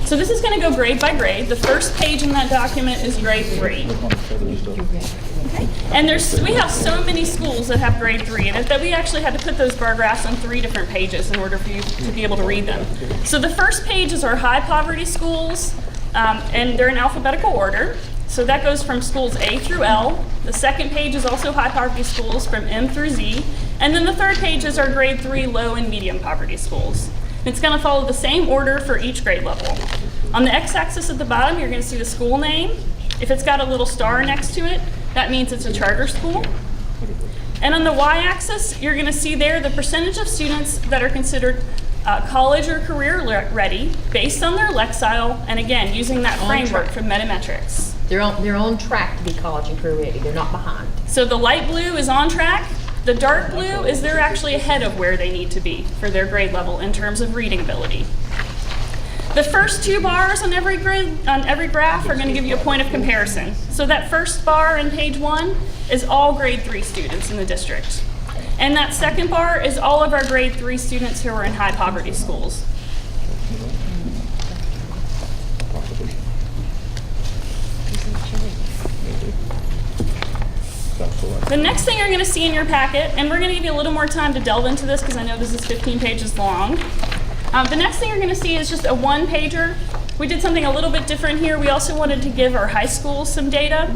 So this is going to go grade by grade. The first page in that document is grade 3. Okay. And we have so many schools that have grade 3 in it that we actually had to put those bar graphs on 3 different pages in order for you to be able to read them. So the first page is our high poverty schools, and they're in alphabetical order. So that goes from schools A through L. The second page is also high poverty schools from M through Z. And then the third page is our grade 3 low and medium poverty schools. It's going to follow the same order for each grade level. On the x-axis at the bottom, you're going to see the school name. If it's got a little star next to it, that means it's a charter school. And on the y-axis, you're going to see there the percentage of students that are considered college or career ready based on their Lexile, and again, using that framework from Metametrics. They're on track to be college and career ready. They're not behind. So the light blue is on track. The dark blue is they're actually ahead of where they need to be for their grade level in terms of reading ability. The first 2 bars on every graph are going to give you a point of comparison. So that first bar on page 1 is all grade 3 students in the district. And that second bar is all of our grade 3 students who are in high poverty schools. The next thing you're going to see in your packet, and we're going to give you a little more time to delve into this because I know this is 15 pages long. The next thing you're going to see is just a 1-pager. We did something a little bit different here. We also wanted to give our high schools some data.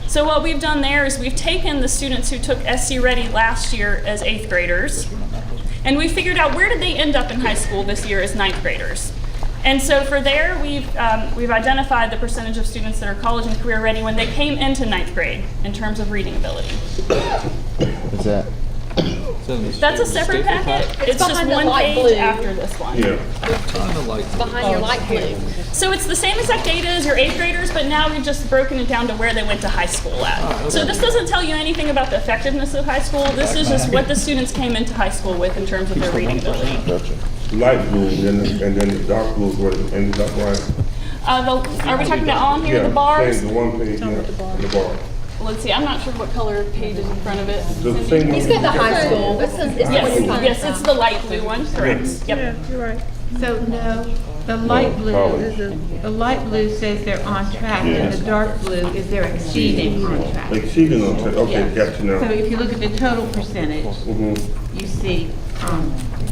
So what we've done there is we've taken the students who took SC Ready last year as 8th graders, and we figured out where did they end up in high school this year as 9th graders. And so for there, we've identified the percentage of students that are college and career ready when they came into 9th grade in terms of reading ability. Is that? That's a separate packet. It's just behind the 1 light page blue. after this one. Yeah. It's behind your light blue. So it's the same exact data as your 8th graders, but now we've just broken it down to where they went to high school at. So this doesn't tell you anything about the effectiveness of high school. This is just what the students came into high school with in terms of their reading ability. Light blue, and then the dark blue is what it ended up right. Are we talking about on here, the bars? The 1 page, yeah, the bar. Let's see, I'm not sure what color page is in front of it. He's got the high school. Yes, it's the light blue one, correct. Yep. Yeah, you're right. So no, the light blue says they're on track, and the dark blue is they're exceeding on track. Exceeding on track, okay, Yeah. gotcha now. So if you look at the total percentage, you see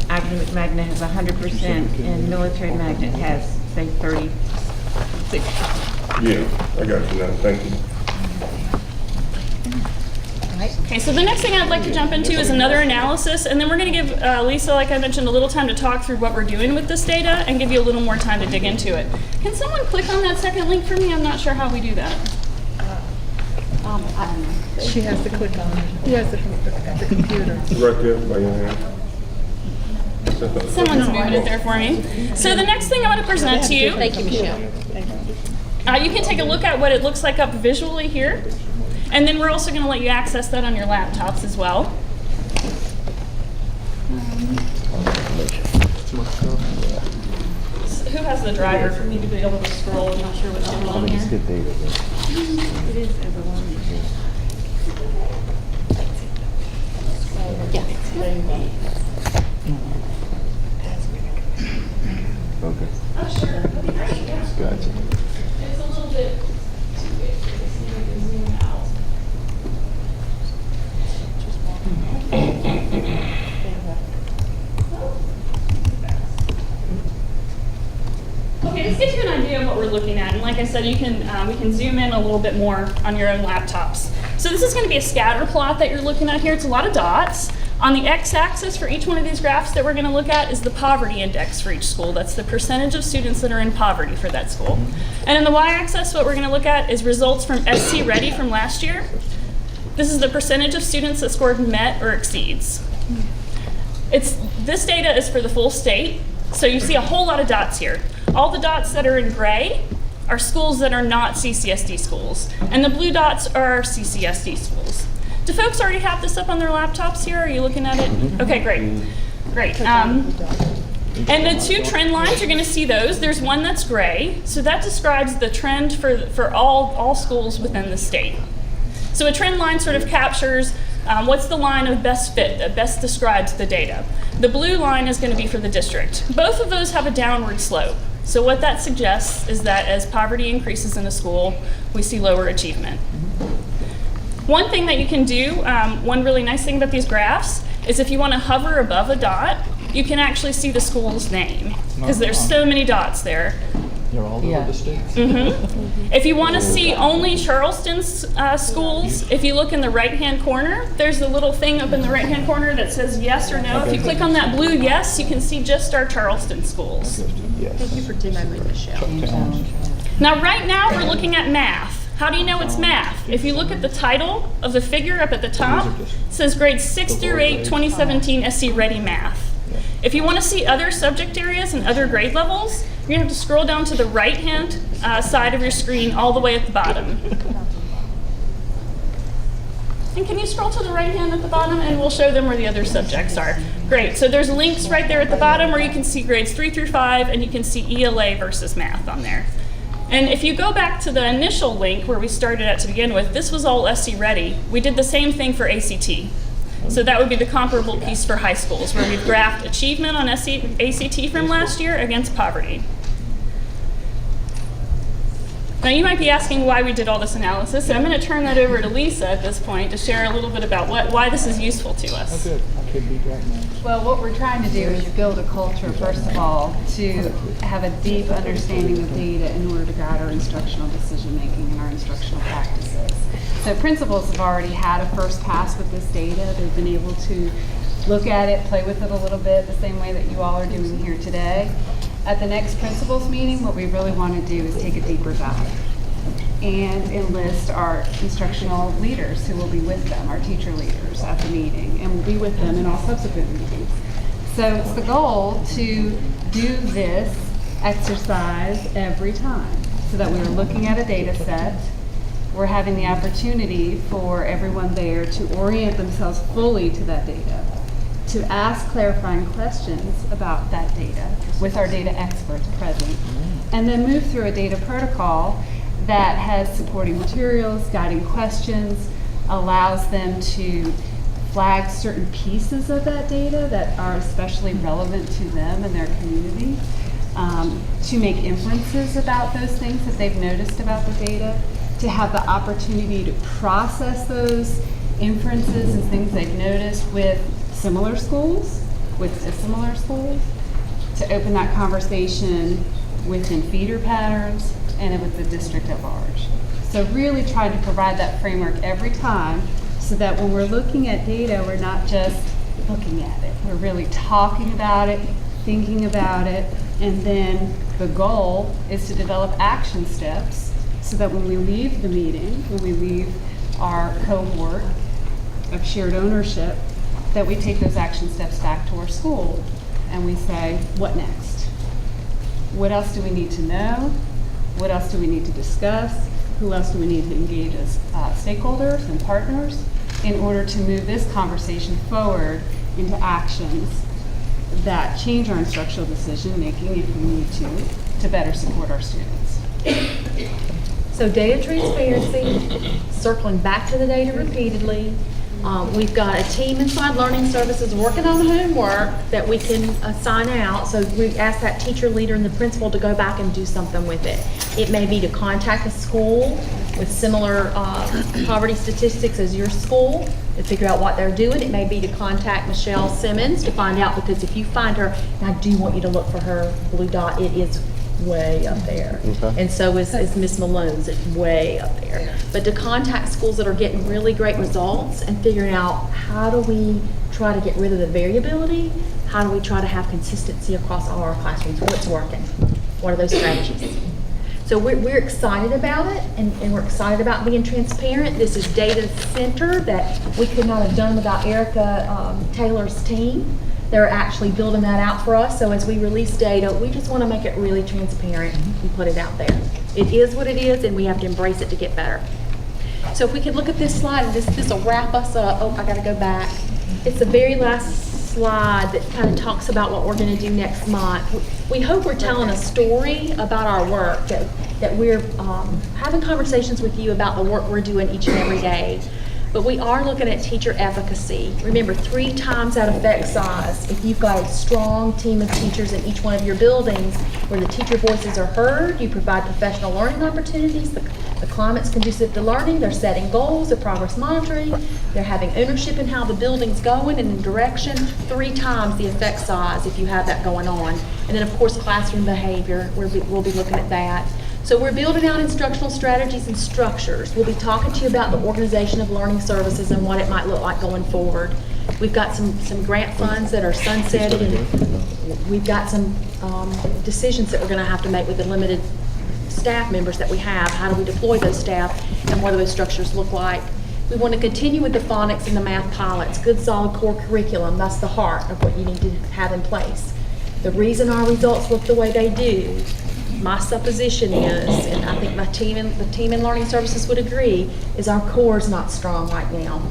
academic magnet has 100%, and military magnet has, say, 36. Yeah, I got you now, thank you. Okay, so the next thing I'd like to jump into is another analysis, and then we're going to give Lisa, like I mentioned, a little time to talk through what we're doing with this data and give you a little more time to dig into it. Can someone click on that second link for me? I'm not sure how we do that. I don't know. She has to click on it. Who has to click at the computer? Right there by your hand. Someone's moving it there for me. So the next thing I want to present to you. Thank you, Michelle. You can take a look at what it looks like up visually here. And then we're also going to let you access that on your laptops as well. Who has the driver for me to be able to scroll? I'm not sure what's going on here. It's good data. It is overwhelming. Okay. Oh, sure, that'd be great, yeah. Gotcha. It's a little bit too big for this, maybe we can zoom out. Okay, this gives you an idea of what we're looking at, and like I said, you can we can zoom in a little bit more on your own laptops. So this is going to be a scatter plot that you're looking at here. It's a lot of dots. On the x-axis for each one of these graphs that we're going to look at is the poverty index for each school. That's the percentage of students that are in poverty for that school. And in the y-axis, what we're going to look at is results from SC Ready from last year. This is the percentage of students that scored met or exceeds. This data is for the full state, so you see a whole lot of dots here. All the dots that are in gray are schools that are not CCSD schools, and the blue dots are CCSD schools. Do folks already have this up on their laptops here? Are you looking at it? Okay, great. Great. And the two trend lines, you're going to see those. There's one that's gray, so that describes the trend for all schools within the state. So a trend line sort of captures what's the line of best fit that best describes the data. The blue line is going to be for the district. Both of those have a downward slope. So what that suggests is that as poverty increases in a school, we see lower achievement. One thing that you can do, one really nice thing about these graphs, is if you want to hover above a dot, you can actually see the school's name, because there's so many dots there. They're all over the states. If you want to see only Charleston's schools, if you look in the right-hand corner, there's a little thing up in the right-hand corner that says yes or no. If you click on that blue yes, you can see just our Charleston schools. Could you pretend I'm with Michelle? Now, right now, we're looking at math. How do you know it's math? If you look at the title of the figure up at the top, it says grades 6 through 8, 2017 SC Ready Math. If you want to see other subject areas and other grade levels, you're going to have to scroll down to the right-hand side of your screen all the way at the bottom. And can you scroll to the right-hand at the bottom, and we'll show them where the other subjects are. Great, so there's links right there at the bottom where you can see grades 3 through 5, and you can see ELA versus math on there. And if you go back to the initial link where we started at to begin with, this was all SC Ready. We did the same thing for ACT. So that would be the comparable piece for high schools, where we've graphed achievement on ACT from last year against poverty. Now you might be asking why we did all this analysis, so I'm going to turn that over to Lisa at this point to share a little bit about why this is useful to us. Well, what we're trying to do is build a culture, first of all, to have a deep understanding of data in order to guide our instructional decision-making and our instructional practices. So principals have already had a first pass with this data. They've been able to look at it, play with it a little bit, the same way that you all are doing here today. At the next principals meeting, what we really want to do is take a deeper dive and enlist our instructional leaders who will be with them, our teacher leaders at the meeting, and we'll be with them in all subsequent meetings. So it's the goal to do this exercise every time so that we're looking at a data set. We're having the opportunity for everyone there to orient themselves fully to that data, to ask clarifying questions about that data with our data experts present, and then move through a data protocol that has supporting materials, guiding questions, allows them to flag certain pieces of that data that are especially relevant to them and their community, to make inferences about those things that they've noticed about the data, to have the opportunity to process those inferences and things they've noticed with similar schools, with dissimilar schools, to open that conversation within feeder patterns and with the district at large. So really trying to provide that framework every time so that when we're looking at data, we're not just looking at it. We're really talking about it, thinking about it, and then the goal is to develop action steps so that when we leave the meeting, when we leave our cohort of shared ownership, that we take those action steps back to our school and we say, what next? What else do we need to know? What else do we need to discuss? Who else do we need to engage as stakeholders and partners in order to move this conversation forward into actions that change our instructional decision making if we need to better support our students. So data transparency, circling back to the data repeatedly, We've got a team inside Learning Services working on homework that we can assign out. So we ask that teacher, leader, and the principal to go back and do something with it. It may be to contact a school with similar poverty statistics as your school to figure out what they're doing. It may be to contact Michelle Simmons to find out, because if you find her, and I do want you to look for her blue dot, it is way up there. Okay. And so is Miss Malone's, it's way up there. But to contact schools that are getting really great results and figuring out, how do we try to get rid of the variability? How do we try to have consistency across all our classrooms? What's working? What are those strategies? So we're excited about it, and we're excited about being transparent. This is data center that we could not have done without Erica Taylor's team. They're actually building that out for us. So as we release data, we just want to make it really transparent and put it out there. It is what it is, and we have to embrace it to get better. So if we could look at this slide, and this will wrap us up. Oh, I got to go back. It's the very last slide that kind of talks about what we're going to do next month. We hope we're telling a story about our work, that we're having conversations with you about the work we're doing each and every day. But we are looking at teacher efficacy. Remember, 3 times that effect size. If you've got a strong team of teachers in each one of your buildings where the teacher voices are heard, you provide professional learning opportunities, the climate's conducive to learning, they're setting goals, they're progress monitoring, they're having ownership in how the building's going and in direction. 3 times the effect size if you have that going on. And then, of course, classroom behavior, we'll be looking at that. So we're building out instructional strategies and structures. We'll be talking to you about the organization of learning services and what it might look like going forward. We've got some grant funds that are sunsetted, and we've got some decisions that we're going to have to make with the limited staff members that we have. How do we deploy those staff, and what do those structures look like? We want to continue with the phonics and the math pilots. Good, solid core curriculum. That's the heart of what you need to have in place. The reason our results look the way they do, my supposition is, and I think the team in Learning Services would agree, is our core is not strong right now.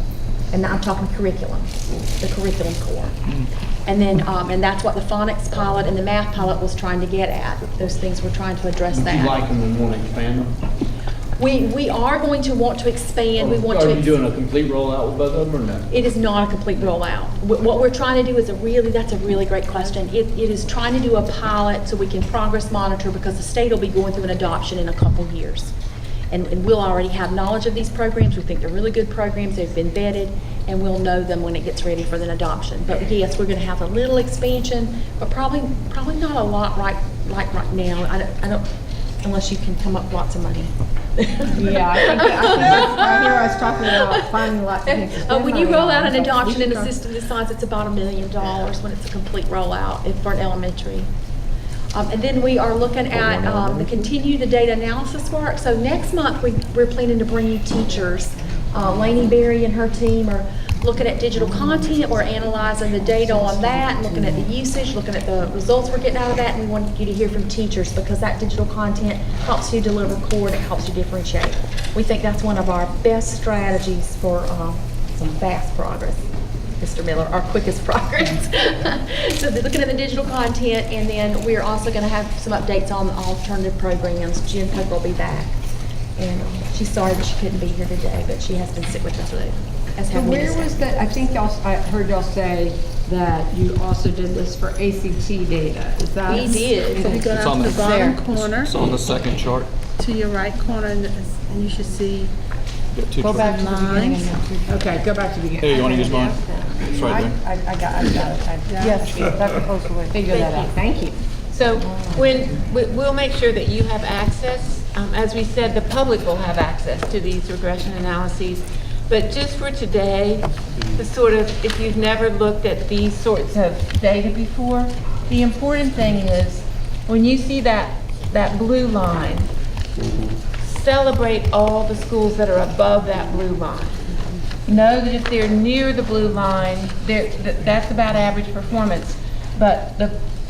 And I'm talking curriculum, the curriculum core. And then, and that's what the phonics pilot and the math pilot was trying to get at. Those things we're trying to address that. Would you like them and want to expand them? We are going to want to expand. We want Are to. you doing a complete rollout with both of them or no? It is not a complete rollout. What we're trying to do is that's a really great question. It is trying to do a pilot so we can progress monitor, because the state will be going through an adoption in a couple years. And we'll already have knowledge of these programs. We think they're really good programs. They've been vetted, and we'll know them when it gets ready for the adoption. But yes, we're going to have a little expansion, but probably not a lot right now. I don't, unless you can come up with lots of money. Yeah, I think I hear us talking about finding lots of things. When you roll out an adoption in a system this size, it's about $1 million when it's a complete rollout for an elementary. And then we are looking at continue the data analysis work. So next month we're planning to bring you teachers. Lainey Berry and her team are looking at digital content. We're analyzing the data on that, looking at the usage, looking at the results we're getting out of that, and we want you to hear from teachers, because that digital content helps you deliver core and it helps you differentiate. We think that's one of our best strategies for some fast progress, Mr. Miller, our quickest progress. So they're looking at the digital content, and then we're also going to have some updates on the alternative programs. Jen Coker will be back. And she's sorry that she couldn't be here today, but she has been sick with us today. Where was that? I think I heard y'all say that you also did this for ACT data. Is that? We did. So we go down to the bottom corner. It's on the second chart. To your right corner, and you should see Go back to the beginning. lines. Okay, go back to the beginning. Hey, you want to use mine? It's right there. I got it. Yes, Dr. Postlewaite, figure that out. Thank you. So we'll make sure that you have access. As we said, the public will have access to these regression analyses. But just for today, the sort of, if you've never looked at these sorts of data before, the important thing is when you see that blue line, celebrate all the schools that are above that blue line. Know that if they're near the blue line, that's about average performance. But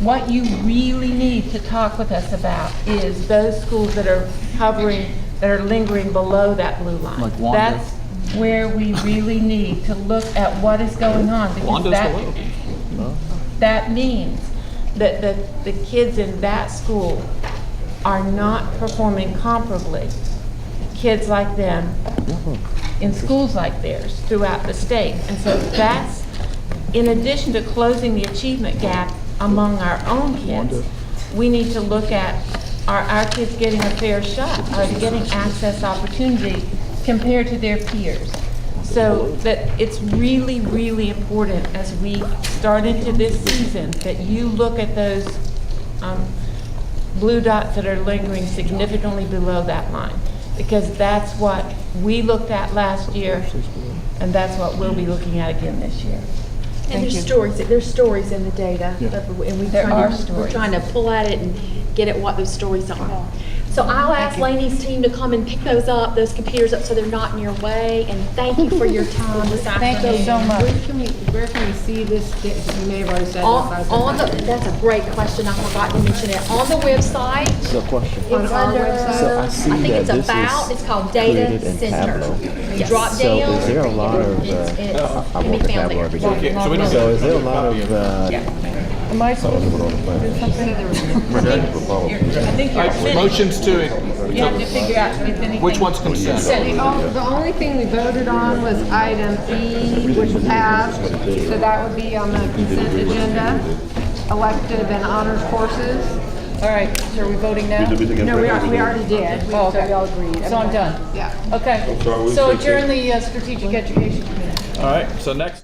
what you really need to talk with us about is those schools that are hovering, that are lingering below that blue line. Like Wanda. That's where we really need to look at what is going on. Because that means that the kids in that school are not performing comparably. Kids like them in schools like theirs throughout the state. And so that's, in addition to closing the achievement gap among our own kids, we need to look at, are our kids getting a fair shot? Are they getting access opportunity compared to their peers? So that it's really, really important as we start into this season that you look at those blue dots that are lingering significantly below that line, because that's what we looked at last year, and that's what we'll be looking at again this year. And there's stories in the data. Yeah. And we're Stories. trying to pull at it and get at what those stories are. So I'll ask Lainey's team to come and pick those up, those computers up, so they're not in your way. And thank you for your time this afternoon. Thank you so much. Where can we see this? You may have already said That's a great question. I forgot to mention it. On the website, So question. it's under, So I see think that it's this about, is it's called Data created in Center. Tableau. You drop So down. is there a lot of, I can work be in found Tableau there. every Okay, day. so we don't- So is there a lot of, Am I supposed to do something? I think All you're right, finished. motions to, You have to figure out if anything. which one's consent? The only thing we voted on was item E, which passed, so that would be on the consent agenda, elective and honors courses. All right, so are we voting now? No, we already did. Oh, okay. So we all agreed. So I'm done? Yeah. Okay. sorry, we So said adjourn the strategic education committee. All right, so next.